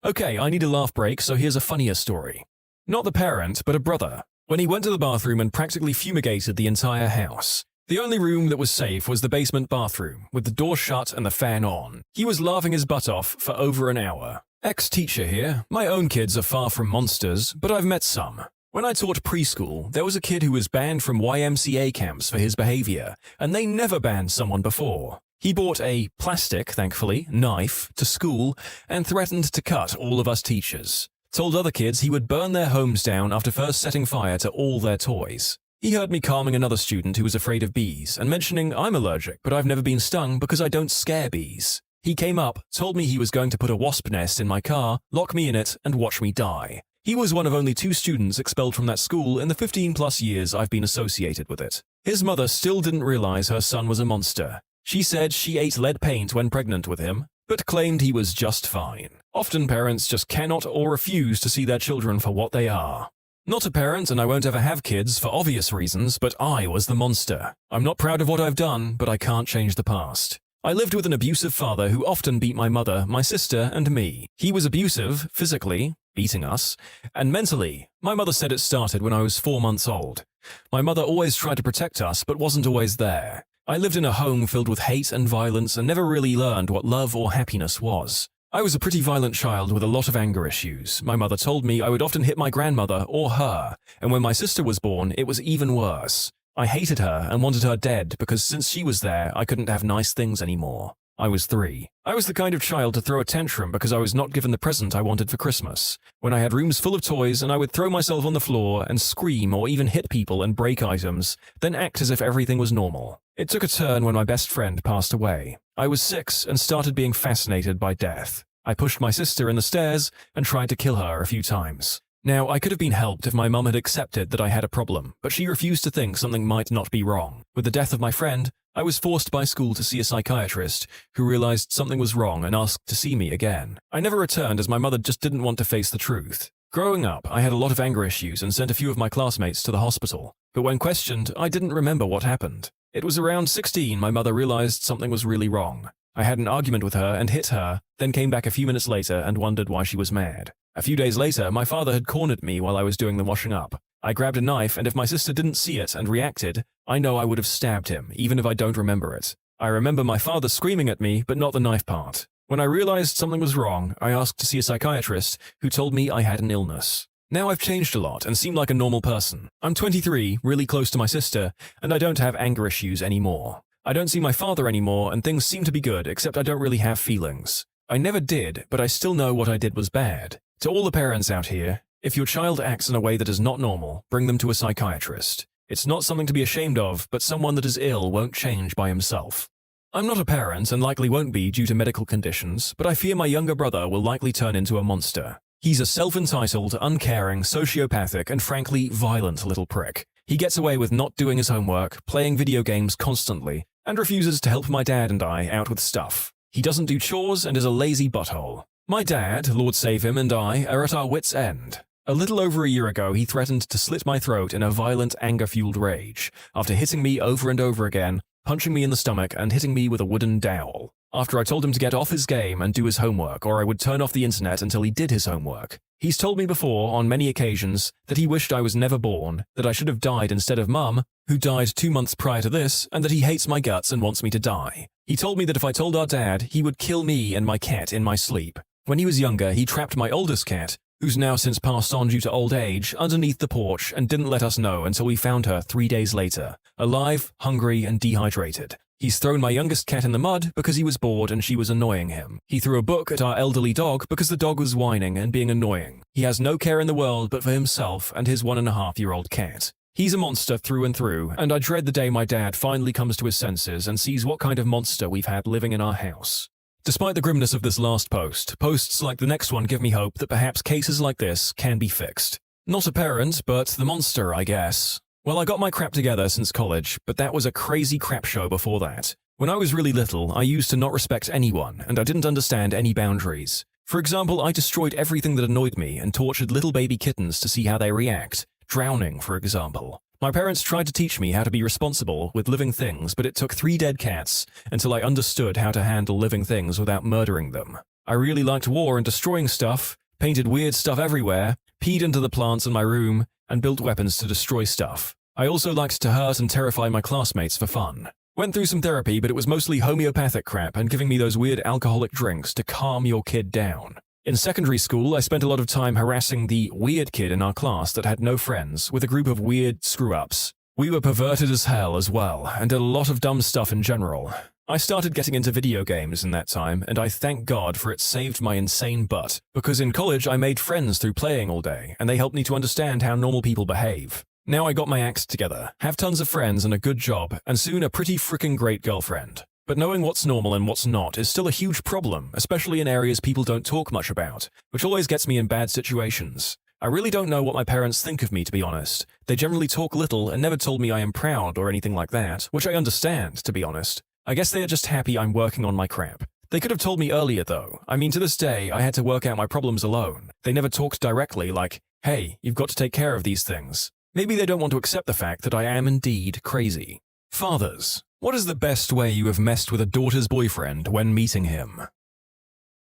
Okay, I need a laugh break, so here's a funnier story. Not the parent, but a brother. When he went to the bathroom and practically fumigated the entire house. The only room that was safe was the basement bathroom, with the door shut and the fan on. He was laughing his butt off for over an hour. Ex-teacher here. My own kids are far from monsters, but I've met some. When I taught preschool, there was a kid who was banned from YMCA camps for his behavior, and they never banned someone before. He brought a plastic, thankfully, knife to school and threatened to cut all of us teachers. Told other kids he would burn their homes down after first setting fire to all their toys. He heard me calming another student who was afraid of bees and mentioning I'm allergic, but I've never been stung because I don't scare bees. He came up, told me he was going to put a wasp nest in my car, lock me in it, and watch me die. He was one of only 2 students expelled from that school in the 15-plus years I've been associated with it. His mother still didn't realize her son was a monster. She said she ate lead paint when pregnant with him, but claimed he was just fine. Often parents just cannot or refuse to see their children for what they are. Not a parent, and I won't ever have kids for obvious reasons, but I was the monster. I'm not proud of what I've done, but I can't change the past. I lived with an abusive father who often beat my mother, my sister, and me. He was abusive, physically, beating us, and mentally. My mother said it started when I was 4 months old. My mother always tried to protect us, but wasn't always there. I lived in a home filled with hate and violence and never really learned what love or happiness was. I was a pretty violent child with a lot of anger issues. My mother told me I would often hit my grandmother or her, and when my sister was born, it was even worse. I hated her and wanted her dead because since she was there, I couldn't have nice things anymore. I was 3. I was the kind of child to throw a tantrum because I was not given the present I wanted for Christmas. When I had rooms full of toys and I would throw myself on the floor and scream or even hit people and break items, then act as if everything was normal. It took a turn when my best friend passed away. I was 6 and started being fascinated by death. I pushed my sister in the stairs and tried to kill her a few times. Now, I could have been helped if my mum had accepted that I had a problem, but she refused to think something might not be wrong. With the death of my friend, I was forced by school to see a psychiatrist who realized something was wrong and asked to see me again. I never returned as my mother just didn't want to face the truth. Growing up, I had a lot of anger issues and sent a few of my classmates to the hospital. But when questioned, I didn't remember what happened. It was around 16 my mother realized something was really wrong. I had an argument with her and hit her, then came back a few minutes later and wondered why she was mad. A few days later, my father had cornered me while I was doing the washing up. I grabbed a knife, and if my sister didn't see it and reacted, I know I would have stabbed him, even if I don't remember it. I remember my father screaming at me, but not the knife part. When I realized something was wrong, I asked to see a psychiatrist who told me I had an illness. Now I've changed a lot and seem like a normal person. I'm 23, really close to my sister, and I don't have anger issues anymore. I don't see my father anymore, and things seem to be good, except I don't really have feelings. I never did, but I still know what I did was bad. To all the parents out here, if your child acts in a way that is not normal, bring them to a psychiatrist. It's not something to be ashamed of, but someone that is ill won't change by himself. I'm not a parent and likely won't be due to medical conditions, but I fear my younger brother will likely turn into a monster. He's a self-entitled, uncaring, sociopathic, and frankly, violent little prick. He gets away with not doing his homework, playing video games constantly, and refuses to help my dad and I out with stuff. He doesn't do chores and is a lazy butthole. My dad, Lord save him, and I are at our wits' end. A little over a year ago, he threatened to slit my throat in a violent, anger-fueled rage, after hitting me over and over again, punching me in the stomach, and hitting me with a wooden dowel. After I told him to get off his game and do his homework, or I would turn off the internet until he did his homework. He's told me before, on many occasions, that he wished I was never born, that I should have died instead of Mum, who died 2 months prior to this, and that he hates my guts and wants me to die. He told me that if I told our dad, he would kill me and my cat in my sleep. When he was younger, he trapped my oldest cat, who's now since passed on due to old age, underneath the porch and didn't let us know until we found her 3 days later, alive, hungry, and dehydrated. He's thrown my youngest cat in the mud because he was bored and she was annoying him. He threw a book at our elderly dog because the dog was whining and being annoying. He has no care in the world but for himself and his 1.5-year-old cat. He's a monster through and through, and I dread the day my dad finally comes to his senses and sees what kind of monster we've had living in our house. Despite the grimness of this last post, posts like the next one give me hope that perhaps cases like this can be fixed. Not a parent, but the monster, I guess. Well, I got my crap together since college, but that was a crazy crap show before that. When I was really little, I used to not respect anyone, and I didn't understand any boundaries. For example, I destroyed everything that annoyed me and tortured little baby kittens to see how they react. Drowning, for example. My parents tried to teach me how to be responsible with living things, but it took 3 dead cats until I understood how to handle living things without murdering them. I really liked war and destroying stuff, painted weird stuff everywhere, peed into the plants in my room, and built weapons to destroy stuff. I also liked to hurt and terrify my classmates for fun. Went through some therapy, but it was mostly homeopathic crap and giving me those weird alcoholic drinks to calm your kid down. In secondary school, I spent a lot of time harassing the weird kid in our class that had no friends with a group of weird screw-ups. We were perverted as hell as well, and did a lot of dumb stuff in general. I started getting into video games in that time, and I thank God for it saved my insane butt, because in college I made friends through playing all day, and they helped me to understand how normal people behave. Now I got my act together, have tons of friends and a good job, and soon a pretty frickin' great girlfriend. But knowing what's normal and what's not is still a huge problem, especially in areas people don't talk much about, which always gets me in bad situations. I really don't know what my parents think of me, to be honest. They generally talk little and never told me I am proud or anything like that, which I understand, to be honest. I guess they are just happy I'm working on my crap. They could have told me earlier, though. I mean, to this day, I had to work out my problems alone. They never talked directly like, hey, you've got to take care of these things. Maybe they don't want to accept the fact that I am indeed crazy. Fathers. What is the best way you have messed with a daughter's boyfriend when meeting him?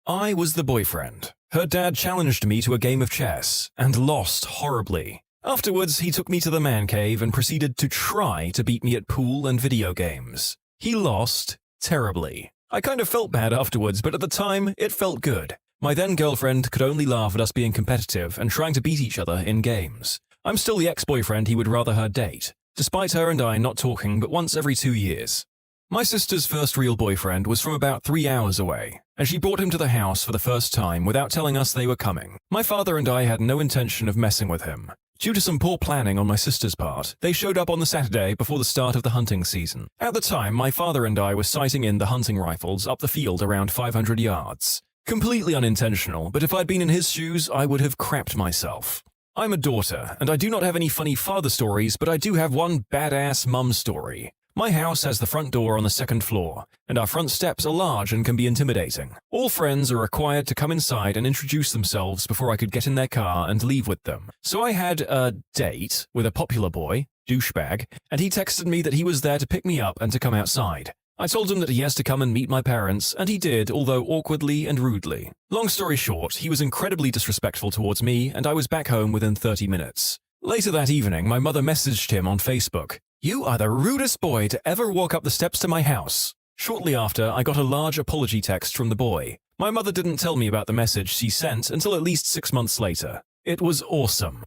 I was the boyfriend. Her dad challenged me to a game of chess, and lost horribly. Afterwards, he took me to the man cave and proceeded to try to beat me at pool and video games. He lost terribly. I kind of felt bad afterwards, but at the time, it felt good. My then girlfriend could only laugh at us being competitive and trying to beat each other in games. I'm still the ex-boyfriend he would rather her date, despite her and I not talking but once every 2 years. My sister's first real boyfriend was from about 3 hours away, and she brought him to the house for the first time without telling us they were coming. My father and I had no intention of messing with him. Due to some poor planning on my sister's part, they showed up on the Saturday before the start of the hunting season. At the time, my father and I were sighting in the hunting rifles up the field around 500 yards. Completely unintentional, but if I'd been in his shoes, I would have crapped myself. I'm a daughter, and I do not have any funny father stories, but I do have one badass mum story. My house has the front door on the 2nd floor, and our front steps are large and can be intimidating. All friends are required to come inside and introduce themselves before I could get in their car and leave with them. So I had a date with a popular boy, douchebag, and he texted me that he was there to pick me up and to come outside. I told him that he has to come and meet my parents, and he did, although awkwardly and rudely. Long story short, he was incredibly disrespectful towards me, and I was back home within 30 minutes. Later that evening, my mother messaged him on Facebook. "You are the rudest boy to ever walk up the steps to my house." Shortly after, I got a large apology text from the boy. My mother didn't tell me about the message she sent until at least 6 months later. It was awesome.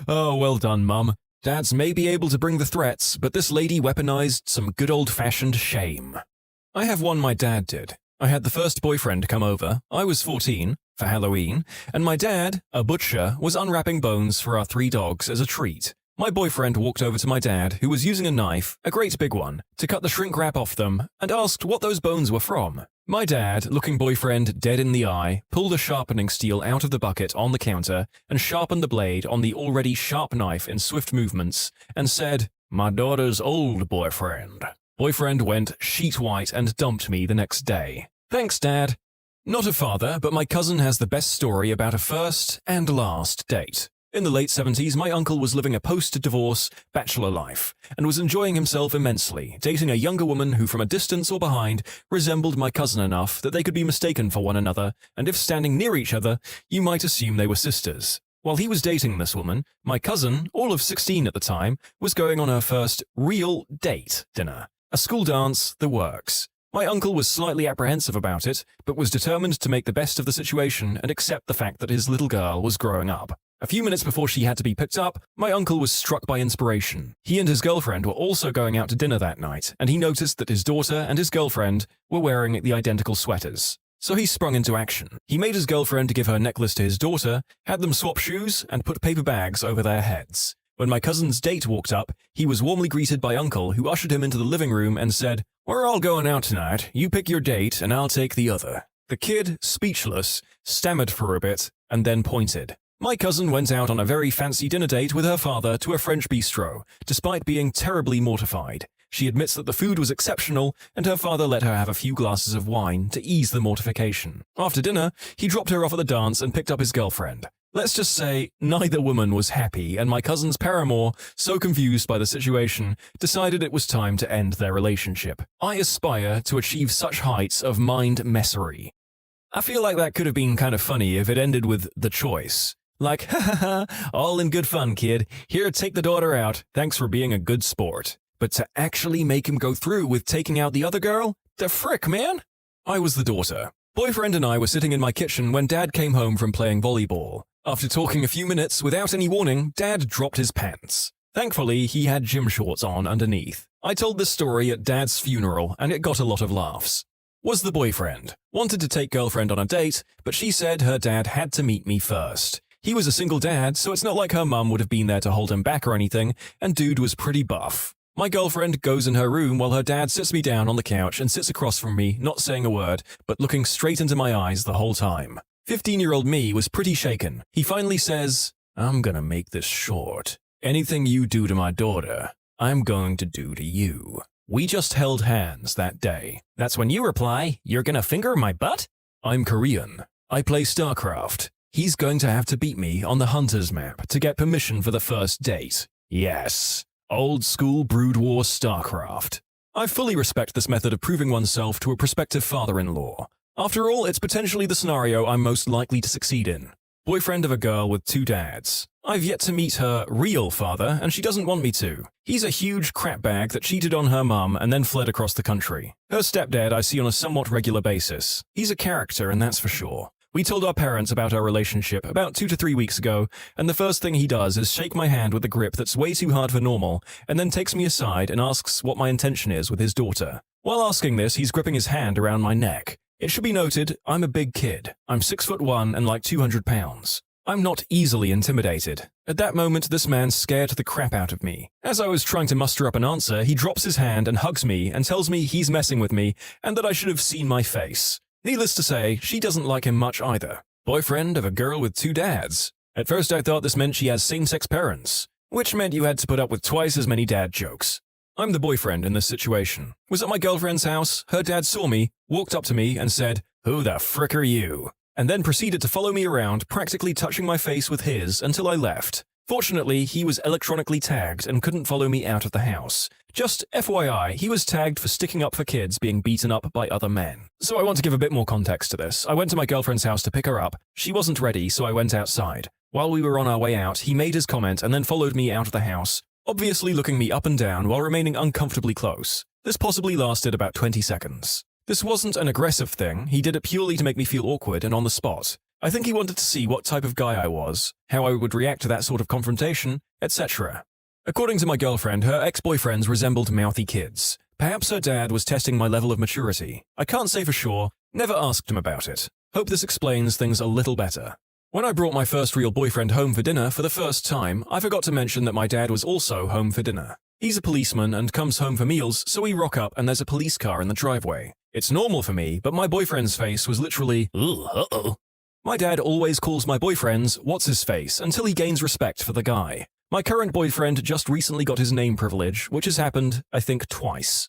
Oh, well done, Mum. Dads may be able to bring the threats, but this lady weaponized some good old-fashioned shame. I have one my dad did. I had the first boyfriend come over. I was 14, for Halloween, and my dad, a butcher, was unwrapping bones for our 3 dogs as a treat. My boyfriend walked over to my dad, who was using a knife, a great big one, to cut the shrink wrap off them, and asked what those bones were from. My dad, looking boyfriend dead in the eye, pulled a sharpening steel out of the bucket on the counter and sharpened the blade on the already sharp knife in swift movements, and said, My daughter's old boyfriend. Boyfriend went sheet white and dumped me the next day. Thanks, Dad. Not a father, but my cousin has the best story about a first and last date. In the late 70s, my uncle was living a post-divorce bachelor life and was enjoying himself immensely, dating a younger woman who from a distance or behind resembled my cousin enough that they could be mistaken for one another, and if standing near each other, you might assume they were sisters. While he was dating this woman, my cousin, all of 16 at the time, was going on her first real date dinner. A school dance, the works. My uncle was slightly apprehensive about it, but was determined to make the best of the situation and accept the fact that his little girl was growing up. A few minutes before she had to be picked up, my uncle was struck by inspiration. He and his girlfriend were also going out to dinner that night, and he noticed that his daughter and his girlfriend were wearing the identical sweaters. So he sprung into action. He made his girlfriend give her necklace to his daughter, had them swap shoes, and put paper bags over their heads. When my cousin's date walked up, he was warmly greeted by Uncle, who ushered him into the living room and said, "We're all going out tonight. You pick your date, and I'll take the other." The kid, speechless, stammered for a bit, and then pointed. My cousin went out on a very fancy dinner date with her father to a French bistro, despite being terribly mortified. She admits that the food was exceptional, and her father let her have a few glasses of wine to ease the mortification. After dinner, he dropped her off at the dance and picked up his girlfriend. Let's just say, neither woman was happy, and my cousin's paramour, so confused by the situation, decided it was time to end their relationship. I aspire to achieve such heights of mind messery. I feel like that could have been kind of funny if it ended with the choice. Like, ha ha ha, all in good fun, kid. Here, take the daughter out. Thanks for being a good sport. But to actually make him go through with taking out the other girl? The frick, man? I was the daughter. Boyfriend and I were sitting in my kitchen when Dad came home from playing volleyball. After talking a few minutes, without any warning, Dad dropped his pants. Thankfully, he had gym shorts on underneath. I told this story at Dad's funeral, and it got a lot of laughs. Was the boyfriend. Wanted to take girlfriend on a date, but she said her dad had to meet me first. He was a single dad, so it's not like her mum would have been there to hold him back or anything, and dude was pretty buff. My girlfriend goes in her room while her dad sits me down on the couch and sits across from me, not saying a word, but looking straight into my eyes the whole time. 15-year-old me was pretty shaken. He finally says, "I'm gonna make this short. Anything you do to my daughter, I'm going to do to you." We just held hands that day. That's when you reply, "You're gonna finger my butt?" I'm Korean. I play StarCraft. He's going to have to beat me on the Hunter's map to get permission for the first date. Yes. Old school Brood War StarCraft. I fully respect this method of proving oneself to a prospective father-in-law. After all, it's potentially the scenario I'm most likely to succeed in. Boyfriend of a girl with 2 dads. I've yet to meet her real father, and she doesn't want me to. He's a huge crapbag that cheated on her mum and then fled across the country. Her stepdad I see on a somewhat regular basis. He's a character, and that's for sure. We told our parents about our relationship about 2 to 3 weeks ago, and the first thing he does is shake my hand with a grip that's way too hard for normal, and then takes me aside and asks what my intention is with his daughter. While asking this, he's gripping his hand around my neck. It should be noted, I'm a big kid. I'm 6'1" and like 200 pounds. I'm not easily intimidated. At that moment, this man scared the crap out of me. As I was trying to muster up an answer, he drops his hand and hugs me and tells me he's messing with me and that I should have seen my face. Needless to say, she doesn't like him much either. Boyfriend of a girl with 2 dads. At first I thought this meant she has same-sex parents, which meant you had to put up with twice as many dad jokes. I'm the boyfriend in this situation. Was at my girlfriend's house, her dad saw me, walked up to me and said, "Who the frick are you?" and then proceeded to follow me around, practically touching my face with his until I left. Fortunately, he was electronically tagged and couldn't follow me out of the house. Just FYI, he was tagged for sticking up for kids being beaten up by other men. So I want to give a bit more context to this. I went to my girlfriend's house to pick her up. She wasn't ready, so I went outside. While we were on our way out, he made his comment and then followed me out of the house, obviously looking me up and down while remaining uncomfortably close. This possibly lasted about 20 seconds. This wasn't an aggressive thing. He did it purely to make me feel awkward and on the spot. I think he wanted to see what type of guy I was, how I would react to that sort of confrontation, etc. According to my girlfriend, her ex-boyfriends resembled mouthy kids. Perhaps her dad was testing my level of maturity. I can't say for sure, never asked him about it. Hope this explains things a little better. When I brought my first real boyfriend home for dinner for the first time, I forgot to mention that my dad was also home for dinner. He's a policeman and comes home for meals, so we rock up and there's a police car in the driveway. It's normal for me, but my boyfriend's face was literally, "Ooh, uh-oh." My dad always calls my boyfriends what's-his-face until he gains respect for the guy. My current boyfriend just recently got his name privilege, which has happened, I think, twice.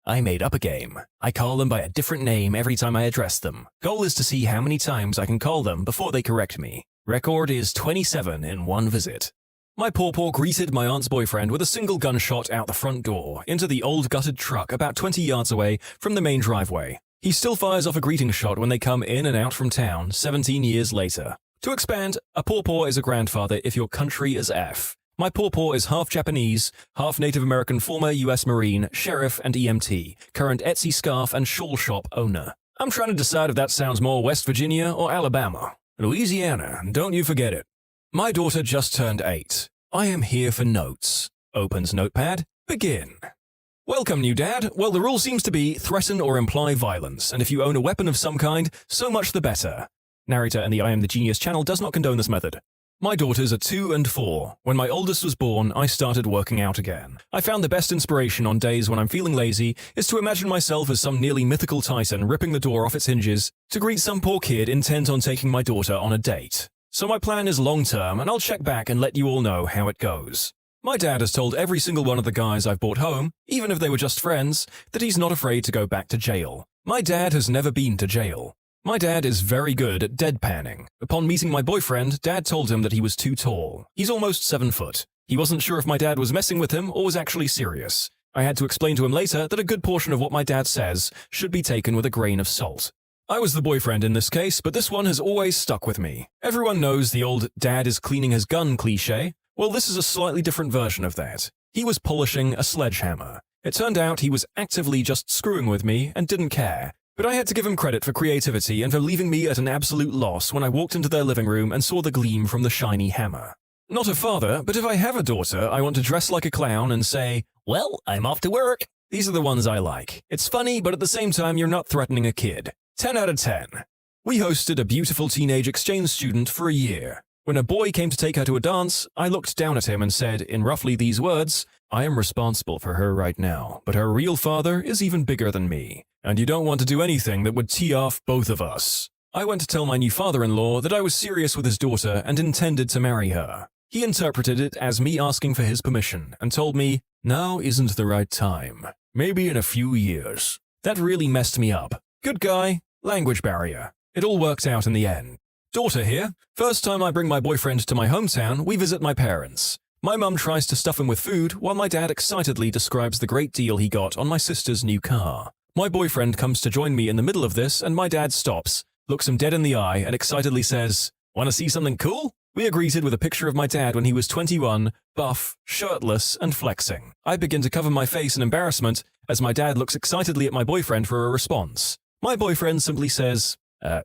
I made up a game. I call them by a different name every time I address them. Goal is to see how many times I can call them before they correct me. Record is 27 in one visit. My pawpaw greeted my aunt's boyfriend with a single gunshot out the front door into the old gutted truck about 20 yards away from the main driveway. He still fires off a greeting shot when they come in and out from town 17 years later. To expand, a pawpaw is a grandfather if your country is F. My pawpaw is half Japanese, half Native American, former U.S. Marine, sheriff and EMT, current Etsy scarf and shawl shop owner. I'm trying to decide if that sounds more West Virginia or Alabama. Louisiana, don't you forget it. My daughter just turned 8. I am here for notes. Opens notepad. Begin. Welcome, new dad. Well, the rule seems to be threaten or imply violence, and if you own a weapon of some kind, so much the better. Narrator and the I Am the Genius channel does not condone this method. My daughters are 2 and 4. When my oldest was born, I started working out again. I found the best inspiration on days when I'm feeling lazy is to imagine myself as some nearly mythical titan ripping the door off its hinges to greet some poor kid intent on taking my daughter on a date. So my plan is long-term, and I'll check back and let you all know how it goes. My dad has told every single one of the guys I've brought home, even if they were just friends, that he's not afraid to go back to jail. My dad has never been to jail. My dad is very good at deadpanning. Upon meeting my boyfriend, Dad told him that he was too tall. He's almost 7 foot. He wasn't sure if my dad was messing with him or was actually serious. I had to explain to him later that a good portion of what my dad says should be taken with a grain of salt. I was the boyfriend in this case, but this one has always stuck with me. Everyone knows the old dad is cleaning his gun cliché. Well, this is a slightly different version of that. He was polishing a sledgehammer. It turned out he was actively just screwing with me and didn't care. But I had to give him credit for creativity and for leaving me at an absolute loss when I walked into their living room and saw the gleam from the shiny hammer. Not a father, but if I have a daughter, I want to dress like a clown and say, "Well, I'm off to work." These are the ones I like. It's funny, but at the same time, you're not threatening a kid. 10 out of 10. We hosted a beautiful teenage exchange student for a year. When a boy came to take her to a dance, I looked down at him and said, in roughly these words, "I am responsible for her right now, but her real father is even bigger than me. And you don't want to do anything that would tee off both of us." I went to tell my new father-in-law that I was serious with his daughter and intended to marry her. He interpreted it as me asking for his permission and told me, "Now isn't the right time. Maybe in a few years." That really messed me up. Good guy, language barrier. It all worked out in the end. Daughter here. First time I bring my boyfriend to my hometown, we visit my parents. My mum tries to stuff him with food while my dad excitedly describes the great deal he got on my sister's new car. My boyfriend comes to join me in the middle of this, and my dad stops, looks him dead in the eye, and excitedly says, "Want to see something cool?" We are greeted with a picture of my dad when he was 21, buff, shirtless, and flexing. I begin to cover my face in embarrassment as my dad looks excitedly at my boyfriend for a response. My boyfriend simply says,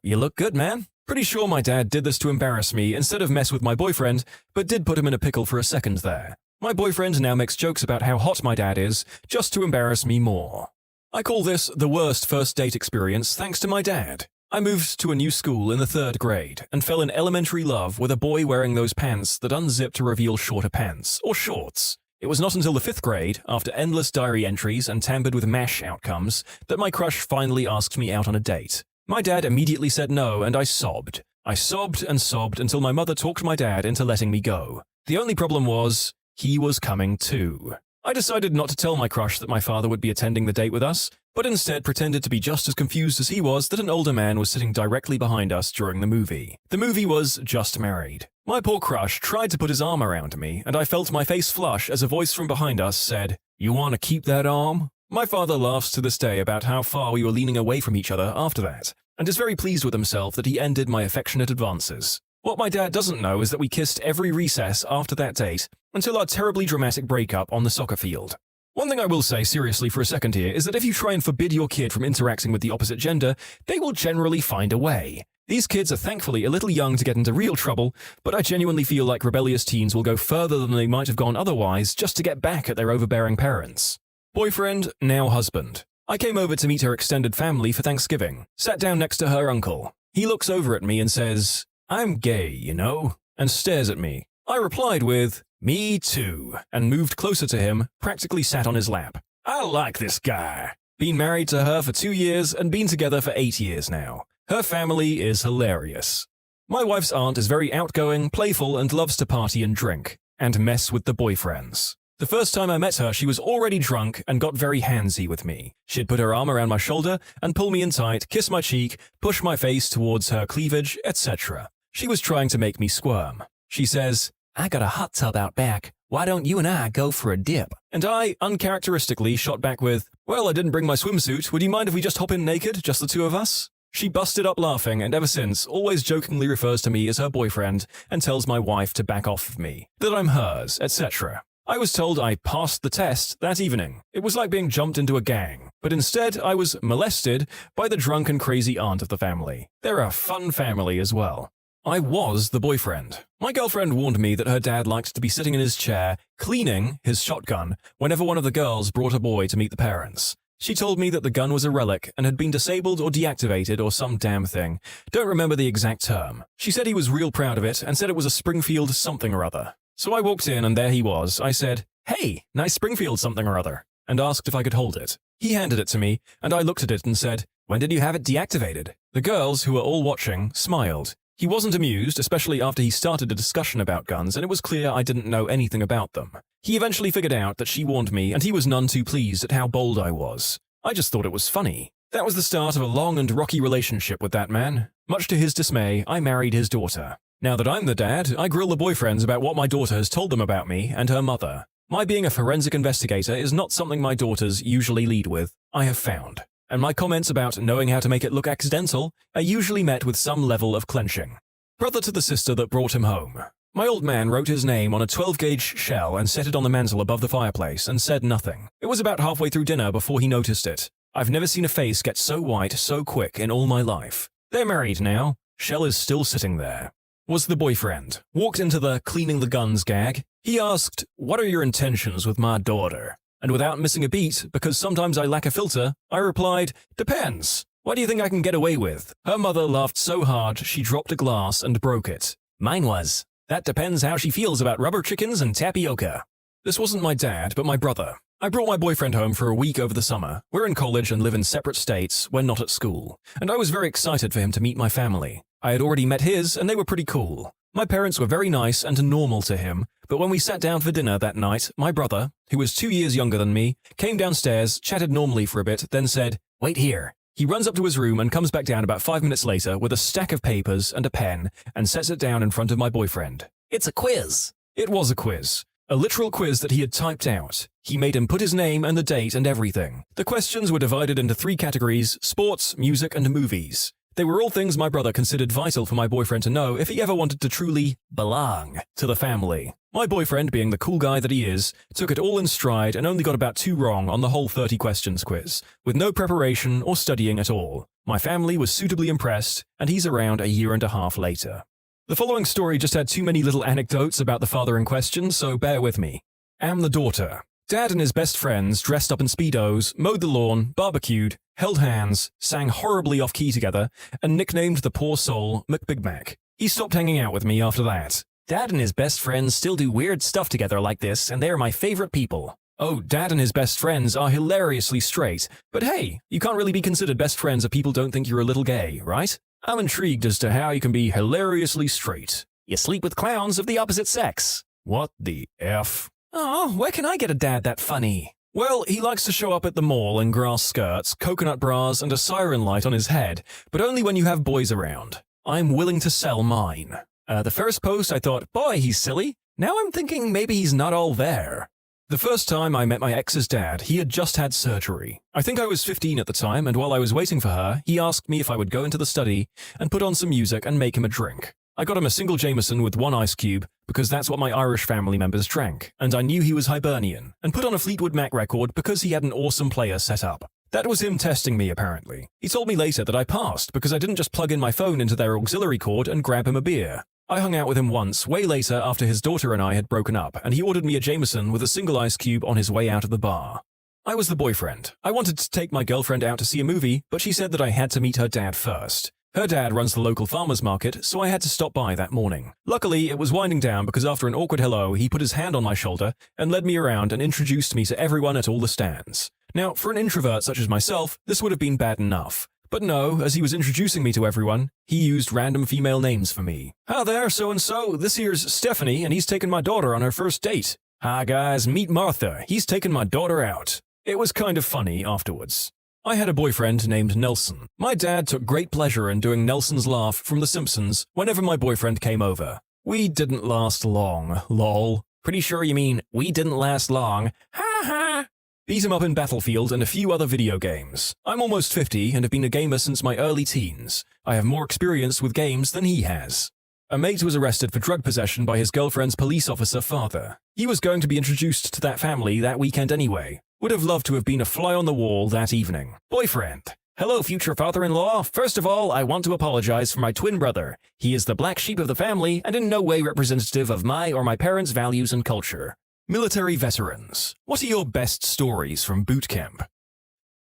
"You look good, man." Pretty sure my dad did this to embarrass me instead of mess with my boyfriend, but did put him in a pickle for a second there. My boyfriend now makes jokes about how hot my dad is, just to embarrass me more. I call this the worst first date experience thanks to my dad. I moved to a new school in the 3rd grade and fell in elementary love with a boy wearing those pants that unzip to reveal shorter pants, or shorts. It was not until the 5th grade, after endless diary entries and tampered with MASH outcomes, that my crush finally asked me out on a date. My dad immediately said no, and I sobbed. I sobbed and sobbed until my mother talked my dad into letting me go. The only problem was, he was coming too. I decided not to tell my crush that my father would be attending the date with us, but instead pretended to be just as confused as he was that an older man was sitting directly behind us during the movie. The movie was Just Married. My poor crush tried to put his arm around me, and I felt my face flush as a voice from behind us said, "You want to keep that arm?" My father laughs to this day about how far we were leaning away from each other after that, and is very pleased with himself that he ended my affectionate advances. What my dad doesn't know is that we kissed every recess after that date until our terribly dramatic breakup on the soccer field. One thing I will say seriously for a second here is that if you try and forbid your kid from interacting with the opposite gender, they will generally find a way. These kids are thankfully a little young to get into real trouble, but I genuinely feel like rebellious teens will go further than they might have gone otherwise just to get back at their overbearing parents. Boyfriend, now husband. I came over to meet her extended family for Thanksgiving, sat down next to her uncle. He looks over at me and says, "I'm gay, you know," and stares at me. I replied with, "Me too," and moved closer to him, practically sat on his lap. I like this guy. Been married to her for 2 years and been together for 8 years now. Her family is hilarious. My wife's aunt is very outgoing, playful, and loves to party and drink. and mess with the boyfriends. The first time I met her, she was already drunk and got very handsy with me. She'd put her arm around my shoulder and pull me in tight, kiss my cheek, push my face towards her cleavage, etc. She was trying to make me squirm. She says, "I got a hot tub out back. Why don't you and I go for a dip?" And I, uncharacteristically, shot back with, "Well, I didn't bring my swimsuit. Would you mind if we just hop in naked, just the two of us?" She busted up laughing and ever since always jokingly refers to me as her boyfriend and tells my wife to back off of me, that I'm hers, etc. I was told I passed the test that evening. It was like being jumped into a gang, but instead I was molested by the drunk and crazy aunt of the family. They're a fun family as well. I was the boyfriend. My girlfriend warned me that her dad liked to be sitting in his chair, cleaning his shotgun, whenever one of the girls brought a boy to meet the parents. She told me that the gun was a relic and had been disabled or deactivated or some damn thing. Don't remember the exact term. She said he was real proud of it and said it was a Springfield something or other. So I walked in and there he was. I said, "Hey, nice Springfield something or other," and asked if I could hold it. He handed it to me and I looked at it and said, "When did you have it deactivated?" The girls, who were all watching, smiled. He wasn't amused, especially after he started a discussion about guns and it was clear I didn't know anything about them. He eventually figured out that she warned me and he was none too pleased at how bold I was. I just thought it was funny. That was the start of a long and rocky relationship with that man. Much to his dismay, I married his daughter. Now that I'm the dad, I grill the boyfriends about what my daughter has told them about me and her mother. My being a forensic investigator is not something my daughters usually lead with, I have found. And my comments about knowing how to make it look accidental are usually met with some level of clenching. Brother to the sister that brought him home. My old man wrote his name on a 12-gauge shell and set it on the mantel above the fireplace and said nothing. It was about halfway through dinner before he noticed it. I've never seen a face get so white so quick in all my life. They're married now. Shell is still sitting there. Was the boyfriend. Walked into the cleaning the guns gag. He asked, "What are your intentions with my daughter?" And without missing a beat, because sometimes I lack a filter, I replied, "Depends. What do you think I can get away with?" Her mother laughed so hard she dropped a glass and broke it. Mine was, "That depends how she feels about rubber chickens and tapioca." This wasn't my dad, but my brother. I brought my boyfriend home for a week over the summer. We're in college and live in separate states when not at school. And I was very excited for him to meet my family. I had already met his and they were pretty cool. My parents were very nice and normal to him, but when we sat down for dinner that night, my brother, who was 2 years younger than me, came downstairs, chatted normally for a bit, then said, "Wait here." He runs up to his room and comes back down about 5 minutes later with a stack of papers and a pen and sets it down in front of my boyfriend. "It's a quiz." It was a quiz. A literal quiz that he had typed out. He made him put his name and the date and everything. The questions were divided into 3 categories: sports, music, and movies. They were all things my brother considered vital for my boyfriend to know if he ever wanted to truly belong to the family. My boyfriend, being the cool guy that he is, took it all in stride and only got about 2 wrong on the whole 30 questions quiz, with no preparation or studying at all. My family was suitably impressed, and he's around a year and a half later. The following story just had too many little anecdotes about the father in question, so bear with me. Am the daughter. Dad and his best friends dressed up in Speedos, mowed the lawn, barbecued, held hands, sang horribly off-key together, and nicknamed the poor soul McBigmac. He stopped hanging out with me after that. Dad and his best friends still do weird stuff together like this, and they're my favorite people. Oh, Dad and his best friends are hilariously straight, but hey, you can't really be considered best friends if people don't think you're a little gay, right? I'm intrigued as to how you can be hilariously straight. You sleep with clowns of the opposite sex. What the F? Oh, where can I get a dad that funny? Well, he likes to show up at the mall in grass skirts, coconut bras, and a siren light on his head, but only when you have boys around. I'm willing to sell mine. The first post I thought, boy, he's silly. Now I'm thinking maybe he's not all there. The first time I met my ex's dad, he had just had surgery. I think I was 15 at the time, and while I was waiting for her, he asked me if I would go into the study and put on some music and make him a drink. I got him a single Jameson with 1 ice cube, because that's what my Irish family members drank, and I knew he was Hibernian, and put on a Fleetwood Mac record because he had an awesome player set up. That was him testing me, apparently. He told me later that I passed because I didn't just plug in my phone into their auxiliary cord and grab him a beer. I hung out with him once, way later after his daughter and I had broken up, and he ordered me a Jameson with a single ice cube on his way out of the bar. I was the boyfriend. I wanted to take my girlfriend out to see a movie, but she said that I had to meet her dad first. Her dad runs the local farmer's market, so I had to stop by that morning. Luckily, it was winding down because after an awkward hello, he put his hand on my shoulder and led me around and introduced me to everyone at all the stands. Now, for an introvert such as myself, this would have been bad enough. But no, as he was introducing me to everyone, he used random female names for me. Hi there, so-and-so, this here's Stephanie, and he's taking my daughter on her first date. Hi guys, meet Martha, he's taking my daughter out. It was kind of funny afterwards. I had a boyfriend named Nelson. My dad took great pleasure in doing Nelson's laugh from The Simpsons whenever my boyfriend came over. We didn't last long, lol. Pretty sure you mean, we didn't last long. Ha ha! Beat 'em up in Battlefield and a few other video games. I'm almost 50 and have been a gamer since my early teens. I have more experience with games than he has. A mate was arrested for drug possession by his girlfriend's police officer father. He was going to be introduced to that family that weekend anyway. Would have loved to have been a fly on the wall that evening. Boyfriend. Hello, future father-in-law. First of all, I want to apologize for my twin brother. He is the black sheep of the family and in no way representative of my or my parents' values and culture. Military veterans. What are your best stories from boot camp?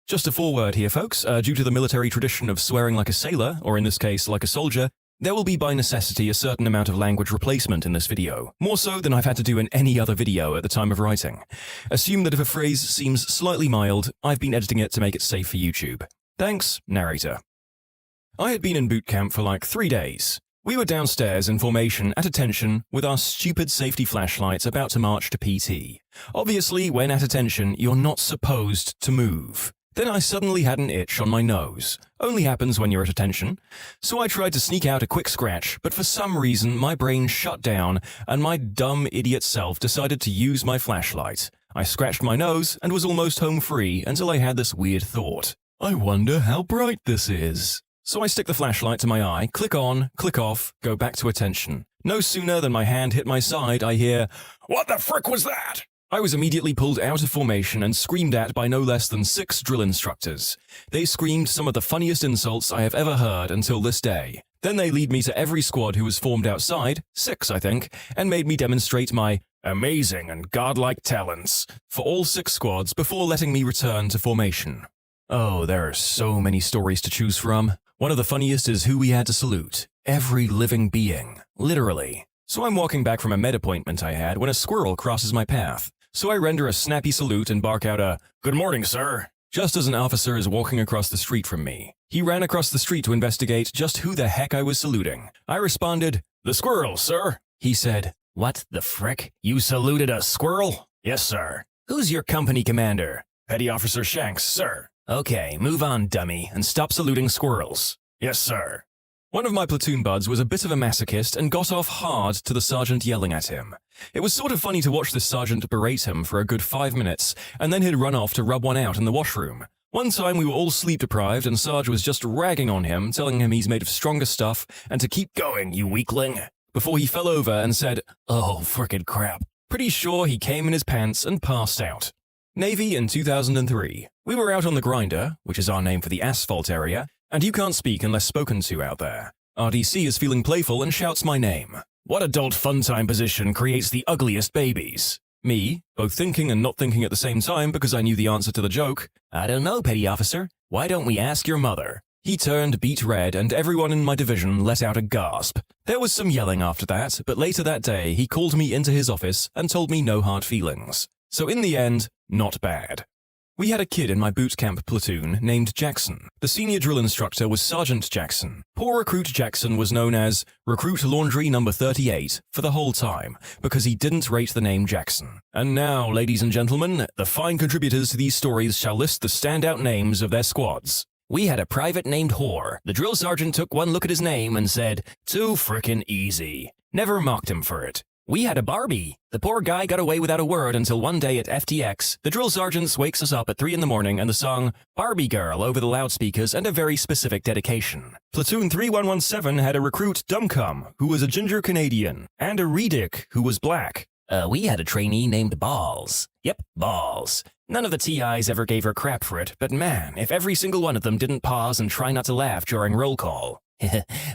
Just a foreword here, folks. Due to the military tradition of swearing like a sailor, or in this case, like a soldier, there will be by necessity a certain amount of language replacement in this video, more so than I've had to do in any other video at the time of writing. Assume that if a phrase seems slightly mild, I've been editing it to make it safe for YouTube. Thanks, narrator. I had been in boot camp for like 3 days. We were downstairs in formation at attention with our stupid safety flashlights about to march to PT. Obviously, when at attention, you're not supposed to move. Then I suddenly had an itch on my nose. Only happens when you're at attention. So I tried to sneak out a quick scratch, but for some reason my brain shut down and my dumb idiot self decided to use my flashlight. I scratched my nose and was almost home free until I had this weird thought. I wonder how bright this is. So I stick the flashlight to my eye, click on, click off, go back to attention. No sooner than my hand hit my side, I hear, "What the frick was that?" I was immediately pulled out of formation and screamed at by no less than 6 drill instructors. They screamed some of the funniest insults I have ever heard until this day. Then they lead me to every squad who was formed outside, 6 I think, and made me demonstrate my amazing and godlike talents for all 6 squads before letting me return to formation. Oh, there are so many stories to choose from. One of the funniest is who we had to salute. Every living being. Literally. So I'm walking back from a med appointment I had when a squirrel crosses my path. So I render a snappy salute and bark out a, "Good morning, sir," just as an officer is walking across the street from me. He ran across the street to investigate just who the heck I was saluting. I responded, "The squirrel, sir." He said, What the frick? You saluted a squirrel? "Yes, sir." Who's your company commander? "Petty Officer Shanks, sir." Okay, move on, dummy, and stop saluting squirrels. "Yes, sir." One of my platoon buds was a bit of a masochist and got off hard to the sergeant yelling at him. It was sort of funny to watch the sergeant berate him for a good 5 minutes, and then he'd run off to rub one out in the washroom. One time we were all sleep-deprived and Sarge was just ragging on him, telling him he's made of stronger stuff and to keep going, you weakling, before he fell over and said, "Oh, frickin' crap." Pretty sure he came in his pants and passed out. Navy in 2003. We were out on the grinder, which is our name for the asphalt area, and you can't speak unless spoken to out there. RDC is feeling playful and shouts my name. What adult fun time position creates the ugliest babies? Me, both thinking and not thinking at the same time because I knew the answer to the joke. I don't know, petty officer. Why don't we ask your mother? He turned beet red and everyone in my division let out a gasp. There was some yelling after that, but later that day he called me into his office and told me no hard feelings. So in the end, not bad. We had a kid in my boot camp platoon named Jackson. The senior drill instructor was Sergeant Jackson. Poor Recruit Jackson was known as Recruit Laundry number 38 for the whole time because he didn't rate the name Jackson. And now, ladies and gentlemen, the fine contributors to these stories shall list the standout names of their squads. We had a private named Whore. The drill sergeant took one look at his name and said, "Too frickin' easy." Never mocked him for it. We had a Barbie. The poor guy got away without a word until one day at FTX, the drill sergeant wakes us up at 3 in the morning and the song Barbie Girl over the loudspeakers and a very specific dedication. Platoon 3117 had a recruit Dumcum, who was a ginger Canadian, and a Redick, who was black. We had a trainee named Balls. Yep, Balls. None of the TIs ever gave her crap for it, but man, if every single one of them didn't pause and try not to laugh during roll call.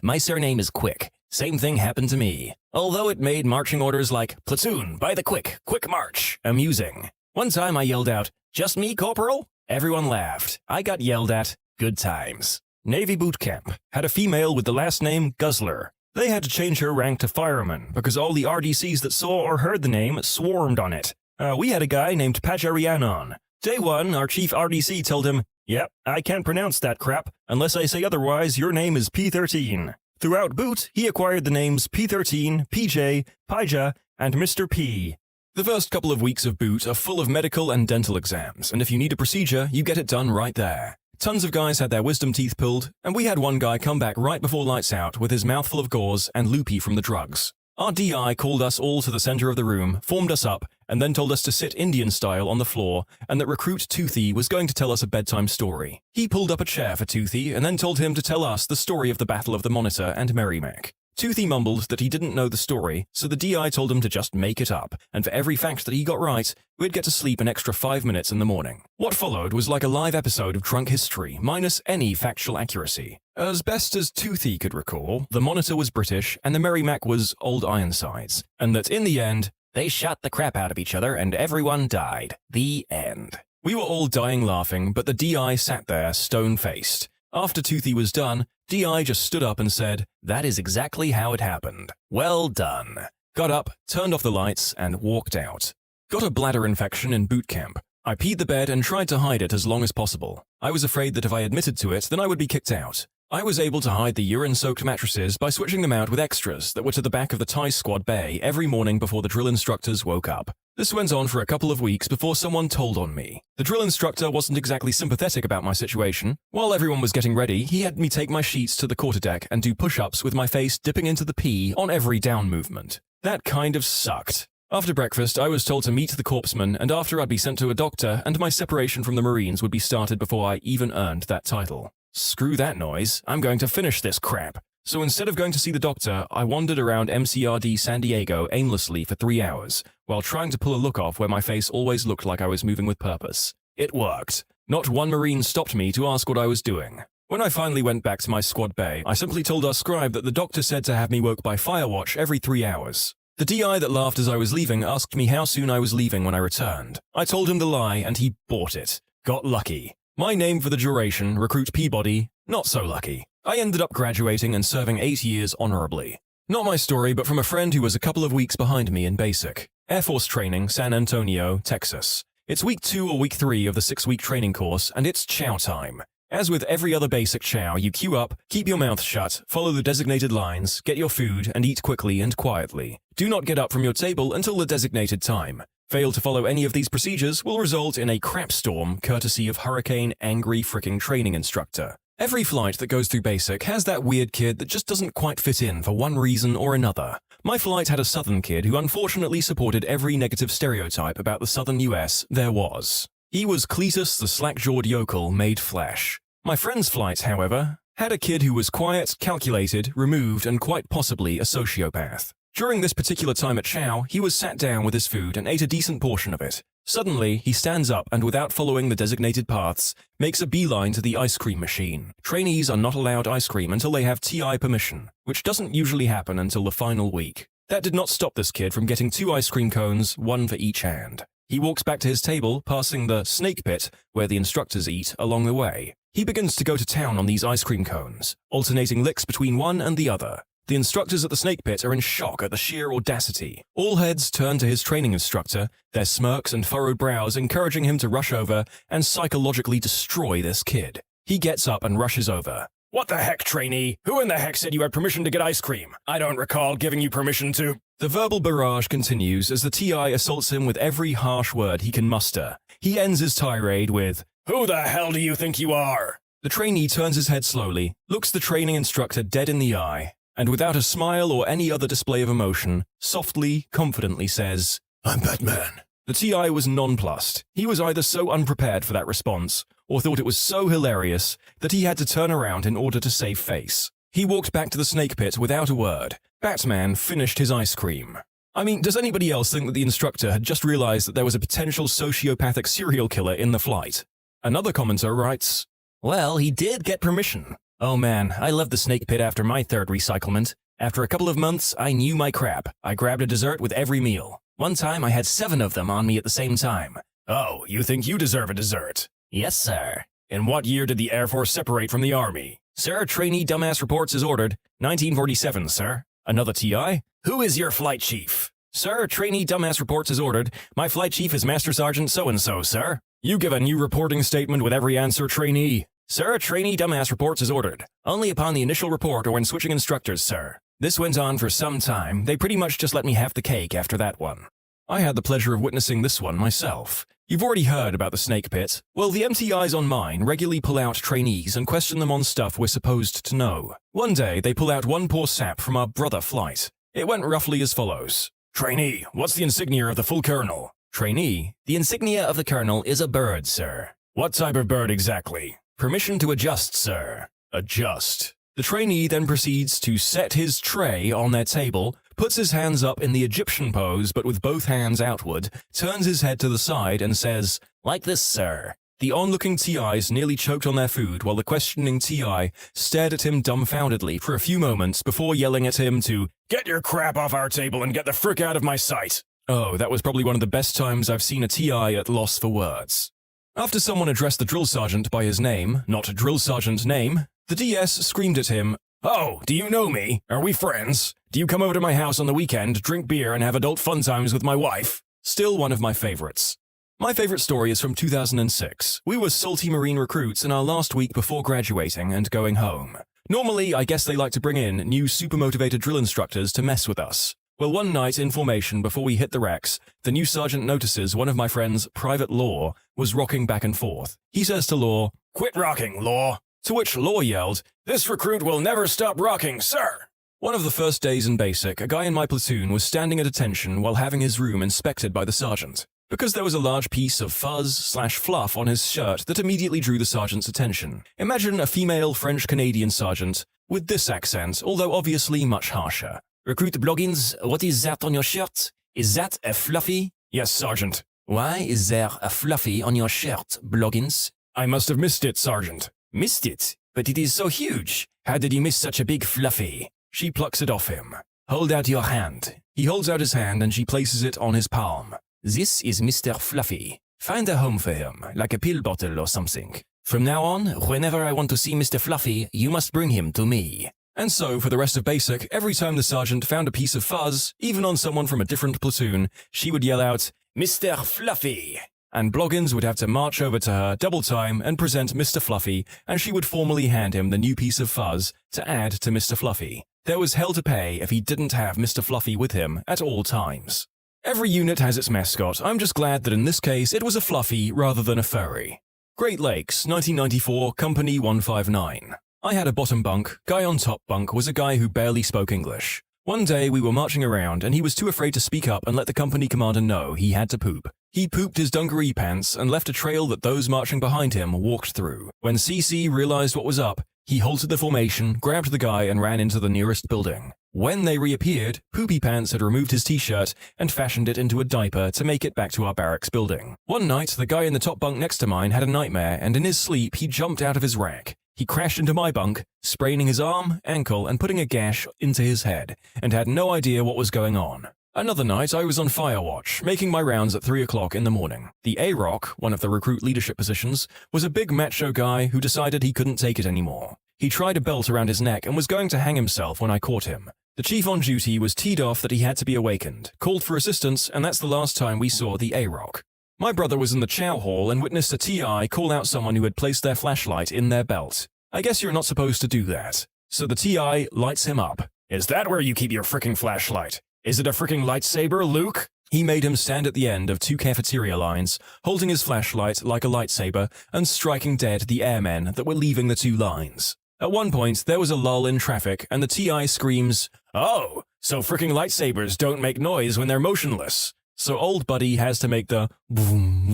My surname is Quick. Same thing happened to me. Although it made marching orders like, "Platoon, by the quick march," amusing. One time I yelled out, "Just me, Corporal?" Everyone laughed. I got yelled at. Good times. Navy boot camp had a female with the last name Guzzler. They had to change her rank to fireman because all the RDCs that saw or heard the name swarmed on it. We had a guy named Pajarianon. Day one, our chief RDC told him, Yep, I can't pronounce that crap. Unless I say otherwise, your name is P13. Throughout boot, he acquired the names P13, PJ, Pija, and Mr. P. The first couple of weeks of boot are full of medical and dental exams, and if you need a procedure, you get it done right there. Tons of guys had their wisdom teeth pulled, and we had one guy come back right before lights out with his mouth full of gauze and loopy from the drugs. Our DI called us all to the center of the room, formed us up, and then told us to sit Indian style on the floor, and that recruit Toothy was going to tell us a bedtime story. He pulled up a chair for Toothy and then told him to tell us the story of the Battle of the Monitor and Merrimack. Toothy mumbled that he didn't know the story, so the DI told him to just make it up, and for every fact that he got right, we'd get to sleep an extra 5 minutes in the morning. What followed was like a live episode of Drunk History, minus any factual accuracy. As best as Toothy could recall, the Monitor was British and the Merrimack was Old Ironsides, and that in the end, They shot the crap out of each other and everyone died. The end. we were all dying laughing, but the DI sat there stone-faced. After Toothy was done, DI just stood up and said, That is exactly how it happened. Well done. got up, turned off the lights, and walked out. Got a bladder infection in boot camp. I peed the bed and tried to hide it as long as possible. I was afraid that if I admitted to it, then I would be kicked out. I was able to hide the urine-soaked mattresses by switching them out with extras that were to the back of the TIE squad bay every morning before the drill instructors woke up. This went on for a couple of weeks before someone told on me. The drill instructor wasn't exactly sympathetic about my situation. While everyone was getting ready, he had me take my sheets to the quarterdeck and do push-ups with my face dipping into the pee on every down movement. That kind of sucked. After breakfast, I was told to meet the corpsman, and after I'd be sent to a doctor, and my separation from the Marines would be started before I even earned that title. Screw that noise, I'm going to finish this crap. So instead of going to see the doctor, I wandered around MCRD San Diego aimlessly for 3 hours, while trying to pull a look off where my face always looked like I was moving with purpose. It worked. Not one Marine stopped me to ask what I was doing. When I finally went back to my squad bay, I simply told our scribe that the doctor said to have me woke by firewatch every 3 hours. The DI that laughed as I was leaving asked me how soon I was leaving when I returned. I told him the lie, and he bought it. Got lucky. My name for the duration, Recruit Peabody, not so lucky. I ended up graduating and serving 8 years honorably. Not my story, but from a friend who was a couple of weeks behind me in basic. Air Force training, San Antonio, Texas. It's week 2 or week 3 of the 6-week training course, and it's chow time. As with every other basic chow, you queue up, keep your mouth shut, follow the designated lines, get your food, and eat quickly and quietly. Do not get up from your table until the designated time. Fail to follow any of these procedures will result in a crap storm courtesy of Hurricane Angry Fricking Training Instructor. Every flight that goes through basic has that weird kid that just doesn't quite fit in for one reason or another. My flight had a southern kid who unfortunately supported every negative stereotype about the southern US there was. He was Cletus the slack-jawed yokel made flesh. My friend's flight, however, had a kid who was quiet, calculated, removed, and quite possibly a sociopath. During this particular time at chow, he was sat down with his food and ate a decent portion of it. Suddenly, he stands up and without following the designated paths, makes a beeline to the ice cream machine. Trainees are not allowed ice cream until they have TI permission, which doesn't usually happen until the final week. That did not stop this kid from getting 2 ice cream cones, 1 for each hand. He walks back to his table, passing the snake pit, where the instructors eat, along the way. He begins to go to town on these ice cream cones, alternating licks between one and the other. The instructors at the snake pit are in shock at the sheer audacity. All heads turn to his training instructor, their smirks and furrowed brows encouraging him to rush over and psychologically destroy this kid. He gets up and rushes over. "What the heck, trainee? Who in the heck said you had permission to get ice cream? I don't recall giving you permission to..." The verbal barrage continues as the TI assaults him with every harsh word he can muster. He ends his tirade with, "Who the hell do you think you are?" The trainee turns his head slowly, looks the training instructor dead in the eye, and without a smile or any other display of emotion, softly, confidently says, "I'm Batman." The TI was nonplussed. He was either so unprepared for that response, or thought it was so hilarious that he had to turn around in order to save face. He walked back to the snake pit without a word. Batman finished his ice cream. I mean, does anybody else think that the instructor had just realized that there was a potential sociopathic serial killer in the flight? Another commenter writes, Well, he did get permission. Oh man, I left the snake pit after my 3rd recyclement. After a couple of months, I knew my crap. I grabbed a dessert with every meal. One time I had 7 of them on me at the same time. "Oh, you think you deserve a dessert?" Yes, sir. "In what year did the Air Force separate from the Army?" Sir, trainee dumbass reports as ordered. 1947, sir. Another TI? Who is your flight chief? Sir, trainee dumbass reports as ordered. My flight chief is Master Sergeant so-and-so, sir. You give a new reporting statement with every answer, trainee. Sir, trainee dumbass reports as ordered. Only upon the initial report or when switching instructors, sir. This went on for some time. They pretty much just let me have the cake after that one. I had the pleasure of witnessing this one myself. You've already heard about the snake pit. Well, the MTIs on mine regularly pull out trainees and question them on stuff we're supposed to know. One day, they pull out one poor sap from our brother flight. It went roughly as follows. Trainee, what's the insignia of the full colonel? Trainee, the insignia of the colonel is a bird, sir. What type of bird exactly? Permission to adjust, sir. Adjust. The trainee then proceeds to set his tray on their table, puts his hands up in the Egyptian pose but with both hands outward, turns his head to the side and says, "Like this, sir." The onlooking TIs nearly choked on their food while the questioning TI stared at him dumbfoundedly for a few moments before yelling at him to "Get your crap off our table and get the frick out of my sight." Oh, that was probably one of the best times I've seen a TI at loss for words. After someone addressed the drill sergeant by his name, not drill sergeant name, the DS screamed at him, "Oh, do you know me? Are we friends? Do you come over to my house on the weekend, drink beer, and have adult fun times with my wife?" Still one of my favorites. My favorite story is from 2006. We were salty Marine recruits in our last week before graduating and going home. Normally, I guess they like to bring in new super-motivated drill instructors to mess with us. Well, one night in formation before we hit the racks, the new sergeant notices one of my friends, Private Law, was rocking back and forth. He says to Law, "Quit rocking, Law." To which Law yelled, "This recruit will never stop rocking, sir." One of the first days in basic, a guy in my platoon was standing at attention while having his room inspected by the sergeant. Because there was a large piece of fuzz/fluff on his shirt that immediately drew the sergeant's attention. Imagine a female French-Canadian sergeant with this accent, although obviously much harsher. "Recruit Bloggins, what is that on your shirt? Is that a fluffy?" "Yes, sergeant." "Why is there a fluffy on your shirt, Bloggins?" "I must have missed it, sergeant." "Missed it? But it is so huge. How did you miss such a big fluffy?" She plucks it off him. "Hold out your hand." He holds out his hand and she places it on his palm. "This is Mr. Fluffy. Find a home for him, like a pill bottle or something. From now on, whenever I want to see Mr. Fluffy, you must bring him to me." And so, for the rest of basic, every time the sergeant found a piece of fuzz, even on someone from a different platoon, she would yell out, "Mr. Fluffy!" And Bloggins would have to march over to her double time and present Mr. Fluffy, and she would formally hand him the new piece of fuzz to add to Mr. Fluffy. There was hell to pay if he didn't have Mr. Fluffy with him at all times. Every unit has its mascot. I'm just glad that in this case it was a fluffy rather than a furry. Great Lakes, 1994, Company 159. I had a bottom bunk. Guy on top bunk was a guy who barely spoke English. One day we were marching around and he was too afraid to speak up and let the company commander know he had to poop. He pooped his dungaree pants and left a trail that those marching behind him walked through. When CC realized what was up, he halted the formation, grabbed the guy and ran into the nearest building. When they reappeared, Poopy Pants had removed his t-shirt and fashioned it into a diaper to make it back to our barracks building. One night, the guy in the top bunk next to mine had a nightmare and in his sleep he jumped out of his rack. He crashed into my bunk, spraining his arm, ankle, and putting a gash into his head, and had no idea what was going on. Another night, I was on fire watch, making my rounds at 3 o'clock in the morning. The A-Rock, one of the recruit leadership positions, was a big macho guy who decided he couldn't take it anymore. He tried a belt around his neck and was going to hang himself when I caught him. The chief on duty was teed off that he had to be awakened, called for assistance, and that's the last time we saw the A-Rock. My brother was in the chow hall and witnessed a TI call out someone who had placed their flashlight in their belt. I guess you're not supposed to do that. So the TI lights him up. "Is that where you keep your fricking flashlight? Is it a fricking lightsaber, Luke?" He made him stand at the end of 2 cafeteria lines, holding his flashlight like a lightsaber and striking dead the airmen that were leaving the 2 lines. At one point, there was a lull in traffic and the TI screams, "Oh, so fricking lightsabers don't make noise when they're motionless." So old buddy has to make the boom,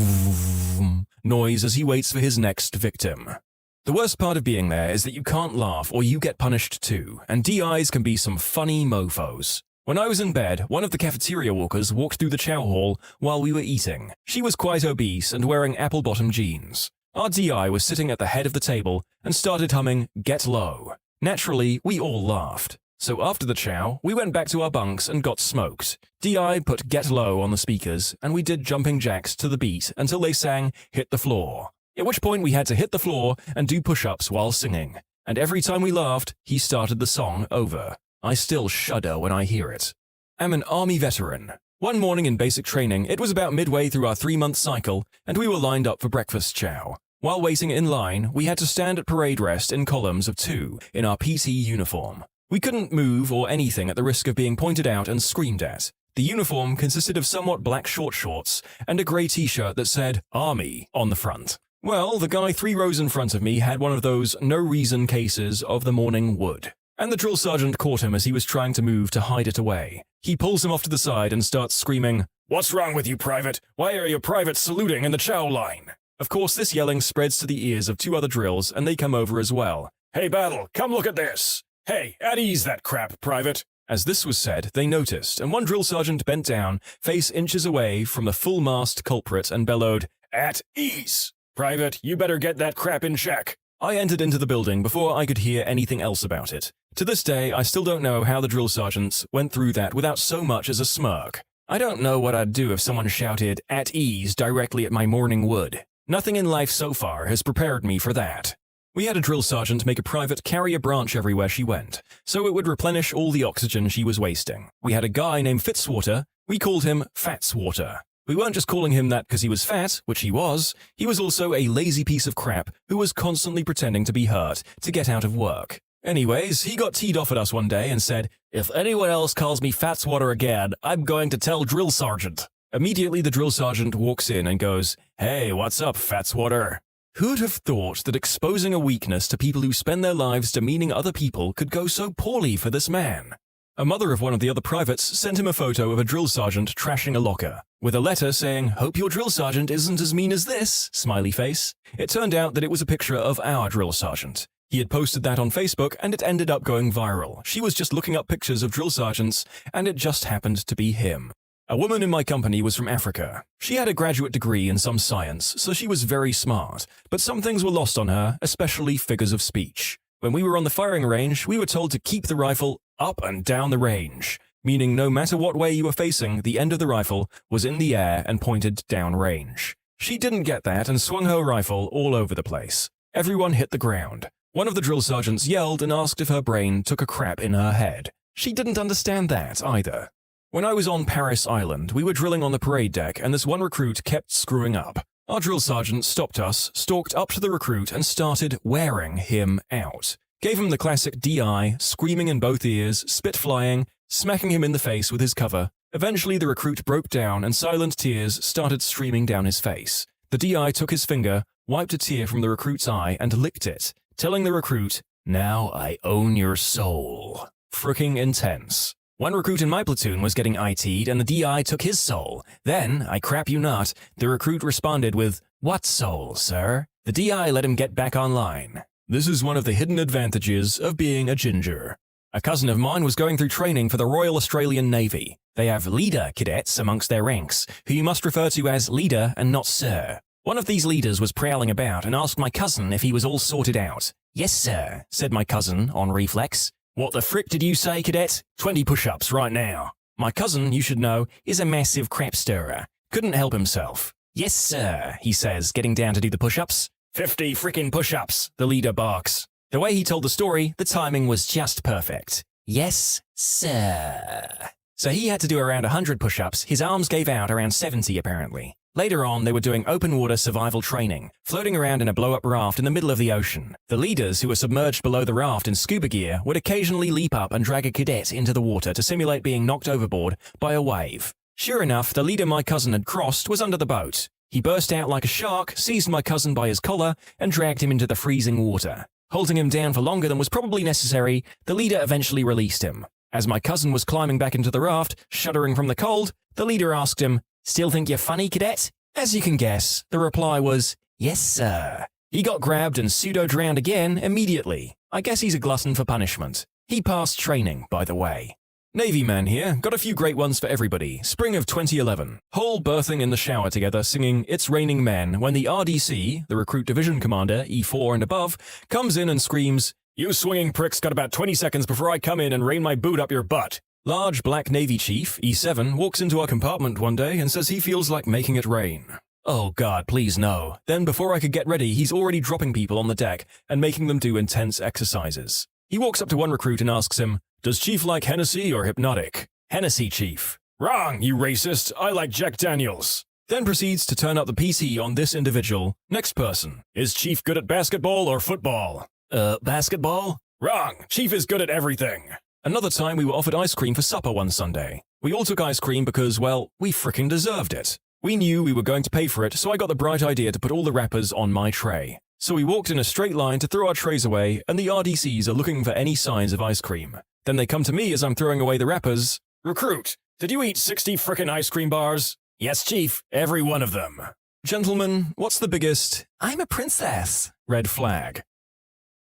boom noise as he waits for his next victim. The worst part of being there is that you can't laugh or you get punished too, and DIs can be some funny mofos. When I was in bed, one of the cafeteria walkers walked through the chow hall while we were eating. She was quite obese and wearing apple-bottom jeans. Our DI was sitting at the head of the table and started humming Get Low. Naturally, we all laughed. So after the chow, we went back to our bunks and got smoked. DI put Get Low on the speakers, and we did jumping jacks to the beat until they sang Hit the Floor. At which point we had to hit the floor and do push-ups while singing. And every time we laughed, he started the song over. I still shudder when I hear it. I'm an army veteran. One morning in basic training, it was about midway through our 3-month cycle, and we were lined up for breakfast chow. While waiting in line, we had to stand at parade rest in columns of 2 in our PT uniform. We couldn't move or anything at the risk of being pointed out and screamed at. The uniform consisted of somewhat black short shorts and a grey t-shirt that said Army on the front. Well, the guy 3 rows in front of me had one of those no-reason cases of the morning wood, and the drill sergeant caught him as he was trying to move to hide it away. He pulls him off to the side and starts screaming, "What's wrong with you, Private? Why are your privates saluting in the chow line?" Of course, this yelling spreads to the ears of 2 other drills, and they come over as well. "Hey, Battle, come look at this! Hey, at ease that crap, Private!" As this was said, they noticed, and one drill sergeant bent down, face inches away from the full-mast culprit, and bellowed, "At ease! Private, you better get that crap in check." I entered into the building before I could hear anything else about it. To this day, I still don't know how the drill sergeants went through that without so much as a smirk. I don't know what I'd do if someone shouted, "At ease," directly at my morning wood. Nothing in life so far has prepared me for that. We had a drill sergeant make a private carry a branch everywhere she went, so it would replenish all the oxygen she was wasting. We had a guy named Fitzwater. We called him Fatswater. We weren't just calling him that because he was fat, which he was also a lazy piece of crap who was constantly pretending to be hurt to get out of work. Anyways, he got teed off at us one day and said, "If anyone else calls me Fatswater again, I'm going to tell drill sergeant." Immediately the drill sergeant walks in and goes, "Hey, what's up, Fatswater?" Who'd have thought that exposing a weakness to people who spend their lives demeaning other people could go so poorly for this man? A mother of one of the other privates sent him a photo of a drill sergeant trashing a locker, with a letter saying, "Hope your drill sergeant isn't as mean as this," smiley face. It turned out that it was a picture of our drill sergeant. He had posted that on Facebook, and it ended up going viral. She was just looking up pictures of drill sergeants, and it just happened to be him. A woman in my company was from Africa. She had a graduate degree in some science, so she was very smart, but some things were lost on her, especially figures of speech. When we were on the firing range, we were told to keep the rifle up and down the range, meaning no matter what way you were facing, the end of the rifle was in the air and pointed down range. She didn't get that and swung her rifle all over the place. Everyone hit the ground. One of the drill sergeants yelled and asked if her brain took a crap in her head. She didn't understand that either. When I was on Paris Island, we were drilling on the parade deck, and this one recruit kept screwing up. Our drill sergeant stopped us, stalked up to the recruit, and started wearing him out. Gave him the classic DI, screaming in both ears, spit flying, smacking him in the face with his cover. Eventually the recruit broke down and silent tears started streaming down his face. The DI took his finger, wiped a tear from the recruit's eye, and licked it, telling the recruit, "Now I own your soul." Fricking intense. One recruit in my platoon was getting IT'd and the DI took his soul. Then, I crap you not, the recruit responded with, "What soul, sir?" The DI let him get back online. This is one of the hidden advantages of being a ginger. A cousin of mine was going through training for the Royal Australian Navy. They have leader cadets amongst their ranks, who you must refer to as leader and not sir. One of these leaders was prowling about and asked my cousin if he was all sorted out. "Yes, sir," said my cousin on reflex. "What the frick did you say, cadet? 20 push-ups right now." My cousin, you should know, is a massive crap stirrer. Couldn't help himself. "Yes, sir," he says, getting down to do the push-ups. 50 frickin' push-ups, the leader barks. The way he told the story, the timing was just perfect. "Yes, sir." So he had to do around 100 push-ups. His arms gave out around 70 apparently. Later on, they were doing open water survival training, floating around in a blow-up raft in the middle of the ocean. The leaders, who were submerged below the raft in scuba gear, would occasionally leap up and drag a cadet into the water to simulate being knocked overboard by a wave. Sure enough, the leader my cousin had crossed was under the boat. He burst out like a shark, seized my cousin by his collar, and dragged him into the freezing water. Holding him down for longer than was probably necessary, the leader eventually released him. As my cousin was climbing back into the raft, shuddering from the cold, the leader asked him, "Still think you're funny, cadet?" As you can guess, the reply was, "Yes, sir." He got grabbed and pseudo-drowned again immediately. I guess he's a glutton for punishment. He passed training, by the way. Navy man here, got a few great ones for everybody. Spring of 2011. Whole berthing in the shower together singing It's Raining Men when the RDC, the Recruit Division Commander, E4 and above, comes in and screams, "You swinging pricks got about 20 seconds before I come in and rain my boot up your butt." Large black Navy Chief, E7, walks into our compartment one day and says he feels like making it rain. Oh God, please no. Then before I could get ready, he's already dropping people on the deck and making them do intense exercises. He walks up to one recruit and asks him, "Does Chief like Hennessy or Hypnotic?" "Hennessy, Chief." Wrong, you racist. I like Jack Daniels. Then proceeds to turn up the PC on this individual. Next person. Is Chief good at basketball or football? Basketball? Wrong. Chief is good at everything. Another time we were offered ice cream for supper one Sunday. We all took ice cream because, well, we fricking deserved it. We knew we were going to pay for it, so I got the bright idea to put all the wrappers on my tray. So we walked in a straight line to throw our trays away, and the RDCs are looking for any signs of ice cream. Then they come to me as I'm throwing away the wrappers. Recruit, did you eat 60 frickin' ice cream bars? Yes, Chief. Every one of them. Gentlemen, what's the biggest I'm a princess. red flag?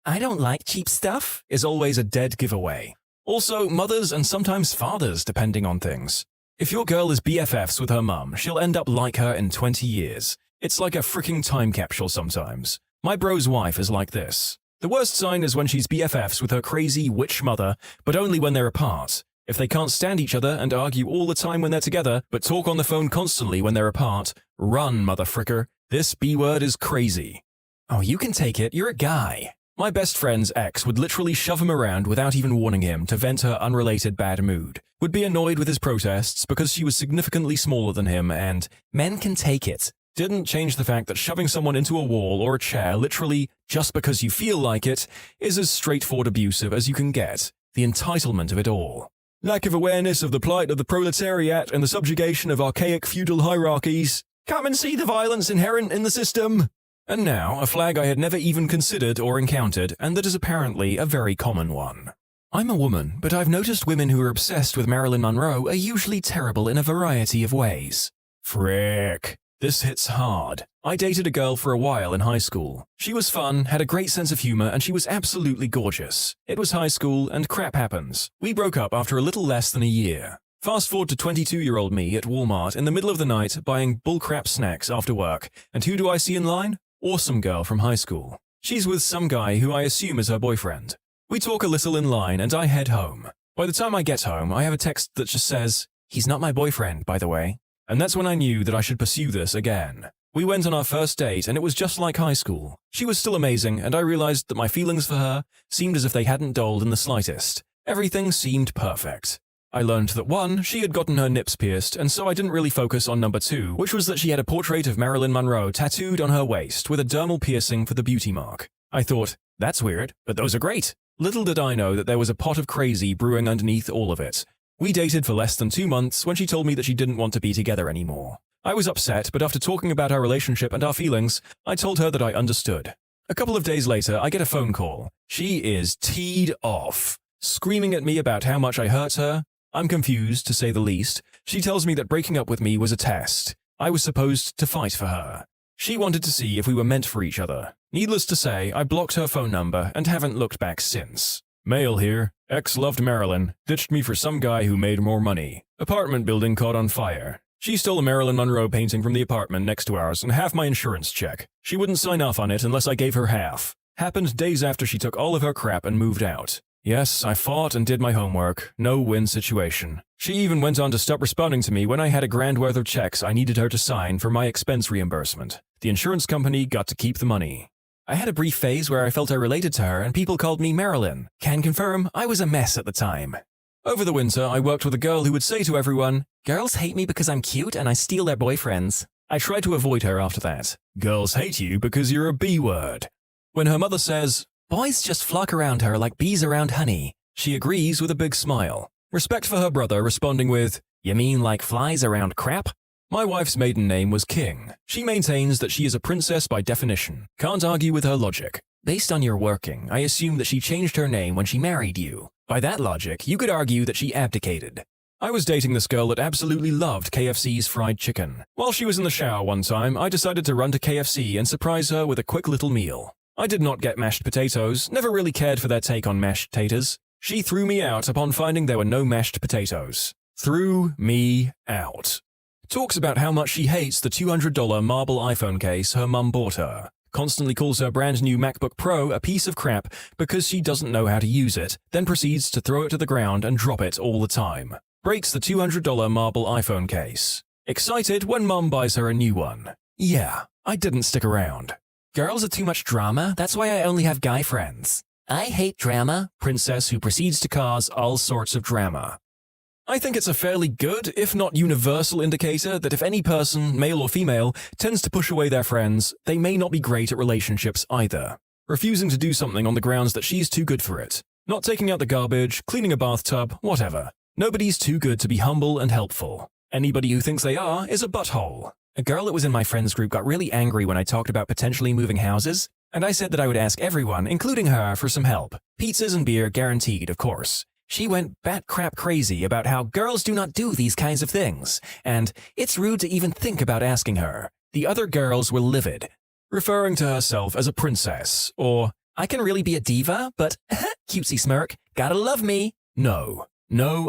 I don't like cheap stuff. Is always a dead giveaway. Also, mothers and sometimes fathers, depending on things. If your girl is BFFs with her mum, she'll end up like her in 20 years. It's like a freaking time capsule sometimes. My bro's wife is like this. The worst sign is when she's BFFs with her crazy witch mother, but only when they're apart. If they can't stand each other and argue all the time when they're together, but talk on the phone constantly when they're apart, run, motherfricker. This B-word is crazy. Oh, you can take it. You're a guy. My best friend's ex would literally shove him around without even warning him to vent her unrelated bad mood. Would be annoyed with his protests because she was significantly smaller than him and Men can take it. didn't change the fact that shoving someone into a wall or a chair literally just because you feel like it is as straightforward abusive as you can get. The entitlement of it all. Lack of awareness of the plight of the proletariat and the subjugation of archaic feudal hierarchies. Come and see the violence inherent in the system. And now, a flag I had never even considered or encountered, and that is apparently a very common one. I'm a woman, but I've noticed women who are obsessed with Marilyn Monroe are usually terrible in a variety of ways. Frick. This hits hard. I dated a girl for a while in high school. She was fun, had a great sense of humor, and she was absolutely gorgeous. It was high school, and crap happens. We broke up after a little less than a year. Fast forward to 22-year-old me at Walmart in the middle of the night buying bullcrap snacks after work, and who do I see in line? Awesome girl from high school. She's with some guy who I assume is her boyfriend. We talk a little in line and I head home. By the time I get home, I have a text that just says, "He's not my boyfriend, by the way." And that's when I knew that I should pursue this again. We went on our first date and it was just like high school. She was still amazing and I realized that my feelings for her seemed as if they hadn't dulled in the slightest. Everything seemed perfect. I learned that 1, she had gotten her nips pierced, and so I didn't really focus on number 2, which was that she had a portrait of Marilyn Monroe tattooed on her waist with a dermal piercing for the beauty mark. I thought, that's weird, but those are great. Little did I know that there was a pot of crazy brewing underneath all of it. We dated for less than 2 months when she told me that she didn't want to be together anymore. I was upset, but after talking about our relationship and our feelings, I told her that I understood. A couple of days later, I get a phone call. She is teed off, screaming at me about how much I hurt her. I'm confused, to say the least. She tells me that breaking up with me was a test. I was supposed to fight for her. She wanted to see if we were meant for each other. Needless to say, I blocked her phone number and haven't looked back since. Mail here. Ex loved Marilyn. Ditched me for some guy who made more money. Apartment building caught on fire. She stole a Marilyn Monroe painting from the apartment next to ours and half my insurance check. She wouldn't sign off on it unless I gave her half. Happened days after she took all of her crap and moved out. Yes, I fought and did my homework. No-win situation. She even went on to stop responding to me when I had a grand worth of checks I needed her to sign for my expense reimbursement. The insurance company got to keep the money. I had a brief phase where I felt I related to her and people called me Marilyn. Can confirm, I was a mess at the time. Over the winter, I worked with a girl who would say to everyone, "Girls hate me because I'm cute and I steal their boyfriends." I tried to avoid her after that. Girls hate you because you're a B-word. When her mother says, "Boys just flock around her like bees around honey," she agrees with a big smile. Respect for her brother responding with, "You mean like flies around crap?" My wife's maiden name was King. She maintains that she is a princess by definition. Can't argue with her logic. Based on your working, I assume that she changed her name when she married you. By that logic, you could argue that she abdicated. I was dating this girl that absolutely loved KFC's fried chicken. While she was in the shower one time, I decided to run to KFC and surprise her with a quick little meal. I did not get mashed potatoes, never really cared for their take on mashed taters. She threw me out upon finding there were no mashed potatoes. Threw me out. Talks about how much she hates the $200 marble iPhone case her mum bought her. Constantly calls her brand new MacBook Pro a piece of crap because she doesn't know how to use it, then proceeds to throw it to the ground and drop it all the time. Breaks the $200 marble iPhone case. Excited when mum buys her a new one. Yeah, I didn't stick around. Girls are too much drama, that's why I only have guy friends. I hate drama. Princess who proceeds to cause all sorts of drama. I think it's a fairly good, if not universal indicator that if any person, male or female, tends to push away their friends, they may not be great at relationships either. Refusing to do something on the grounds that she's too good for it. Not taking out the garbage, cleaning a bathtub, whatever. Nobody's too good to be humble and helpful. Anybody who thinks they are is a butthole. A girl that was in my friends group got really angry when I talked about potentially moving houses, and I said that I would ask everyone, including her, for some help. Pizzas and beer guaranteed, of course. She went bat-crap crazy about how girls do not do these kinds of things, and it's rude to even think about asking her. The other girls were livid, referring to herself as a princess, or, I can really be a diva, but cutesy smirk, gotta love me. No,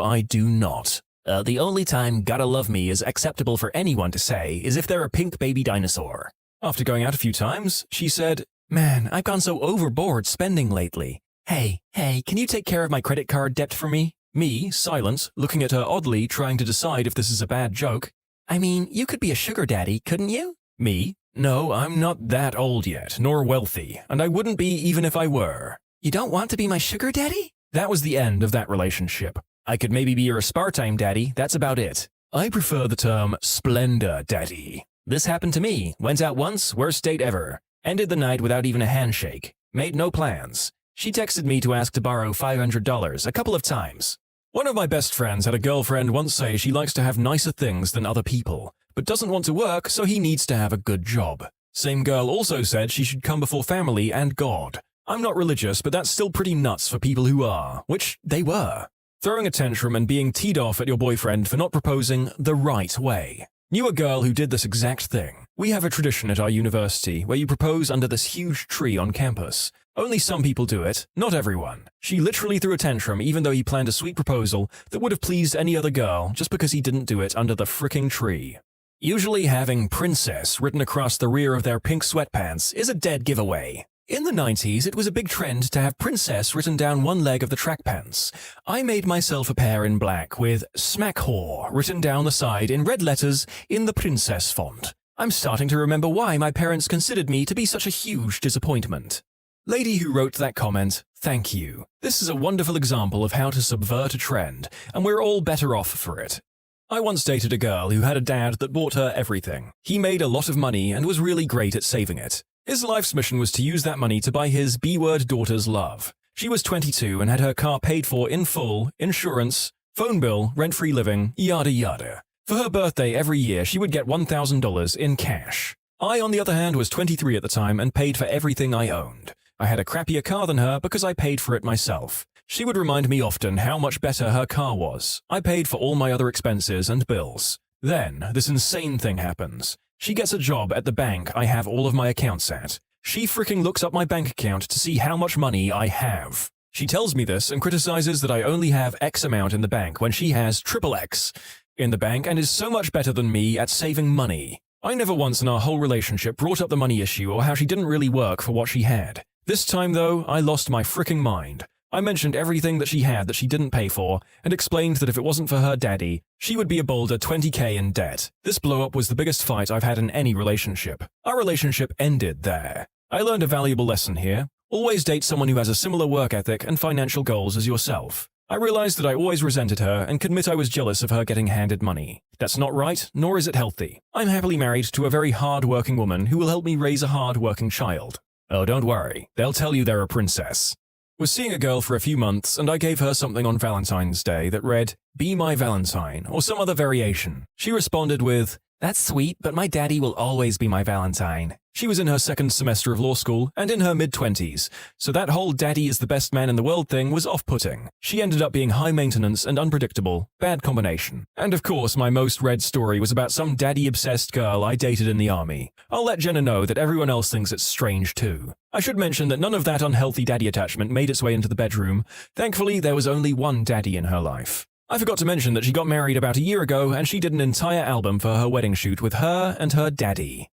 I do not. The only time gotta love me is acceptable for anyone to say is if they're a pink baby dinosaur. After going out a few times, she said, man, I've gone so overboard spending lately. Hey, can you take care of my credit card debt for me? Me, silent, looking at her oddly, trying to decide if this is a bad joke. I mean, you could be a sugar daddy, couldn't you? Me? No, I'm not that old yet, nor wealthy, and I wouldn't be even if I were. You don't want to be my sugar daddy? That was the end of that relationship. I could maybe be your aspartame daddy, that's about it. I prefer the term splendor daddy. This happened to me, went out once, worst date ever. Ended the night without even a handshake. Made no plans. She texted me to ask to borrow $500 a couple of times. One of my best friends had a girlfriend once say she likes to have nicer things than other people, but doesn't want to work, so he needs to have a good job. Same girl also said she should come before family and God. I'm not religious, but that's still pretty nuts for people who are, which they were. Throwing a tantrum and being teed off at your boyfriend for not proposing the right way. Knew a girl who did this exact thing. We have a tradition at our university where you propose under this huge tree on campus. Only some people do it, not everyone. She literally threw a tantrum even though he planned a sweet proposal that would have pleased any other girl just because he didn't do it under the fricking tree. Usually having princess written across the rear of their pink sweatpants is a dead giveaway. In the 90s, it was a big trend to have princess written down one leg of the track pants. I made myself a pair in black with smack whore written down the side in red letters in the princess font. I'm starting to remember why my parents considered me to be such a huge disappointment. Lady who wrote that comment, thank you. This is a wonderful example of how to subvert a trend, and we're all better off for it. I once dated a girl who had a dad that bought her everything. He made a lot of money and was really great at saving it. His life's mission was to use that money to buy his B-word daughter's love. She was 22 and had her car paid for in full, insurance, phone bill, rent-free living, yada yada. For her birthday every year, she would get $1,000 in cash. I, on the other hand, was 23 at the time and paid for everything I owned. I had a crappier car than her because I paid for it myself. She would remind me often how much better her car was. I paid for all my other expenses and bills. Then, this insane thing happens. She gets a job at the bank I have all of my accounts at. She freaking looks up my bank account to see how much money I have. She tells me this and criticizes that I only have X amount in the bank when she has triple X in the bank and is so much better than me at saving money. I never once in our whole relationship brought up the money issue or how she didn't really work for what she had. This time, though, I lost my fricking mind. I mentioned everything that she had that she didn't pay for, and explained that if it wasn't for her daddy, she would be a boulder $20,000 in debt. This blow-up was the biggest fight I've had in any relationship. Our relationship ended there. I learned a valuable lesson here. Always date someone who has a similar work ethic and financial goals as yourself. I realized that I always resented her and could admit I was jealous of her getting handed money. That's not right, nor is it healthy. I'm happily married to a very hard-working woman who will help me raise a hard-working child. Oh, don't worry. They'll tell you they're a princess. Was seeing a girl for a few months, and I gave her something on Valentine's Day that read, "Be my Valentine," or some other variation. She responded with, "That's sweet, but my daddy will always be my Valentine." She was in her second semester of law school and in her mid-20s, so that whole daddy is the best man in the world thing was off-putting. She ended up being high maintenance and unpredictable. Bad combination. And of course, my most read story was about some daddy-obsessed girl I dated in the army. I'll let Jenna know that everyone else thinks it's strange too. I should mention that none of that unhealthy daddy attachment made its way into the bedroom. Thankfully, there was only one daddy in her life. I forgot to mention that she got married about a year ago and she did an entire album for her wedding shoot with her and her daddy.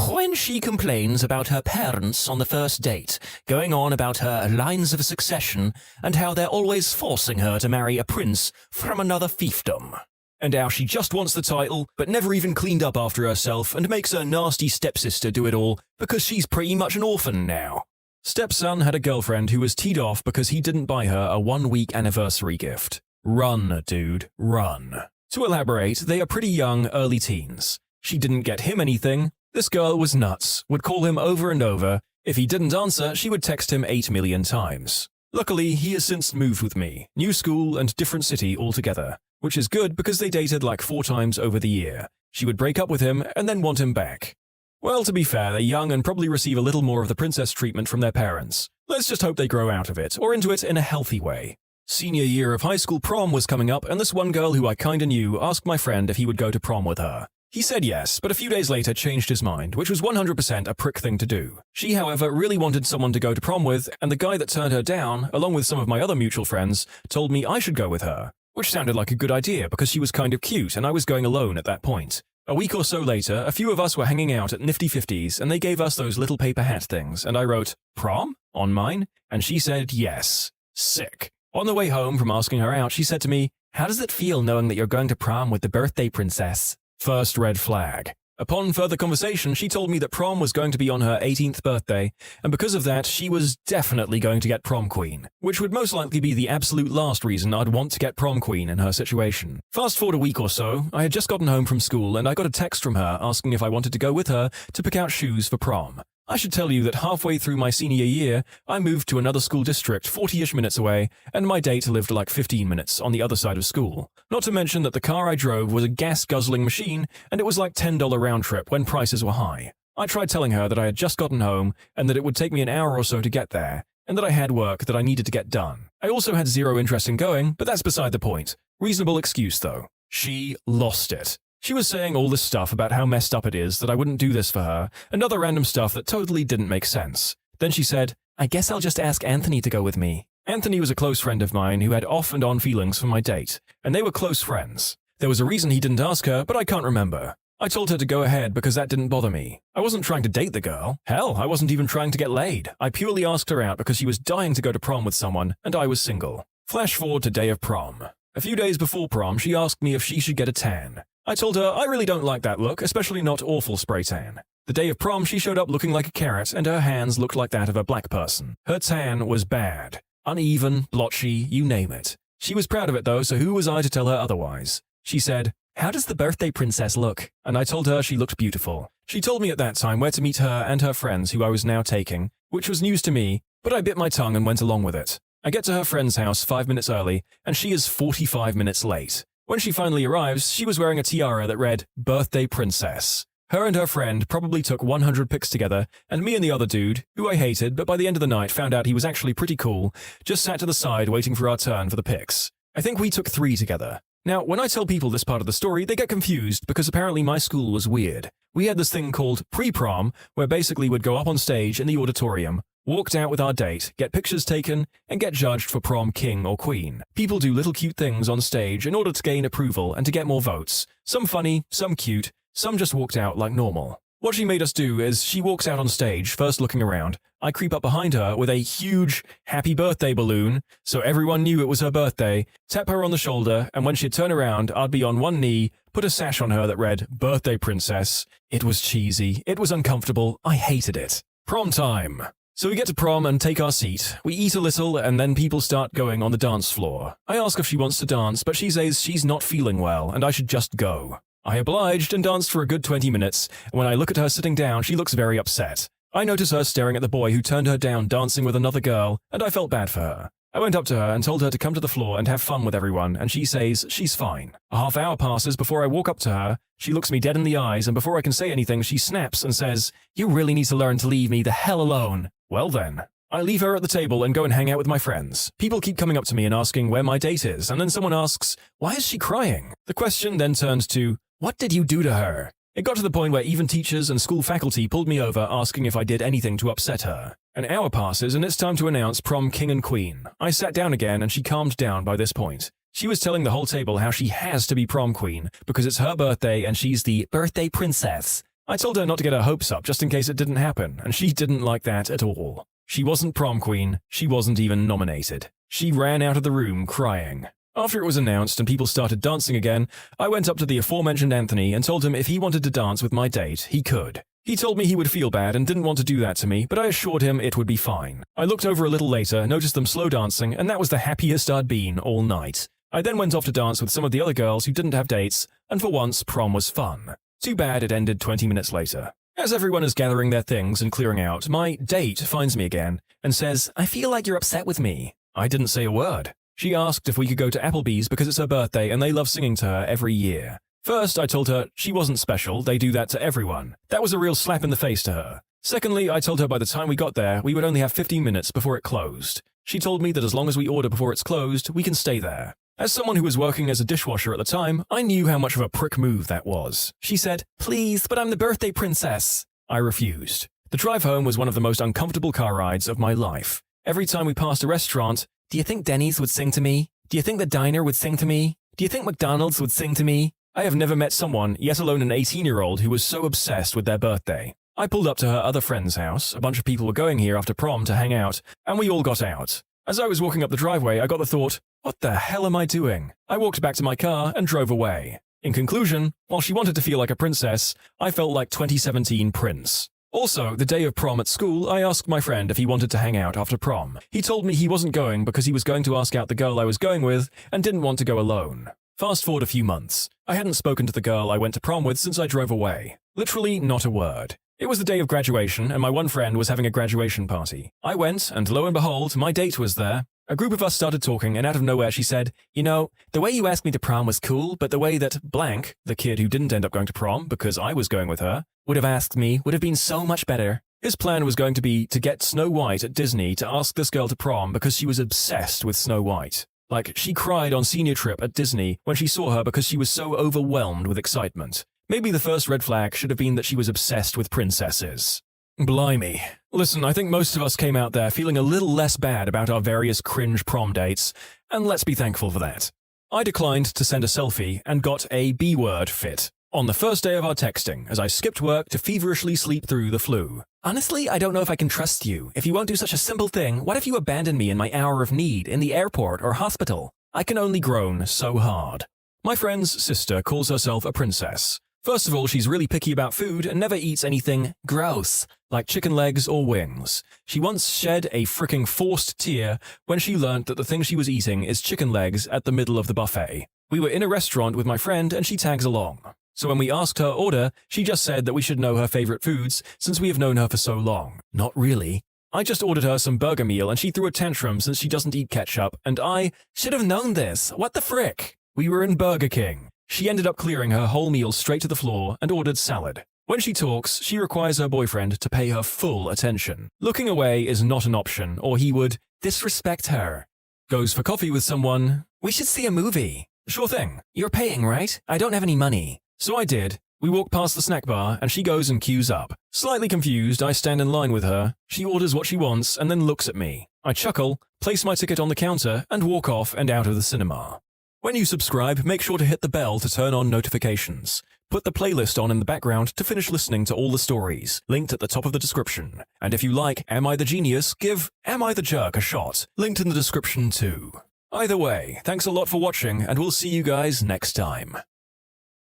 When she complains about her parents on the first date, going on about her lines of succession and how they're always forcing her to marry a prince from another fiefdom. And how she just wants the title, but never even cleaned up after herself and makes her nasty stepsister do it all because she's pretty much an orphan now. Stepson had a girlfriend who was teed off because he didn't buy her a 1-week anniversary gift. Run, dude, run. To elaborate, they are pretty young, early teens. She didn't get him anything. This girl was nuts, would call him over and over. If he didn't answer, she would text him 8 million times. Luckily, he has since moved with me, new school and different city altogether, which is good because they dated like 4 times over the year. She would break up with him and then want him back. Well, to be fair, they're young and probably receive a little more of the princess treatment from their parents. Let's just hope they grow out of it, or into it in a healthy way. Senior year of high school prom was coming up, and this one girl who I kinda knew asked my friend if he would go to prom with her. He said yes, but a few days later changed his mind, which was 100% a prick thing to do. She, however, really wanted someone to go to prom with, and the guy that turned her down, along with some of my other mutual friends, told me I should go with her, which sounded like a good idea because she was kind of cute and I was going alone at that point. A week or so later, a few of us were hanging out at Nifty 50s, and they gave us those little paper hat things, and I wrote, "Prom?" on mine, and she said yes. Sick. On the way home from asking her out, she said to me, "How does it feel knowing that you're going to prom with the birthday princess?" First red flag. Upon further conversation, she told me that prom was going to be on her 18th birthday, and because of that, she was definitely going to get prom queen, which would most likely be the absolute last reason I'd want to get prom queen in her situation. Fast forward a week or so, I had just gotten home from school and I got a text from her asking if I wanted to go with her to pick out shoes for prom. I should tell you that halfway through my senior year, I moved to another school district 40-ish minutes away, and my date lived like 15 minutes on the other side of school. Not to mention that the car I drove was a gas-guzzling machine, and it was like $10 round trip when prices were high. I tried telling her that I had just gotten home, and that it would take me an hour or so to get there, and that I had work that I needed to get done. I also had zero interest in going, but that's beside the point. Reasonable excuse, though. She lost it. She was saying all this stuff about how messed up it is that I wouldn't do this for her, and other random stuff that totally didn't make sense. Then she said, "I guess I'll just ask Anthony to go with me." Anthony was a close friend of mine who had off and on feelings for my date, and they were close friends. There was a reason he didn't ask her, but I can't remember. I told her to go ahead because that didn't bother me. I wasn't trying to date the girl. Hell, I wasn't even trying to get laid. I purely asked her out because she was dying to go to prom with someone, and I was single. Flash forward to day of prom. A few days before prom, she asked me if she should get a tan. I told her I really don't like that look, especially not awful spray tan. The day of prom, she showed up looking like a carrot, and her hands looked like that of a black person. Her tan was bad. Uneven, blotchy, you name it. She was proud of it though, so who was I to tell her otherwise? She said, "How does the birthday princess look?" And I told her she looked beautiful. She told me at that time where to meet her and her friends who I was now taking, which was news to me, but I bit my tongue and went along with it. I get to her friend's house 5 minutes early, and she is 45 minutes late. When she finally arrives, she was wearing a tiara that read, "Birthday Princess." Her and her friend probably took 100 pics together, and me and the other dude, who I hated but by the end of the night found out he was actually pretty cool, just sat to the side waiting for our turn for the pics. I think we took 3 together. Now, when I tell people this part of the story, they get confused because apparently my school was weird. We had this thing called pre-prom, where basically we'd go up on stage in the auditorium, walked out with our date, get pictures taken, and get judged for prom king or queen. People do little cute things on stage in order to gain approval and to get more votes. Some funny, some cute, some just walked out like normal. What she made us do is she walks out on stage, first looking around. I creep up behind her with a huge happy birthday balloon, so everyone knew it was her birthday, tap her on the shoulder, and when she'd turn around, I'd be on one knee, put a sash on her that read, "Birthday Princess." It was cheesy, it was uncomfortable, I hated it. Prom time. So we get to prom and take our seat. We eat a little, and then people start going on the dance floor. I ask if she wants to dance, but she says she's not feeling well, and I should just go. I obliged and danced for a good 20 minutes, and when I look at her sitting down, she looks very upset. I notice her staring at the boy who turned her down dancing with another girl, and I felt bad for her. I went up to her and told her to come to the floor and have fun with everyone, and she says she's fine. A half hour passes before I walk up to her. She looks me dead in the eyes, and before I can say anything, she snaps and says, "You really need to learn to leave me the hell alone." Well then. I leave her at the table and go and hang out with my friends. People keep coming up to me and asking where my date is, and then someone asks, "Why is she crying?" The question then turns to, "What did you do to her?" It got to the point where even teachers and school faculty pulled me over asking if I did anything to upset her. An hour passes and it's time to announce prom king and queen. I sat down again and she calmed down by this point. She was telling the whole table how she has to be prom queen because it's her birthday and she's the birthday princess. I told her not to get her hopes up just in case it didn't happen, and she didn't like that at all. She wasn't prom queen, she wasn't even nominated. She ran out of the room crying. After it was announced and people started dancing again, I went up to the aforementioned Anthony and told him if he wanted to dance with my date, he could. He told me he would feel bad and didn't want to do that to me, but I assured him it would be fine. I looked over a little later, noticed them slow dancing, and that was the happiest I'd been all night. I then went off to dance with some of the other girls who didn't have dates, and for once, prom was fun. Too bad it ended 20 minutes later. As everyone is gathering their things and clearing out, my date finds me again and says, "I feel like you're upset with me." I didn't say a word. She asked if we could go to Applebee's because it's her birthday and they love singing to her every year. First, I told her she wasn't special, they do that to everyone. That was a real slap in the face to her. Secondly, I told her by the time we got there, we would only have 15 minutes before it closed. She told me that as long as we order before it's closed, we can stay there. As someone who was working as a dishwasher at the time, I knew how much of a prick move that was. She said, "Please, but I'm the birthday princess." I refused. The drive home was one of the most uncomfortable car rides of my life. Every time we passed a restaurant, "Do you think Denny's would sing to me? Do you think the diner would sing to me? Do you think McDonald's would sing to me?" I have never met someone, yet alone an 18-year-old, who was so obsessed with their birthday. I pulled up to her other friend's house, a bunch of people were going here after prom to hang out, and we all got out. As I was walking up the driveway, I got the thought, what the hell am I doing? I walked back to my car and drove away. In conclusion, while she wanted to feel like a princess, I felt like 2017 Prince. Also, the day of prom at school, I asked my friend if he wanted to hang out after prom. He told me he wasn't going because he was going to ask out the girl I was going with and didn't want to go alone. Fast forward a few months. I hadn't spoken to the girl I went to prom with since I drove away. Literally not a word. It was the day of graduation and my one friend was having a graduation party. I went and lo and behold, my date was there. A group of us started talking and out of nowhere she said, "You know, the way you asked me to prom was cool, but the way that blank, the kid who didn't end up going to prom because I was going with her, would have asked me would have been so much better." His plan was going to be to get Snow White at Disney to ask this girl to prom because she was obsessed with Snow White. Like, she cried on senior trip at Disney when she saw her because she was so overwhelmed with excitement. Maybe the first red flag should have been that she was obsessed with princesses. Blimey. Listen, I think most of us came out there feeling a little less bad about our various cringe prom dates, and let's be thankful for that. I declined to send a selfie and got a B-word fit on the first day of our texting as I skipped work to feverishly sleep through the flu. "Honestly, I don't know if I can trust you. If you won't do such a simple thing, what if you abandon me in my hour of need in the airport or hospital?" I can only groan so hard. My friend's sister calls herself a princess. First of all, she's really picky about food and never eats anything gross, like chicken legs or wings. She once shed a fricking forced tear when she learned that the thing she was eating is chicken legs at the middle of the buffet. We were in a restaurant with my friend and she tags along. So when we asked her order, she just said that we should know her favorite foods since we have known her for so long. Not really. I just ordered her some burger meal and she threw a tantrum since she doesn't eat ketchup, and I should have known this. What the frick? We were in Burger King. She ended up clearing her whole meal straight to the floor and ordered salad. When she talks, she requires her boyfriend to pay her full attention. Looking away is not an option, or he would disrespect her. Goes for coffee with someone. "We should see a movie." "Sure thing. You're paying, right? I don't have any money." So I did. We walk past the snack bar and she goes and queues up. Slightly confused, I stand in line with her. She orders what she wants and then looks at me. I chuckle, place my ticket on the counter, and walk off and out of the cinema. When you subscribe, make sure to hit the bell to turn on notifications. Put the playlist on in the background to finish listening to all the stories, linked at the top of the description. And if you like Am I the Genius, give Am I the Jerk a shot, linked in the description too. Either way, thanks a lot for watching, and we'll see you guys next time.